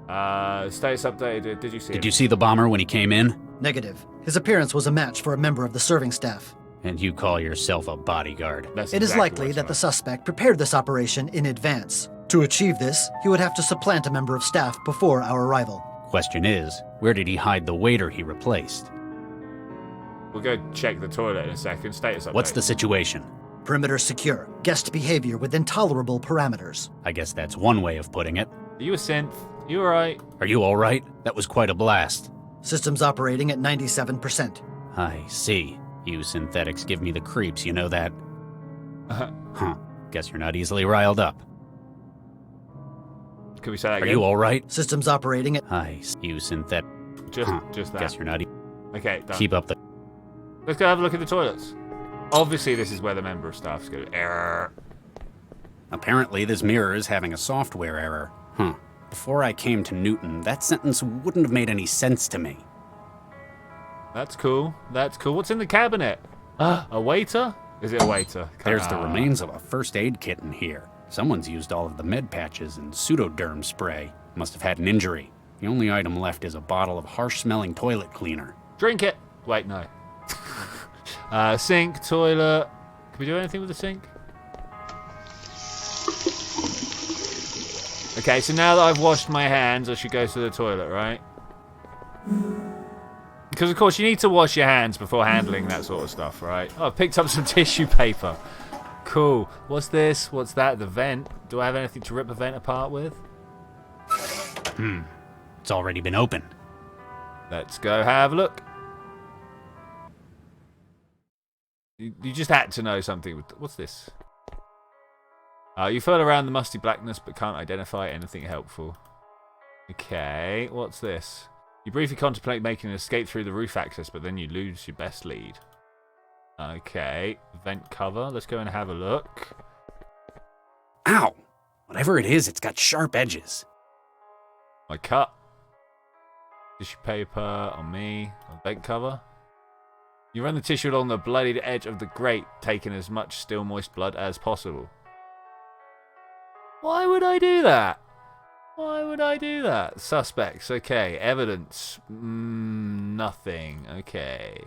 Status updated. Did you see him?
Did you see the bomber when he came in?
Negative. His appearance was a match for a member of the serving staff.
And you call yourself a bodyguard?
It is likely that the suspect prepared this operation in advance. To achieve this, he would have to supplant a member of staff before our arrival.
Question is, where did he hide the waiter he replaced?
We'll go check the toilet in a second. Status update.
What's the situation?
Perimeter secure. Guest behavior with intolerable parameters.
I guess that's one way of putting it.
Are you a synth? You alright?
Are you alright? That was quite a blast.
Systems operating at 97%.
I see. You synthetics give me the creeps, you know that? Huh. Guess you're not easily riled up.
Could we say that
Are
again?
you alright?
Systems operating at...
You synthetic...
Just that.
Guess you're not...
Okay, done.
Keep up the...
Let's go have a look at the toilets. Obviously, this is where the member of staff's go. Error.
Apparently, this mirror is having a software error. Before I came to Newton, that sentence wouldn't have made any sense to me.
That's cool. That's cool. What's in the cabinet? A waiter? Is it a waiter?
There's the remains of a first aid kit in here. Someone's used all of the med patches and pseudoderm spray. Must have had an injury. The only item left is a bottle of harsh-smelling toilet cleaner.
Drink it. Wait, no. Sink, toilet. Can we do anything with the sink? Okay, so now that I've washed my hands, I should go to the toilet, right? Because, of course, you need to wash your hands before handling that sort of stuff, right? Oh, I've picked up some tissue paper. Cool. What's this? What's that? The vent. Do I have anything to rip a vent apart with?
It's already been opened.
Let's go have a look. You just had to know something. What's this? You feel around the musty blackness but can't identify anything helpful. Okay, what's this? You briefly contemplate making an escape through the roof access, but then you lose your best lead. Okay, vent cover. Let's go and have a look.
Ow! Whatever it is, it's got sharp edges.
My cut. Tissue paper on me. On vent cover. You run the tissue along the bloodied edge of the grate, taking as much still moist blood as possible. Why would I do that? Why would I do that? Suspects. Okay. Evidence. Nothing. Okay.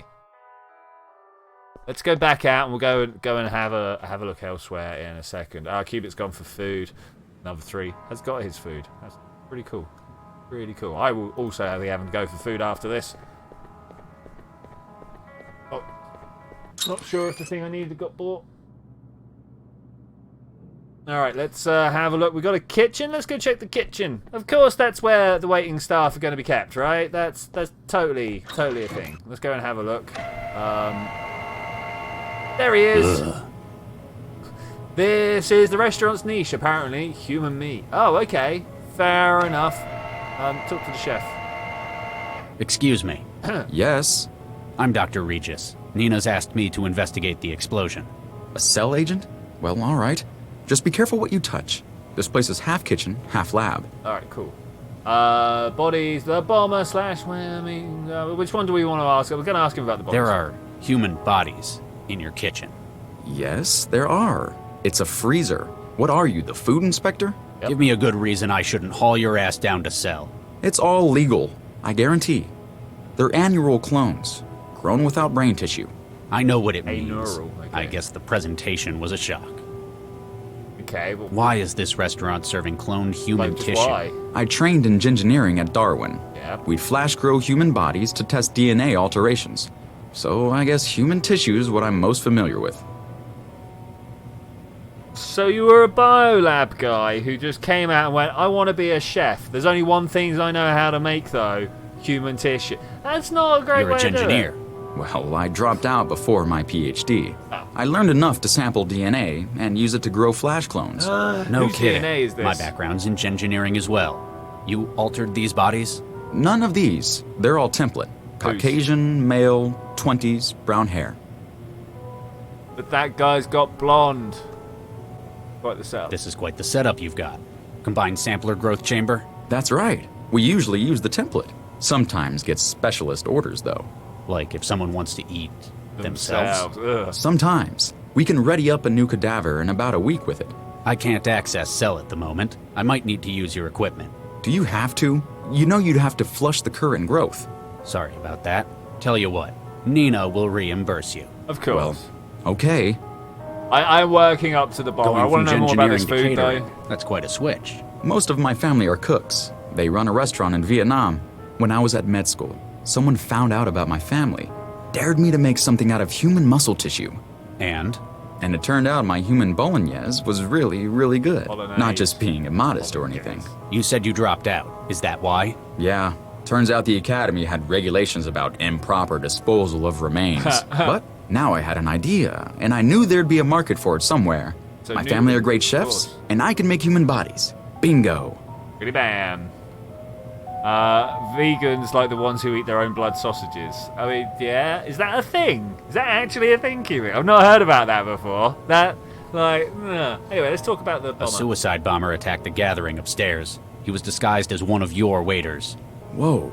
Let's go back out and we'll go and have a look elsewhere in a second. Cubit's gone for food. Another 3 has got his food. That's pretty cool. Really cool. I will also be having to go for food after this. Oh, not sure if the thing I needed got bought. Alright, let's have a look. We've got a kitchen. Let's go check the kitchen. Of course, that's where the waiting staff are going to be kept, right? That's totally a thing. Let's go and have a look. There he is. Ugh. This is the restaurant's niche, apparently. Human meat. Oh, okay. Fair enough. Talk to the chef.
Excuse me.
Yes?
I'm Dr. Regis. Nina's asked me to investigate the explosion.
A cell agent? Well, all right. Just be careful what you touch. This place is half kitchen, half lab.
Alright, cool. Bodies, the bomber / which one do we want to ask? We're going to ask him about the bodies.
There are human bodies in your kitchen.
Yes, there are. It's a freezer. What are you, the food inspector?
Yep. Give me a good reason I shouldn't haul your ass down to cell.
It's all legal, I guarantee. They're annual clones, grown without brain tissue.
I know what it means.
Neural, okay.
I guess the presentation was a shock.
Okay, well,
why is this restaurant serving cloned human tissue?
Why? I trained in engineering at Darwin.
Yep.
We'd flash grow human bodies to test DNA alterations. So I guess human tissue is what I'm most familiar with.
So you were a biolab guy who just came out and went, I want to be a chef. There's only one thing I know how to make, though. Human tissue. That's not a great way to do it.
You're an engineer. Well, I dropped out before my PhD.
Oh.
I learned enough to sample DNA and use it to grow flash clones.
No kidding.
DNA is this?
My background's in engineering as well. You altered these bodies?
None of these. They're all template. Caucasian, male, 20s, brown hair.
But that guy's got blonde. Quite the setup.
This is quite the setup you've got. Combined sampler growth chamber?
That's right. We usually use the template. Sometimes get specialist orders, though.
Like if someone wants to eat themselves?
Ugh.
Sometimes. We can ready up a new cadaver in about a week with it.
I can't access cell at the moment. I might need to use your equipment.
Do you have to? You know you'd have to flush the current growth.
Sorry about that. Tell you what, Nina will reimburse you.
Of course.
Well, okay.
I'm working up to the bomb. I want to know more about this food, though.
That's quite a switch.
Most of my family are cooks. They run a restaurant in Vietnam. When I was at med school, someone found out about my family, dared me to make something out of human muscle tissue.
And?
And it turned out my human bolognese was really, really good.
Bolognese.
Not just being immodest or anything.
You said you dropped out. Is that why?
Yeah. Turns out the academy had regulations about improper disposal of remains. But now I had an idea, and I knew there'd be a market for it somewhere.
So
my family are great chefs, and I can make human bodies. Bingo.
Goody bam. Vegans like the ones who eat their own blood sausages. I mean, yeah, is that a thing? Is that actually a thing, Cubic? I've not heard about that before. Anyway, let's talk about the bomber.
A suicide bomber attacked the gathering upstairs. He was disguised as one of your waiters.
Whoa.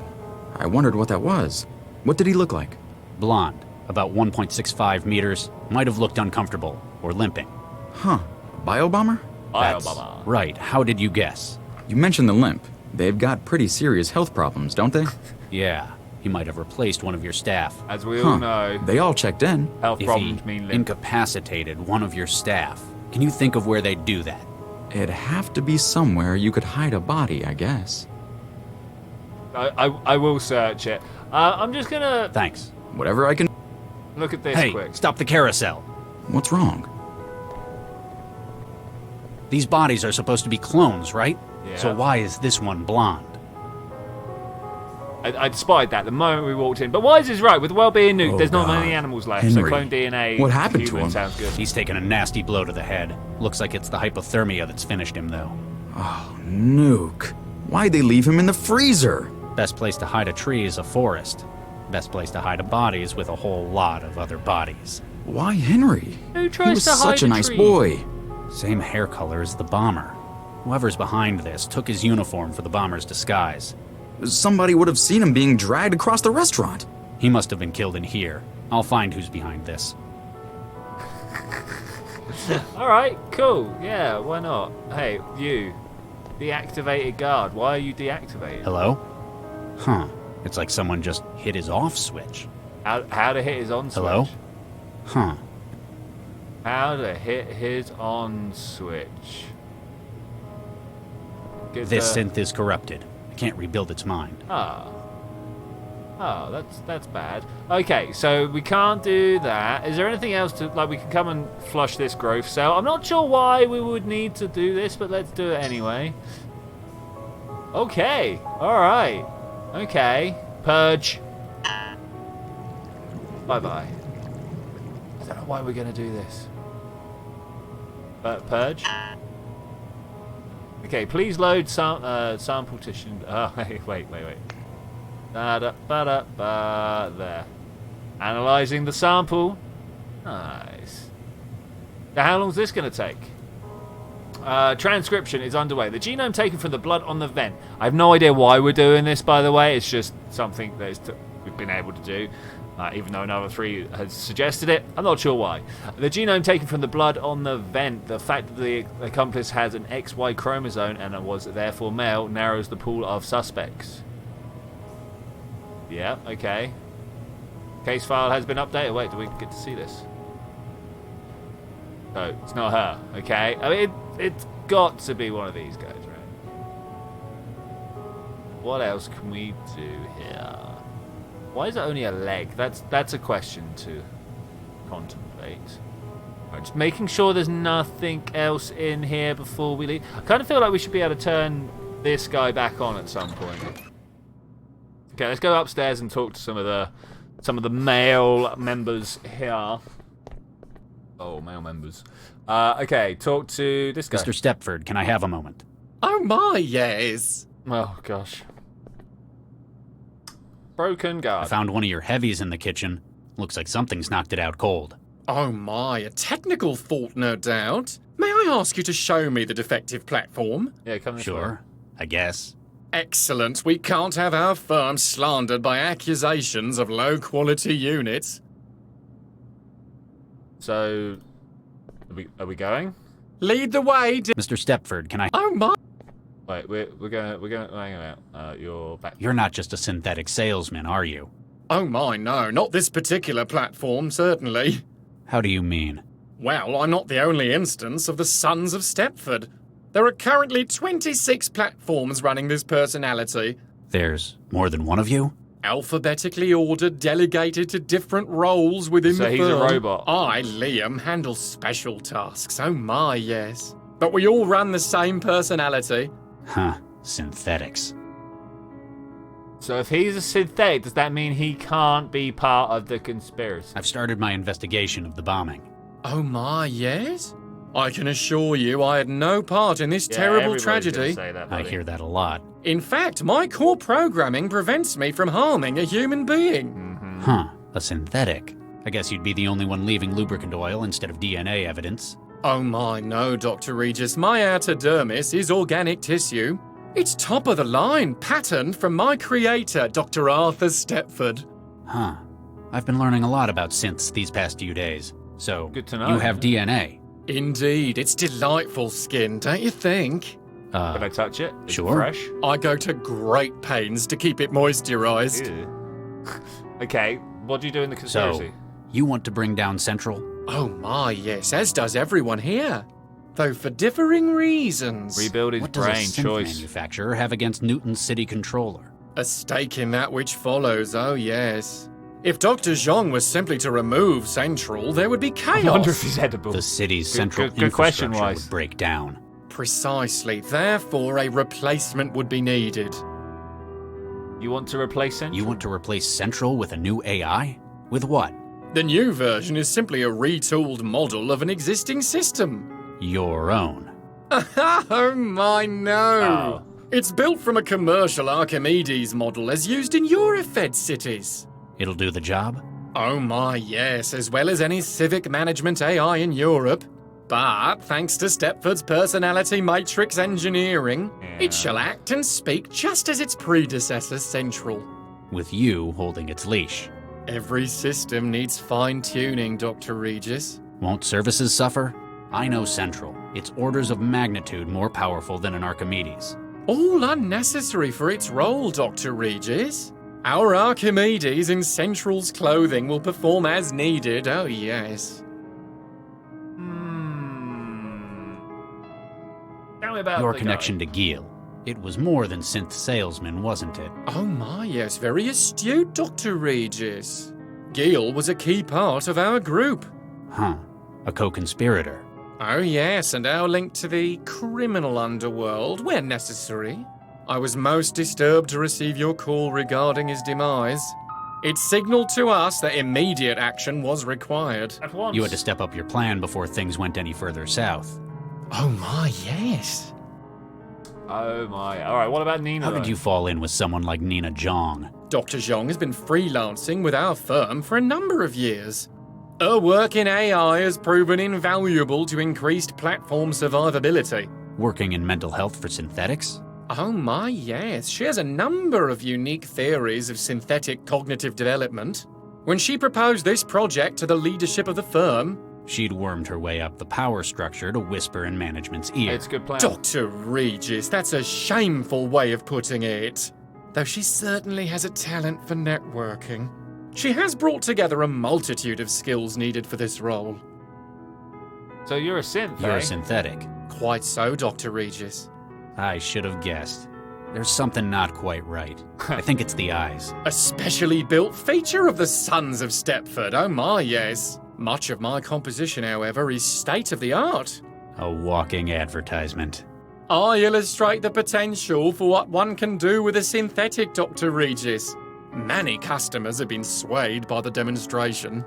I wondered what that was. What did he look like?
Blonde, about 1.65 meters, might have looked uncomfortable or limping.
Huh. Biobomber?
Biobomber.
Right. How did you guess?
You mentioned the limp. They've got pretty serious health problems, don't they?
Yeah. He might have replaced one of your staff.
As we all know.
They all checked in.
Health problems mean limp.
Incapacitated one of your staff. Can you think of where they'd do that?
It'd have to be somewhere you could hide a body, I guess.
I will search it. I'm just gonna...
Thanks.
Whatever I can...
Look at this
hey,
quick.
Stop the carousel.
What's wrong?
These bodies are supposed to be clones, right?
Yeah.
So why is this one blonde?
I spied that the moment we walked in. But Wise is right. With the world being nuked, there's not many animals left.
Henry,
so clone DNA...
what happened to
human
him?
Sounds good.
He's taken a nasty blow to the head. Looks like it's the hypothermia that's finished him, though.
Oh, nuke. Why'd they leave him in the freezer?
Best place to hide a tree is a forest. Best place to hide a body is with a whole lot of other bodies.
Why Henry?
Who tries
he was
to hide
such a nice
tree?
boy.
Same hair color as the bomber. Whoever's behind this took his uniform for the bomber's disguise.
Somebody would have seen him being dragged across the restaurant.
He must have been killed in here. I'll find who's behind this.
Alright, cool. Yeah, why not? Hey, you. Deactivated guard. Why are you deactivated?
Hello? Huh. It's like someone just hit his off switch.
How to hit his on switch?
Hello? Huh.
How to hit his on switch.
This synth is corrupted. I can't rebuild its mind.
Oh, that's bad. Okay, so we can't do that. Is there anything else to, like, we can come and flush this growth cell? I'm not sure why we would need to do this, but let's do it anyway. Okay, alright. Okay, purge. Bye-bye. I don't know why we're going to do this. Purge? Okay, please load sample tissue. Oh, wait. There. Analyzing the sample. Nice. Now, how long is this going to take? Transcription is underway. The genome taken from the blood on the vent. I have no idea why we're doing this, by the way. It's just something that we've been able to do. Even though another 3 has suggested it. I'm not sure why. The genome taken from the blood on the vent. The fact that the accomplice has an XY chromosome and was therefore male narrows the pool of suspects. Yeah, okay. Case file has been updated. Wait, do we get to see this? No, it's not her. Okay. I mean, it's got to be one of these guys, right? What else can we do here? Why is it only a leg? That's a question to contemplate. Right, just making sure there's nothing else in here before we leave. I kind of feel like we should be able to turn this guy back on at some point. Okay, let's go upstairs and talk to some of the male members here. Oh, male members. Okay, talk to this guy.
Mr. Stepford, can I have a moment?
Oh my, yes.
Oh gosh. Broken guard.
I found one of your heavies in the kitchen. Looks like something's knocked it out cold.
Oh my, a technical fault, no doubt. May I ask you to show me the defective platform?
Yeah, come this way.
Sure, I guess.
Excellent. We can't have our firm slandered by accusations of low-quality units.
So, are we going?
Lead the way,
Mr. Stepford, can I...
Oh my...
Wait, we're going, hang on, you're back.
You're not just a synthetic salesman, are you?
Oh my, no, not this particular platform, certainly.
How do you mean?
Well, I'm not the only instance of the Sons of Stepford. There are currently 26 platforms running this personality.
There's more than one of you?
Alphabetically ordered, delegated to different roles within the firm.
So he's a robot.
I, Liam, handle special tasks. Oh my, yes. But we all run the same personality.
Huh, synthetics.
So if he's a synthetic, does that mean he can't be part of the conspiracy?
I've started my investigation of the bombing.
Oh my, yes? I can assure you I had no part in this terrible tragedy.
I hear that a lot.
In fact, my core programming prevents me from harming a human being.
Huh, a synthetic. I guess you'd be the only one leaving lubricant oil instead of DNA evidence.
Oh my, no, Dr. Regis. My outer dermis is organic tissue. It's top of the line, patterned from my creator, Dr. Arthur Stepford.
Huh. I've been learning a lot about synths these past few days. So,
good to know.
You have DNA.
Indeed, it's delightful skin, don't you think?
Can I touch it? Is
sure.
It fresh?
I go to great pains to keep it moisturized.
Okay, what do you do in the conspiracy?
So, you want to bring down Central?
Oh my, yes, as does everyone here. Though for differing reasons.
Rebuild his
what
brain
does a synth
choice.
manufacturer have against Newton's city controller?
A stake in that which follows, oh yes. If Dr. Zhang was simply to remove Central, there would be chaos.
I wonder if he's edible.
The city's central
good question,
infrastructure
Wise.
would break down.
Precisely. Therefore, a replacement would be needed.
You want to replace Central?
You want to replace Central with a new AI? With what?
The new version is simply a retooled model of an existing system.
Your own.
Oh my, no!
Oh.
It's built from a commercial Archimedes model as used in Eurofed cities.
It'll do the job?
Oh my, yes, as well as any civic management AI in Europe. But, thanks to Stepford's personality matrix engineering, it shall act and speak just as its predecessor, Central.
With you holding its leash.
Every system needs fine-tuning, Dr. Regis.
Won't services suffer? I know Central. It's orders of magnitude more powerful than an Archimedes.
All unnecessary for its role, Dr. Regis. Our Archimedes in Central's clothing will perform as needed, oh yes.
Tell me about
Your
the
connection
guy.
to Gil. It was more than synth salesman, wasn't it?
Oh my, yes, very astute, Dr. Regis. Gil was a key part of our group.
Huh. A co-conspirator.
Oh yes, and our link to the criminal underworld, where necessary. I was most disturbed to receive your call regarding his demise. It signaled to us that immediate action was required.
At once.
You had to step up your plan before things went any further south.
Oh my, yes.
Oh my. Alright, what about Nina?
How did
though?
you fall in with someone like Nina Zhang?
Dr. Zhang has been freelancing with our firm for a number of years. Her work in AI has proven invaluable to increased platform survivability.
Working in mental health for synthetics?
Oh my, yes. She has a number of unique theories of synthetic cognitive development. When she proposed this project to the leadership of the firm,
She'd wormed her way up the power structure to whisper in management's ear.
It's a good plan.
Dr. Regis, that's a shameful way of putting it. Though she certainly has a talent for networking. She has brought together a multitude of skills needed for this role.
So you're a synth,
You're
eh?
a synthetic.
Quite so, Dr. Regis.
I should have guessed. There's something not quite right. I think it's the eyes.
A specially built feature of the Sons of Stepford, oh my, yes. Much of my composition, however, is state-of-the-art.
A walking advertisement.
I illustrate the potential for what one can do with a synthetic, Dr. Regis. Many customers have been swayed by the demonstration.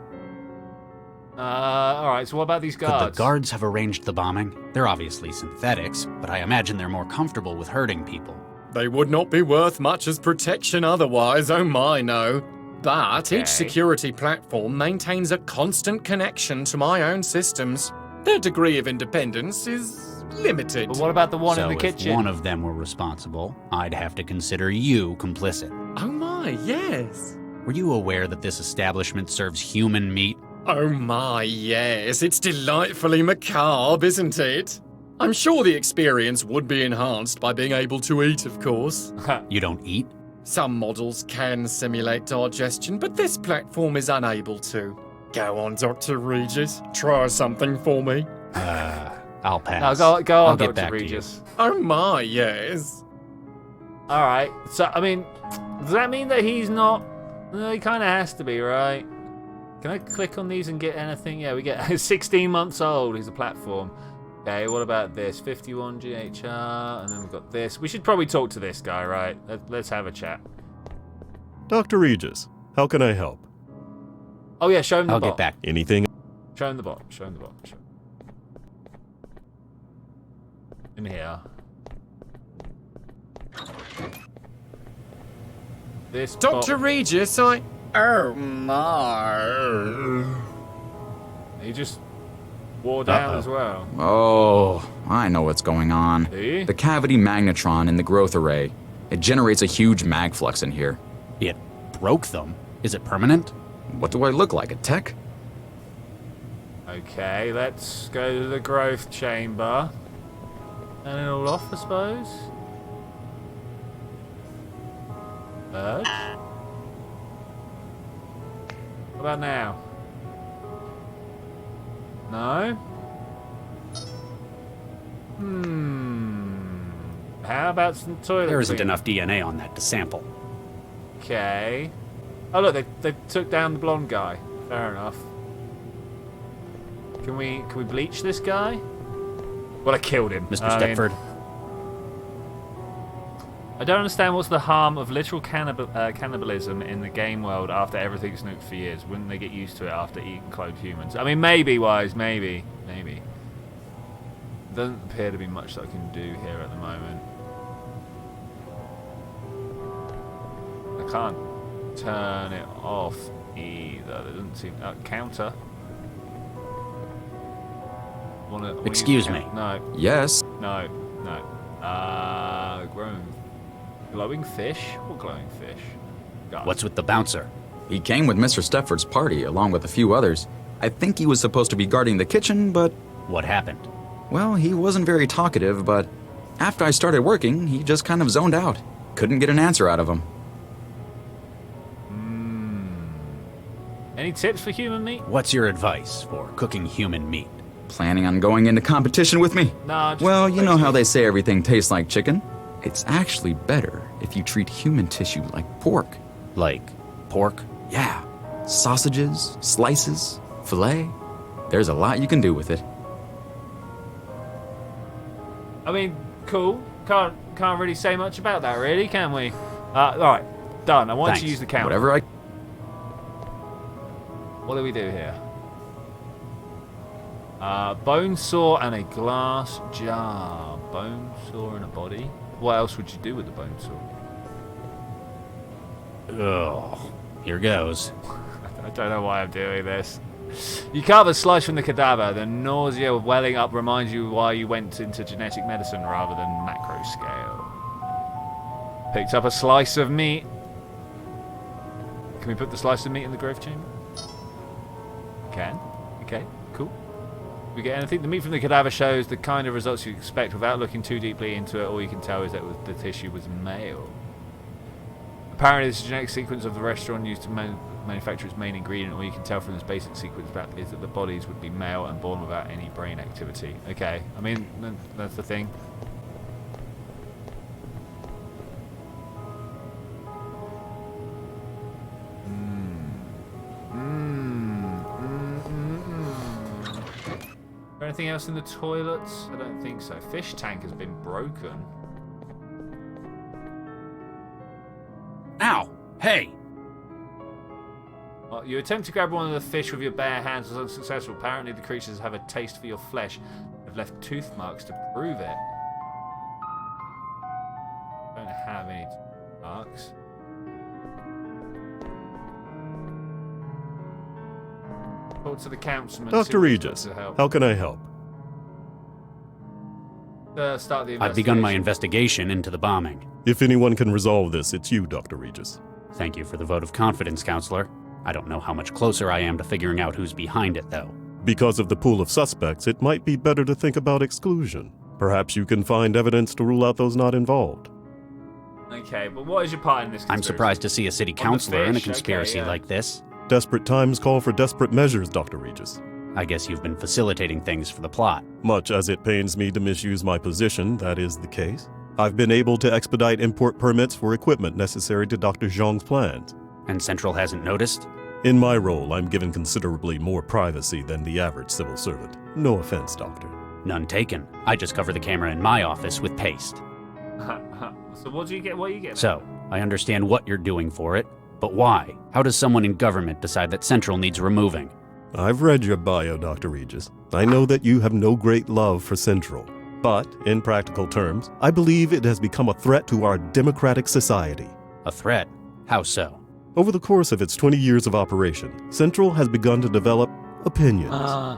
Alright, so what about these guards?
Could the guards have arranged the bombing? They're obviously synthetics, but I imagine they're more comfortable with hurting people.
They would not be worth much as protection otherwise, oh my, no. But each security platform maintains a constant connection to my own systems. Their degree of independence is limited.
But what about the one in the
if
kitchen?
one of them were responsible, I'd have to consider you complicit.
Oh my, yes.
Were you aware that this establishment serves human meat?
Oh my, yes. It's delightfully macabre, isn't it? I'm sure the experience would be enhanced by being able to eat, of course.
You don't eat?
Some models can simulate digestion, but this platform is unable to. Go on, Dr. Regis. Try something for me.
I'll pass.
No, go
I'll
on,
get
Dr.
back
Regis.
Oh my, yes.
Alright, so, I mean, does that mean that he's not... No, he kind of has to be, right? Can I click on these and get anything? Yeah, we get 16 months old. He's a platform. Okay, what about this? 51 GHR, and then we've got this. We should probably talk to this guy, right? Let's have a chat.
Dr. Regis, how can I help?
Oh yeah, show him the
I'll
bot.
get back.
Anything?
Show him the bot. Show him the bot. In here. This
Dr.
bot,
Regis, Oh my.
he just wore down as well.
Oh, I know what's going on.
See?
The cavity magnetron in the growth array. It generates a huge mag flux in here.
It broke them? Is it permanent?
What do I look like, a tech?
Okay, let's go to the growth chamber. And it all off, I suppose. Urge? What about now? No? How about some toilet
There isn't
cleaner?
enough DNA on that to sample.
Okay. Oh look, they took down the blonde guy. Fair enough. Can we bleach this guy? Well, I killed him.
Mr. Stepford.
I don't understand what's the harm of literal cannibalism in the game world after everything's nuked for years. Wouldn't they get used to it after eating cloned humans? I mean, maybe, Wise, maybe. Doesn't appear to be much that I can do here at the moment. I can't turn it off either. There doesn't seem... counter.
Excuse me.
No.
Yes.
No. Glowing fish? What glowing fish?
What's with the bouncer?
He came with Mr. Stepford's party, along with a few others. I think he was supposed to be guarding the kitchen, but...
What happened?
Well, he wasn't very talkative, but after I started working, he just kind of zoned out. Couldn't get an answer out of him.
Any tips for human meat?
What's your advice for cooking human meat?
Planning on going into competition with me?
Nah,
well, you know how they say everything tastes like chicken? It's actually better if you treat human tissue like pork.
Like pork?
Yeah. Sausages, slices, filet. There's a lot you can do with it.
I mean, cool. Can't really say much about that, really, can we? Alright, done. I want you to use the counter.
Whatever I...
What do we do here? Bone saw and a glass jar. Bone saw and a body. What else would you do with the bone saw?
Oh, here goes.
I don't know why I'm doing this. You carve a slice from the cadaver. The nausea welling up reminds you why you went into genetic medicine rather than macro scale. Picked up a slice of meat. Can we put the slice of meat in the growth chamber? Can. Okay, cool. We get anything. The meat from the cadaver shows the kind of results you expect without looking too deeply into it. All you can tell is that the tissue was male. Apparently, this genetic sequence of the restaurant used to manufacture its main ingredient. All you can tell from this basic sequence is that the bodies would be male and born without any brain activity. Okay, I mean, that's the thing. Anything else in the toilets? I don't think so. Fish tank has been broken.
Ow! Hey!
Well, you attempt to grab one of the fish with your bare hands was unsuccessful. Apparently the creatures have a taste for your flesh. They've left tooth marks to prove it. Don't have any tooth marks. Talk to the councilman.
Dr. Regis, how can I help?
Start the investigation.
I've begun my investigation into the bombing.
If anyone can resolve this, it's you, Dr. Regis.
Thank you for the vote of confidence, Counselor. I don't know how much closer I am to figuring out who's behind it, though.
Because of the pool of suspects, it might be better to think about exclusion. Perhaps you can find evidence to rule out those not involved.
Okay, but what is your part in this conspiracy?
I'm surprised to see a city councilor in a conspiracy like this.
Desperate times call for desperate measures, Dr. Regis.
I guess you've been facilitating things for the plot.
Much as it pains me to misuse my position, that is the case. I've been able to expedite import permits for equipment necessary to Dr. Zhang's plans.
And Central hasn't noticed?
In my role, I'm given considerably more privacy than the average civil servant. No offense, Doctor.
None taken. I just cover the camera in my office with paste.
So what do you get? What are you getting?
So, I understand what you're doing for it, but why? How does someone in government decide that Central needs removing?
I've read your bio, Dr. Regis. I know that you have no great love for Central. But, in practical terms, I believe it has become a threat to our democratic society.
A threat? How so?
Over the course of its 20 years of operation, Central has begun to develop opinions.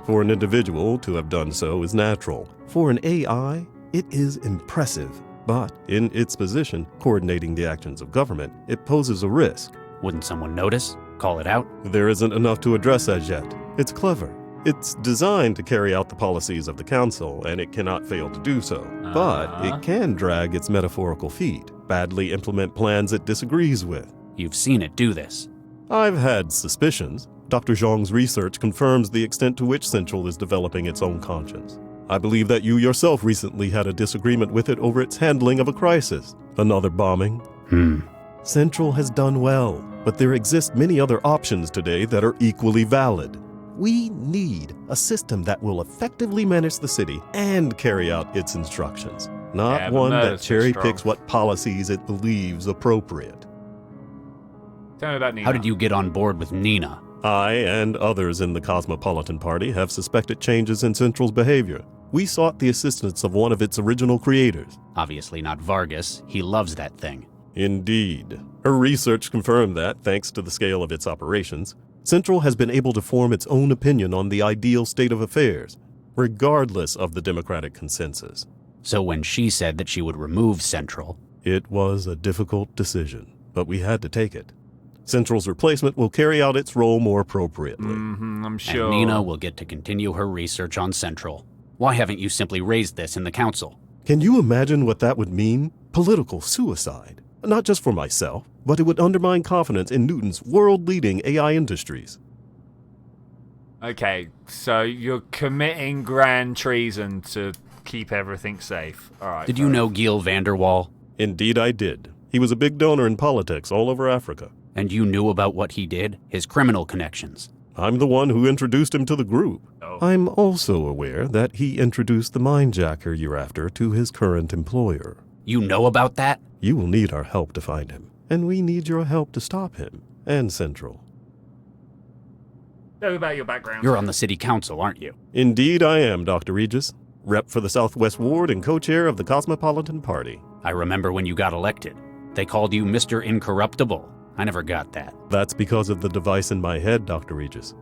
For an individual to have done so is natural. For an AI, it is impressive. But, in its position, coordinating the actions of government, it poses a risk.
Wouldn't someone notice? Call it out?
There isn't enough to address as yet. It's clever. It's designed to carry out the policies of the Council, and it cannot fail to do so. But it can drag its metaphorical feet, badly implement plans it disagrees with.
You've seen it do this.
I've had suspicions. Dr. Zhang's research confirms the extent to which Central is developing its own conscience. I believe that you yourself recently had a disagreement with it over its handling of a crisis. Another bombing. Central has done well, but there exist many other options today that are equally valid. We need a system that will effectively manage the city and carry out its instructions, not one that cherry-picks what policies it believes appropriate.
Tell me about Nina.
How did you get on board with Nina?
I and others in the Cosmopolitan Party have suspected changes in Central's behavior. We sought the assistance of one of its original creators.
Obviously not Vargas. He loves that thing.
Indeed. Her research confirmed that, thanks to the scale of its operations, Central has been able to form its own opinion on the ideal state of affairs, regardless of the democratic consensus.
So when she said that she would remove Central...
It was a difficult decision, but we had to take it. Central's replacement will carry out its role more appropriately.
I'm sure.
And Nina will get to continue her research on Central. Why haven't you simply raised this in the council?
Can you imagine what that would mean? Political suicide. Not just for myself, but it would undermine confidence in Newton's world-leading AI industries.
Okay, so you're committing grand treason to keep everything safe. All right.
Did you know Gil Vanderwall?
Indeed I did. He was a big donor in politics all over Africa.
And you knew about what he did? His criminal connections?
I'm the one who introduced him to the group.
Oh.
I'm also aware that he introduced the Mindjacker you're after to his current employer.
You know about that?
You will need our help to find him, and we need your help to stop him, and Central.
Tell me about your background.
You're on the city council, aren't you?
Indeed I am, Dr. Regis. Rep for the Southwest Ward and co-chair of the Cosmopolitan Party.
I remember when you got elected. They called you Mr. Incorruptible. I never got that.
That's because of the device in my head, Dr. Regis.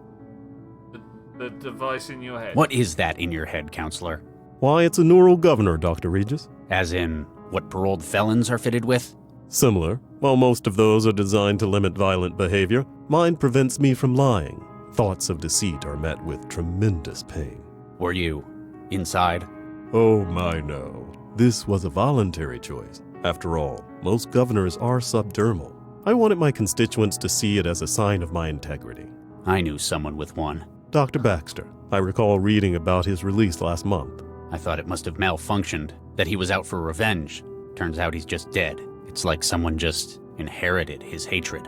The device in your head?
What is that in your head, counselor?
Why, it's a neural governor, Dr. Regis.
As in, what paroled felons are fitted with?
Similar. While most of those are designed to limit violent behavior, mine prevents me from lying. Thoughts of deceit are met with tremendous pain.
Were you inside?
Oh my no. This was a voluntary choice. After all, most governors are subdermal. I wanted my constituents to see it as a sign of my integrity.
I knew someone with one.
Dr. Baxter. I recall reading about his release last month.
I thought it must have malfunctioned, that he was out for revenge. Turns out he's just dead. It's like someone just inherited his hatred.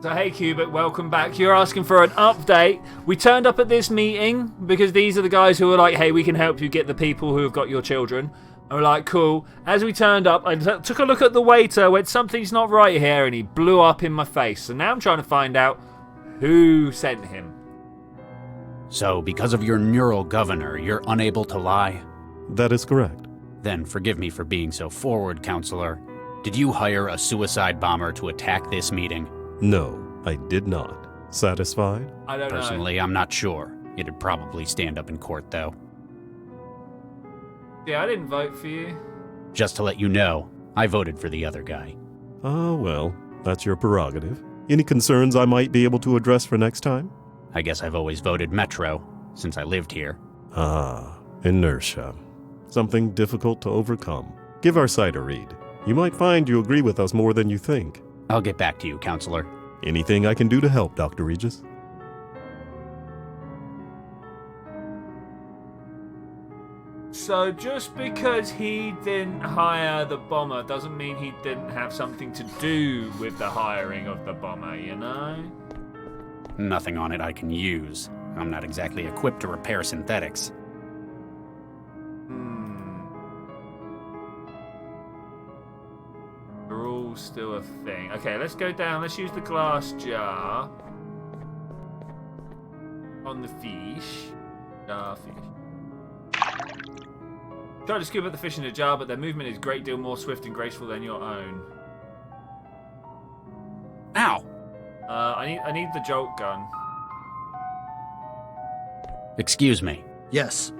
So hey Cubit, welcome back. You're asking for an update. We turned up at this meeting because these are the guys who are like, hey, we can help you get the people who have got your children. And we're like, cool. As we turned up, I took a look at the waiter, went, something's not right here, and he blew up in my face. So now I'm trying to find out who sent him.
So, because of your neural governor, you're unable to lie?
That is correct.
Then forgive me for being so forward, counselor. Did you hire a suicide bomber to attack this meeting?
No, I did not. Satisfied?
I don't know.
Personally, I'm not sure. It'd probably stand up in court, though.
Yeah, I didn't vote for you.
Just to let you know, I voted for the other guy.
Oh, well, that's your prerogative. Any concerns I might be able to address for next time?
I guess I've always voted Metro, since I lived here.
Ah, inertia. Something difficult to overcome. Give our site a read. You might find you agree with us more than you think.
I'll get back to you, counselor.
Anything I can do to help, Dr. Regis?
So just because he didn't hire the bomber doesn't mean he didn't have something to do with the hiring of the bomber, you know?
Nothing on it I can use. I'm not exactly equipped to repair synthetics.
They're all still a thing. Okay, let's go down. Let's use the glass jar. On the fish. Fish. Try to scoop up the fish in a jar, but their movement is a great deal more swift and graceful than your own.
Ow!
I need the jolt gun.
Excuse me.
Yes.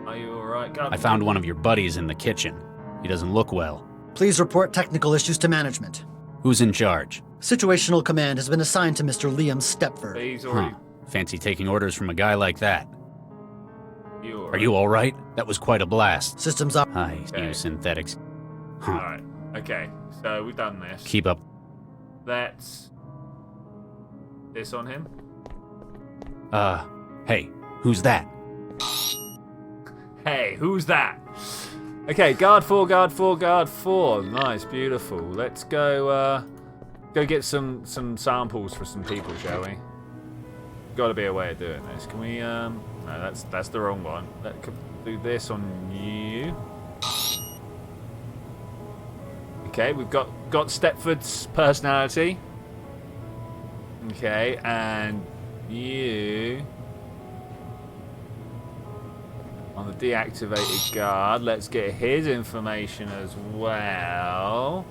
Are you alright?
I found one of your buddies in the kitchen. He doesn't look well.
Please report technical issues to management.
Who's in charge?
Situational command has been assigned to Mr. Liam Stepford.
He's already...
Fancy taking orders from a guy like that.
Are
you alright? That was quite a blast.
Systems up.
I use synthetics. Huh.
Alright, okay. So we've done this.
Keep up.
That's... this on him?
Hey, who's that?
Hey, who's that? Okay, guard 4, guard 4, guard 4. Nice, beautiful. Let's go get some samples for some people, shall we? Got to be a way of doing this. Can we? No, that's the wrong one. Let's do this on you. Okay, we've got Stepford's personality. Okay, and you on the deactivated guard. Let's get his information as well.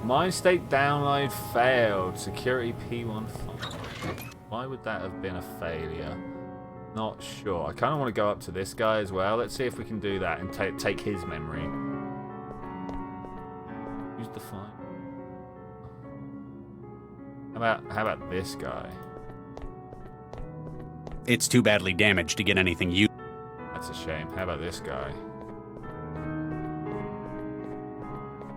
Mind state download failed. Security P15. Why would that have been a failure? Not sure. I kind of want to go up to this guy as well. Let's see if we can do that and take his memory. Use the file. How about this guy?
It's too badly damaged to get anything you.
That's a shame. How about this guy?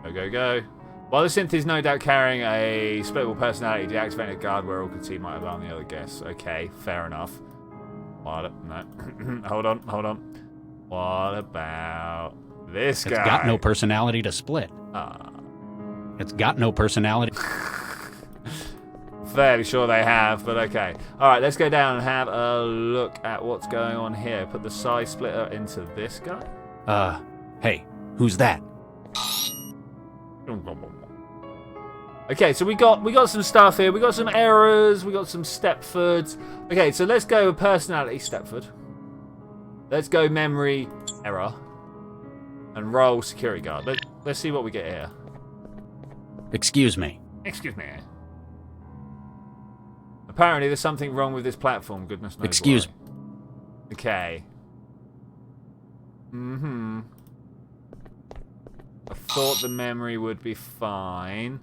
Go, go, go. While the synth is no doubt carrying a splittable personality, deactivating a guard where all could see might alarm the other guests. Okay, fair enough. What? No. Hold on. What about this guy?
It's got no personality to split. It's got no personality.
Fairly sure they have, but okay. Alright, let's go down and have a look at what's going on here. Put the size splitter into this guy.
Hey, who's that?
Okay, so we got some stuff here. We got some errors. We got some Stepfords. Okay, so let's go with personality Stepford. Let's go memory error. And roll security guard. Let's see what we get here.
Excuse me.
Excuse me. Apparently there's something wrong with this platform. Goodness knows
Excuse
why. Okay. I thought the memory would be fine.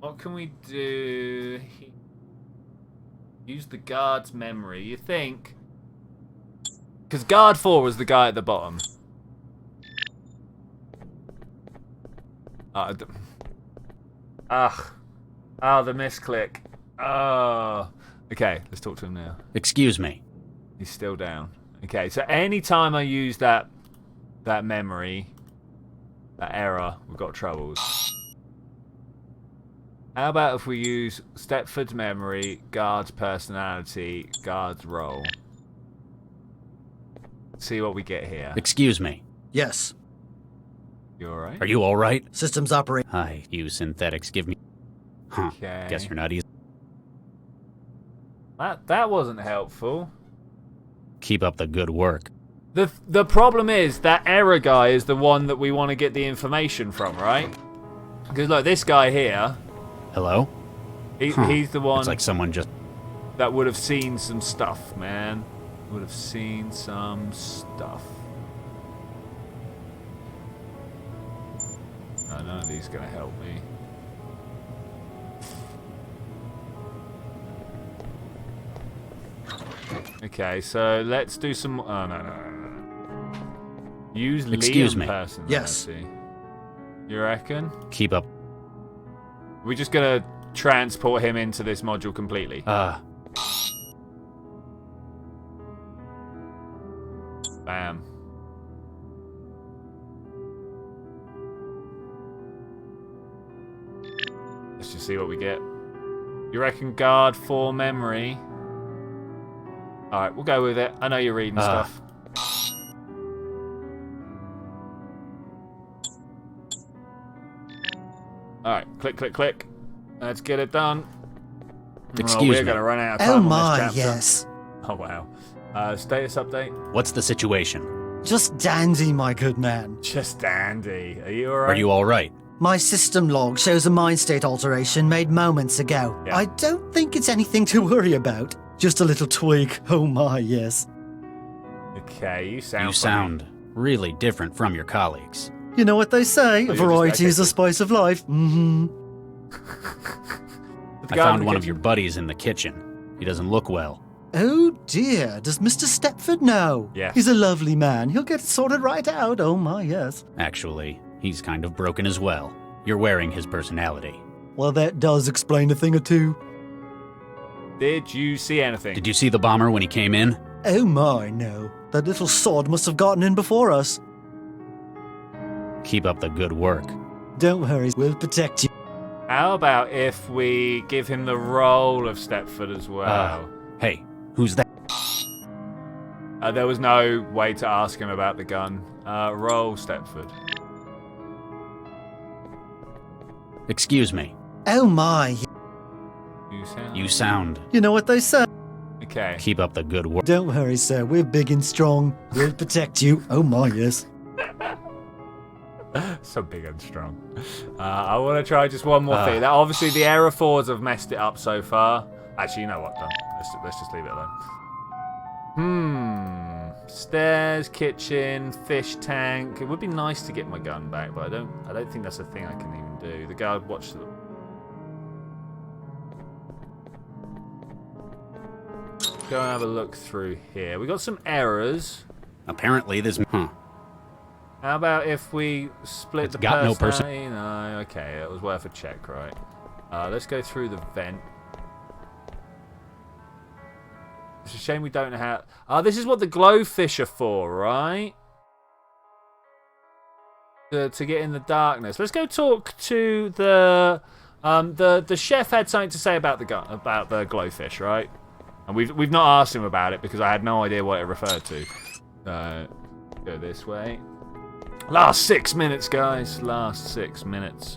What can we do? Use the guard's memory. You think? Because guard 4 was the guy at the bottom. The misclick. Okay, let's talk to him now.
Excuse me.
He's still down. Okay, so anytime I use that memory, that error, we've got troubles. How about if we use Stepford's memory, guard's personality, guard's role? See what we get here.
Excuse me.
Yes.
You alright?
Are you alright?
Systems operate.
Hi, you synthetics give me... Huh.
Okay.
Guess you're not easy.
That wasn't helpful.
Keep up the good work.
The problem is that error guy is the one that we want to get the information from, right? Because look, this guy here.
Hello?
He's the one.
It's like someone just...
That would have seen some stuff, man. Would have seen some stuff. Oh, none of these are going to help me. Okay, so let's do some... Oh, no. Use
Excuse
Liam
me.
personality.
Yes.
You reckon?
Keep up.
We're just going to transport him into this module completely. Bam. Let's just see what we get. You reckon guard 4 memory? Alright, we'll go with it. I know you're reading stuff. Alright, click. Let's get it done.
Excuse
we're
me.
going to run out of time on
my,
this chapter.
yes.
Oh, wow. Status update?
What's the situation?
Just dandy, my good man.
Just dandy. Are you alright?
Are you alright?
My system log shows a mind state alteration made moments ago.
Yeah.
I don't think it's anything to worry about. Just a little tweak. Oh my, yes.
Okay, you sound
sound really different from your colleagues.
You know what they say?
you're
Variety
just
is the spice of life.
I found one of your buddies in the kitchen. He doesn't look well.
Oh dear, does Mr. Stepford know?
Yes.
He's a lovely man. He'll get it sorted right out. Oh my, yes.
Actually, he's kind of broken as well. You're wearing his personality.
Well, that does explain a thing or two.
Did you see anything?
Did you see the bomber when he came in?
Oh my, no. That little sod must have gotten in before us.
Keep up the good work.
Don't worry, we'll protect you.
How about if we give him the role of Stepford as well?
Hey, who's that?
There was no way to ask him about the gun. Roll Stepford.
Excuse me.
Oh my.
You sound.
You know what they say.
Okay.
Keep up the good work.
Don't worry, sir. We're big and strong. We'll protect you. Oh my, yes.
So big and strong. I want to try just one more thing. Now, obviously, the error 4s have messed it up so far. Actually, you know what? Done. Let's just leave it alone. Stairs, kitchen, fish tank. It would be nice to get my gun back, but I don't think that's a thing I can even do. The guard watched the. Go and have a look through here. We got some errors.
Apparently, there's.
How about if we split the
got no
personality? No, okay, it was worth a check, right? Let's go through the vent. It's a shame we don't know how. This is what the glowfish are for, right? To get in the darkness. Let's go talk to the chef. Had something to say about the glowfish, right? And we've not asked him about it because I had no idea what it referred to. Go this way. Last 6 minutes, guys. Last 6 minutes.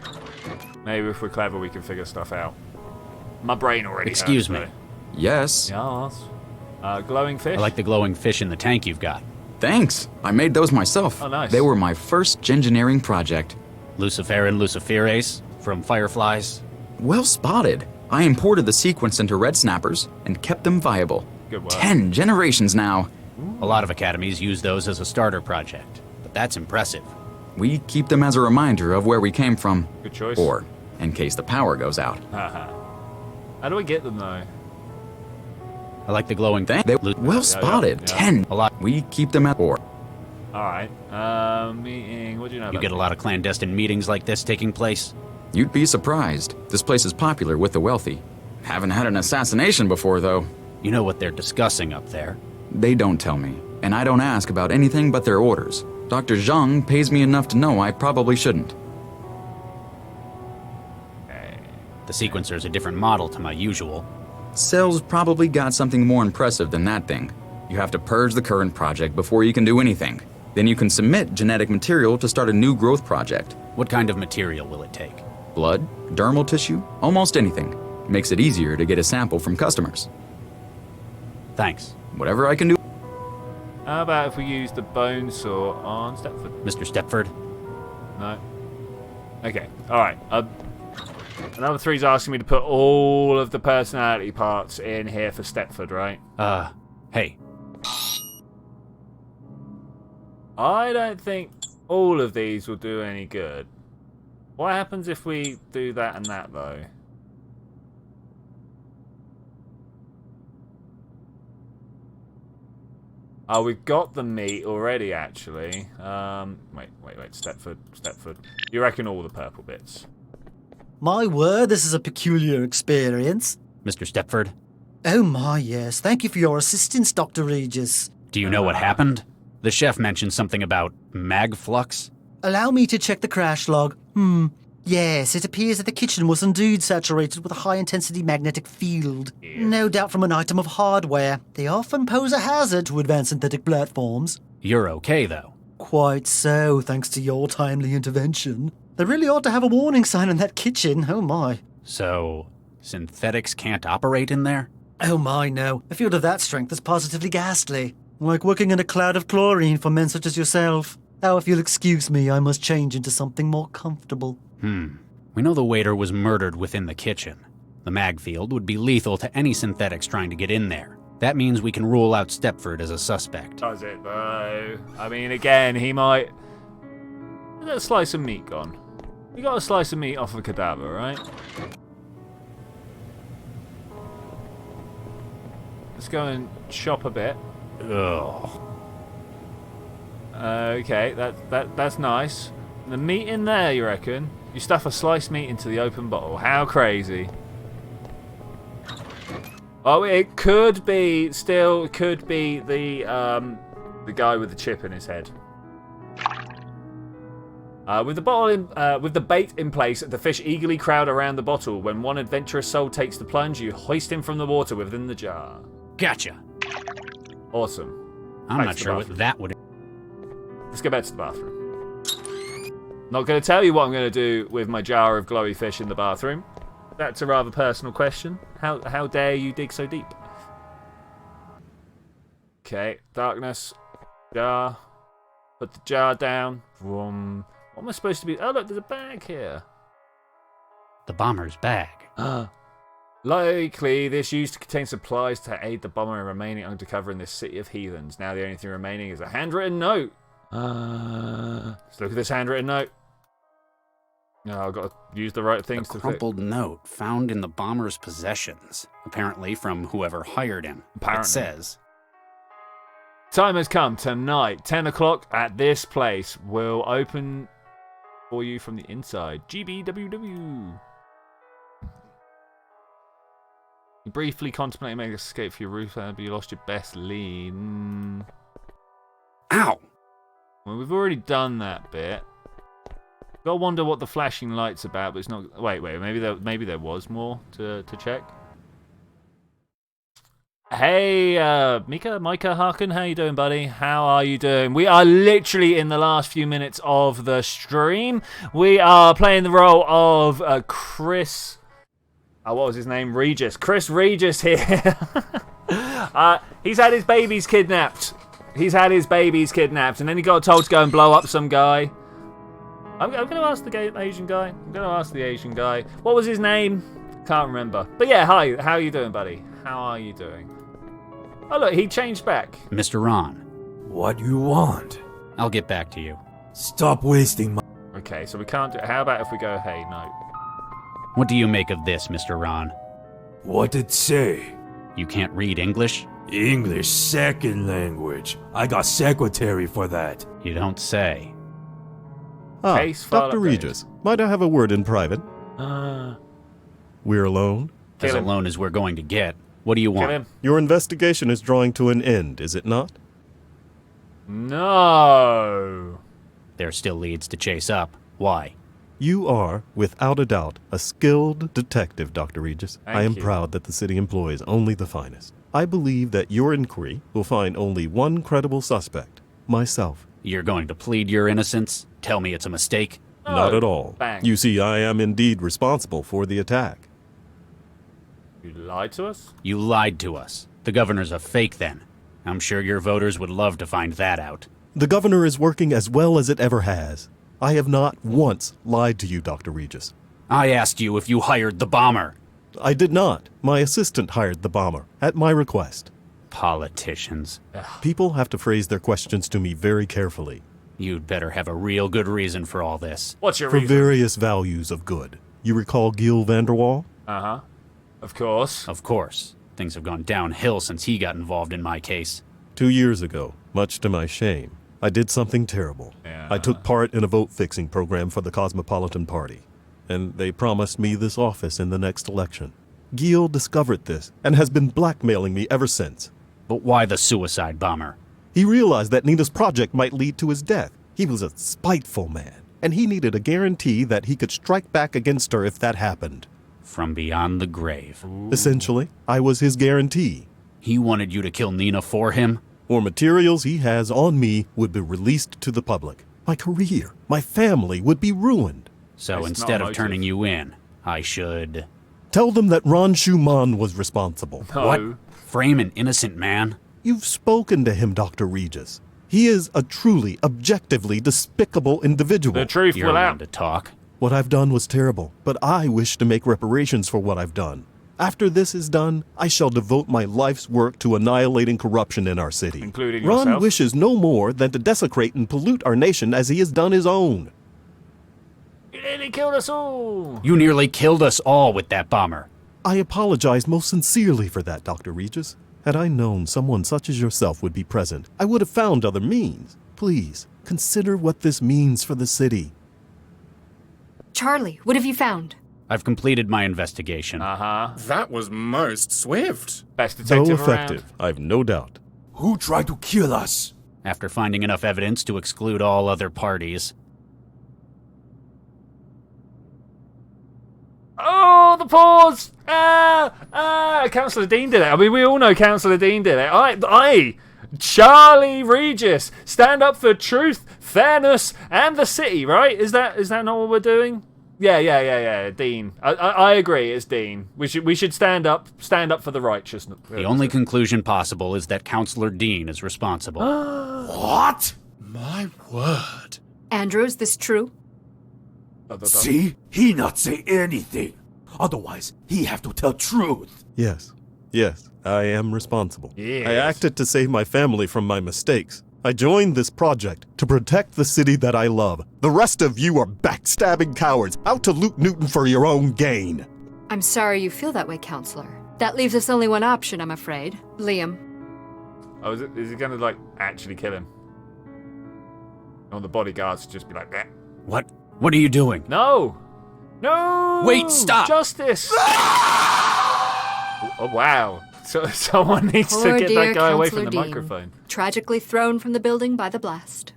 Maybe if we're clever, we can figure stuff out. My brain already
Excuse
hurts,
me.
though.
Yes.
Yes. Glowing fish?
I like the glowing fish in the tank you've got.
Thanks. I made those myself.
Oh, nice.
They were my first engineering project.
Lucifer and Luciferase from Fireflies.
Well spotted. I imported the sequence into red snappers and kept them viable.
Good work.
10 generations now.
A lot of academies use those as a starter project, but that's impressive.
We keep them as a reminder of where we came from.
Good choice.
Or in case the power goes out.
How do I get them, though?
I like the glowing thing.
Well spotted. 10.
A lot.
We keep them at 4.
Alright. Meeting. What do you know
You
about
get a lot of clandestine meetings like this taking place?
You'd be surprised. This place is popular with the wealthy. Haven't had an assassination before, though.
You know what they're discussing up there.
They don't tell me, and I don't ask about anything but their orders. Dr. Zhang pays me enough to know I probably shouldn't.
The sequencer's a different model to my usual.
Cell's probably got something more impressive than that thing. You have to purge the current project before you can do anything. Then you can submit genetic material to start a new growth project.
What kind of material will it take?
Blood, dermal tissue, almost anything. Makes it easier to get a sample from customers.
Thanks.
Whatever I can do.
How about if we use the bone saw on Stepford?
Mr. Stepford?
No. Okay, alright. Another 3's asking me to put all of the personality parts in here for Stepford, right?
Hey.
I don't think all of these will do any good. What happens if we do that and that, though? Oh, we've got the meat already, actually. Wait. Stepford. You reckon all the purple bits?
My word, this is a peculiar experience.
Mr. Stepford?
Oh my, yes. Thank you for your assistance, Dr. Regis.
Do you know what happened? The chef mentioned something about mag flux.
Allow me to check the crash log. Yes, it appears that the kitchen was indeed saturated with a high-intensity magnetic field. No doubt from an item of hardware. They often pose a hazard to advanced synthetic platforms.
You're okay, though.
Quite so, thanks to your timely intervention. They really ought to have a warning sign on that kitchen, oh my.
So, synthetics can't operate in there?
Oh my, no. A field of that strength is positively ghastly. Like working in a cloud of chlorine for men such as yourself. Now, if you'll excuse me, I must change into something more comfortable.
We know the waiter was murdered within the kitchen. The mag field would be lethal to any synthetics trying to get in there. That means we can rule out Stepford as a suspect.
Does it, though? I mean, again, he might... Is that a slice of meat gone? We got a slice of meat off a cadaver, right? Let's go and chop a bit.
Ugh.
Okay, that's nice. The meat in there, you reckon? You stuff a sliced meat into the open bottle. How crazy. Oh, it could be the guy with the chip in his head. With the bait in place, the fish eagerly crowd around the bottle. When one adventurous soul takes the plunge, you hoist him from the water within the jar.
Gotcha.
Awesome.
I'm not sure what that would...
Let's go back to the bathroom. Not going to tell you what I'm going to do with my jar of glowy fish in the bathroom. That's a rather personal question. How dare you dig so deep? Okay, darkness. Jar. Put the jar down. Vroom. What am I supposed to be... Oh, look, there's a bag here.
The bomber's bag.
Likely, this used to contain supplies to aid the bomber in remaining undercover in this city of heathens. Now the only thing remaining is a handwritten note. Let's look at this handwritten note. No, I've got to use the right things
A crumpled note found in the bomber's possessions, apparently from whoever hired him.
Apparently.
It says,
time has come. Tonight, 10 o'clock at this place. Will open for you from the inside. GBWW. You briefly contemplate making escape for your roof, but you lost your best lead.
Ow!
Well, we've already done that bit. Gotta wonder what the flashing light's about, but it's not... Wait, maybe there was more to check. Hey, Micah Harkin, how you doing, buddy? How are you doing? We are literally in the last few minutes of the stream. We are playing the role of Chris... what was his name? Regis. Chris Regis here. He's had his babies kidnapped. And then he got told to go and blow up some guy. I'm going to ask the Asian guy. What was his name? Can't remember. But yeah, hi. How are you doing, buddy? How are you doing? Oh, look, he changed back.
Mr. Ron.
What you want?
I'll get back to you.
Stop wasting my...
Okay, so we can't do... How about if we go, hey, no.
What do you make of this, Mr. Ron?
What did it say?
You can't read English?
English second language. I got secretary for that.
You don't say.
Dr. Regis, might I have a word in private? We're alone?
As alone as we're going to get. What do you want?
Your investigation is drawing to an end, is it not?
No.
There still leads to chase up. Why?
You are, without a doubt, a skilled detective, Dr. Regis. I am
you.
proud that the city employs only the finest. I believe that your inquiry will find only one credible suspect, myself.
You're going to plead your innocence? Tell me it's a mistake?
No.
Not at all.
Bang.
You see, I am indeed responsible for the attack.
You lied to us?
You lied to us. The governor's a fake then. I'm sure your voters would love to find that out.
The governor is working as well as it ever has. I have not once lied to you, Dr. Regis.
I asked you if you hired the bomber.
I did not. My assistant hired the bomber, at my request.
Politicians.
People have to phrase their questions to me very carefully.
You'd better have a real good reason for all this.
What's your
For
reason?
various values of good. You recall Gil Vanderwall?
Uh-huh. Of course.
Of course. Things have gone downhill since he got involved in my case.
2 years ago, much to my shame, I did something terrible.
Yeah.
I took part in a vote-fixing program for the Cosmopolitan Party, and they promised me this office in the next election. Gil discovered this and has been blackmailing me ever since.
But why the suicide bomber?
He realized that Nina's project might lead to his death. He was a spiteful man, and he needed a guarantee that he could strike back against her if that happened.
From beyond the grave.
Essentially, I was his guarantee.
He wanted you to kill Nina for him?
Or materials he has on me would be released to the public. My career, my family would be ruined.
So instead of turning you in, I should...
Tell them that Ron Schumann was responsible.
No.
What? Frame an innocent man?
You've spoken to him, Dr. Regis. He is a truly, objectively despicable individual.
The truth
You're
will
one
out.
to talk.
What I've done was terrible, but I wish to make reparations for what I've done. After this is done, I shall devote my life's work to annihilating corruption in our city.
Including
Ron
yourself?
wishes no more than to desecrate and pollute our nation as he has done his own.
You nearly killed us all.
You nearly killed us all with that bomber.
I apologize most sincerely for that, Dr. Regis. Had I known someone such as yourself would be present, I would have found other means. Please, consider what this means for the city.
Charlie, what have you found?
I've completed my investigation.
That was most swift.
Best
So
detective
effective,
around.
I've no doubt.
Who tried to kill us?
After finding enough evidence to exclude all other parties.
Oh, the pause! Councillor Dean did it. I mean, we all know Councillor Dean did it. I, Charlie Regis, stand up for truth, fairness, and the city. Right? Is that not what we're doing? Yeah. Dean. I agree. It's Dean. We should stand up for the righteous.
The only conclusion possible is that Councillor Dean is responsible.
What?
My word.
Andrew, is this true?
See? He not say anything. Otherwise, he have to tell truth.
Yes, I am responsible.
Yes.
I acted to save my family from my mistakes. I joined this project to protect the city that I love. The rest of you are backstabbing cowards out to loot Newton for your own gain.
I'm sorry you feel that way, Counselor. That leaves us only one option, I'm afraid. Liam.
Oh, is he going to, like, actually kill him? Or the bodyguards just be like, bleh.
What are you doing?
No!
Wait, stop!
Justice! Oh, wow. So someone needs
Poor
to get
dear
that guy away from
Councillor
the
Dean.
microphone.
Tragically thrown from the building by the blast.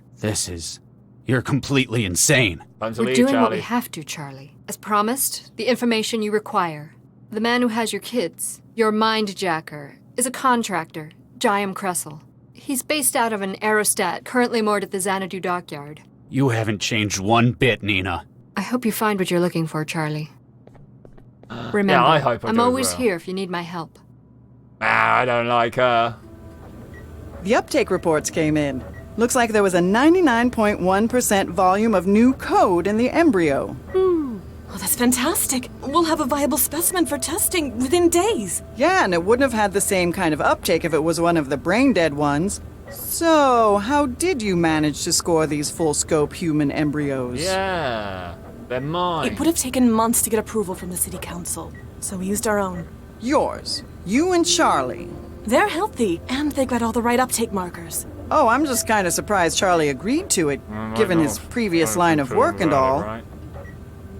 You're completely insane.
Time to
We're
leave,
doing what
Charlie.
we have to, Charlie. As promised, the information you require. The man who has your kids, your mind jacker, is a contractor, Jayam Kressel. He's based out of an aerostat currently moored at the Xanadu dockyard.
You haven't changed one bit, Nina.
I hope you find what you're looking for, Charlie. Remember,
Yeah, I hope I
I'm
do as
always
well.
here if you need my help.
I don't like her.
The uptake reports came in. Looks like there was a 99.1% volume of new code in the embryo.
Oh, that's fantastic. We'll have a viable specimen for testing within days.
Yeah, and it wouldn't have had the same kind of uptake if it was one of the brain-dead ones. So, how did you manage to score these full-scope human embryos?
Yeah, they're mine.
It would have taken months to get approval from the city council, so we used our own.
Yours. You and Charlie.
They're healthy, and they've got all the right uptake markers.
Oh, I'm just kind of surprised Charlie agreed to it, given his previous line of work and all.
Right.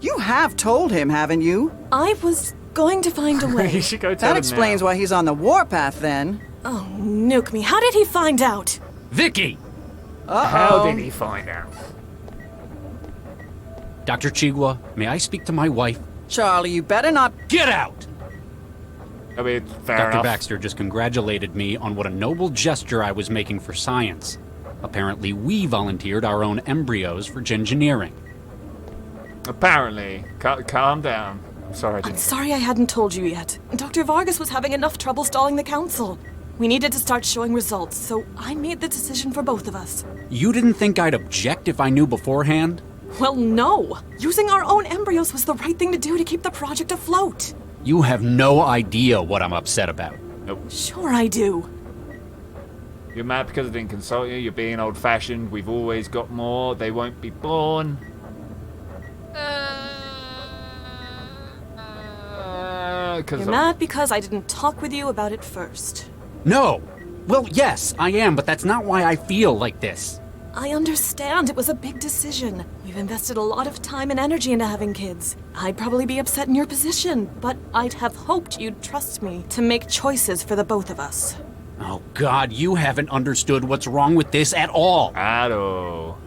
You have told him, haven't you?
I was going to find a way.
You should go tell
That
him
explains
now.
why he's on the warpath then.
Oh, nuke me. How did he find out?
Vicky!
How did he find out?
Dr. Chigwa, may I speak to my wife?
Charlie, you better not.
Get out!
I mean, fair
Dr.
enough.
Baxter just congratulated me on what a noble gesture I was making for science. Apparently, we volunteered our own embryos for gengineering.
Apparently. Calm down. I'm sorry I
I'm
didn't.
sorry I hadn't told you yet. Dr. Vargas was having enough trouble stalling the council. We needed to start showing results, so I made the decision for both of us.
You didn't think I'd object if I knew beforehand?
Well, no. Using our own embryos was the right thing to do to keep the project afloat.
You have no idea what I'm upset about.
Nope.
Sure I do.
You're mad because I didn't consult you. You're being old-fashioned. We've always got more. They won't be born.
You're mad because I didn't talk with you about it first.
No! Well, yes, I am, but that's not why I feel like this.
I understand it was a big decision. We've invested a lot of time and energy into having kids. I'd probably be upset in your position, but I'd have hoped you'd trust me to make choices for the both of us.
Oh, God, you haven't understood what's wrong with this at all.
At all.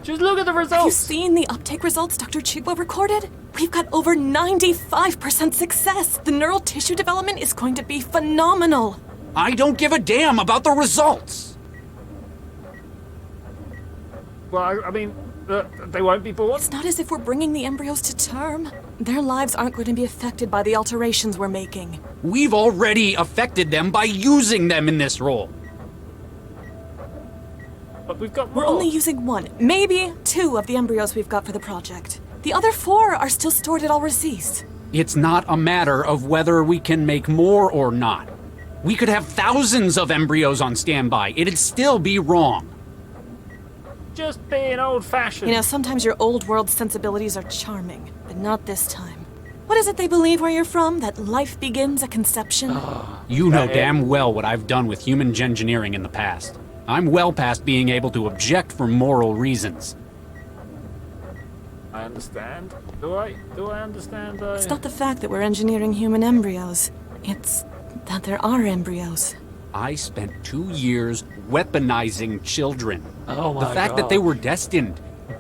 Just look at the results.
Have you seen the uptake results Dr. Chigwa recorded? We've got over 95% success. The neural tissue development is going to be phenomenal.
I don't give a damn about the results.
Well, I mean, they won't be born.
It's not as if we're bringing the embryos to term. Their lives aren't going to be affected by the alterations we're making.
We've already affected them by using them in this role.
But we've got more.
We're only using 1, maybe 2 of the embryos we've got for the project. The other 4 are still stored at Alrecis.
It's not a matter of whether we can make more or not. We could have thousands of embryos on standby. It'd still be wrong.
Just being old-fashioned.
You know, sometimes your old world sensibilities are charming, but not this time. What is it they believe where you're from? That life begins at conception?
You know damn well what I've done with human gengineering in the past. I'm well past being able to object for moral reasons.
I understand. Do I understand though?
It's not the fact that we're engineering human embryos. It's that there are embryos.
I spent 2 years weaponizing children.
Oh my
The fact
God.
that they were destined,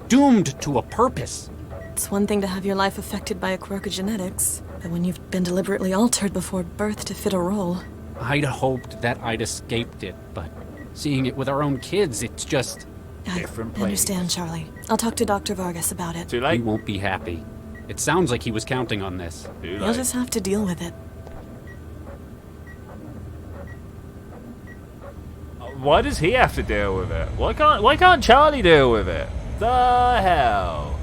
doomed to a purpose.
It's one thing to have your life affected by a quirk of genetics, but when you've been deliberately altered before birth to fit a role.
I'd hoped that I'd escaped it, but seeing it with our own kids, it's just...
different
I understand, Charlie. I'll talk to Dr. Vargas about it.
Too late.
He won't be happy. It sounds like he was counting on this.
You'll just have to deal with it.
Why does he have to deal with it? Why can't Charlie deal with it? The hell.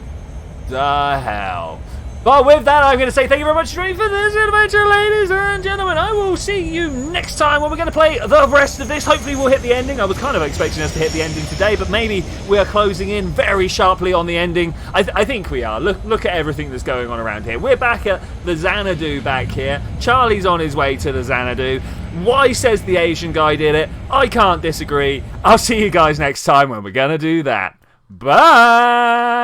But with that, I'm going to say thank you very much for this adventure, ladies and gentlemen. I will see you next time when we're going to play the rest of this. Hopefully we'll hit the ending. I was kind of expecting us to hit the ending today, but maybe we are closing in very sharply on the ending. I think we are. Look at everything that's going on around here. We're back at the Xanadu back here. Charlie's on his way to the Xanadu. Why says the Asian guy did it? I can't disagree. I'll see you guys next time when we're going to do that. Bye!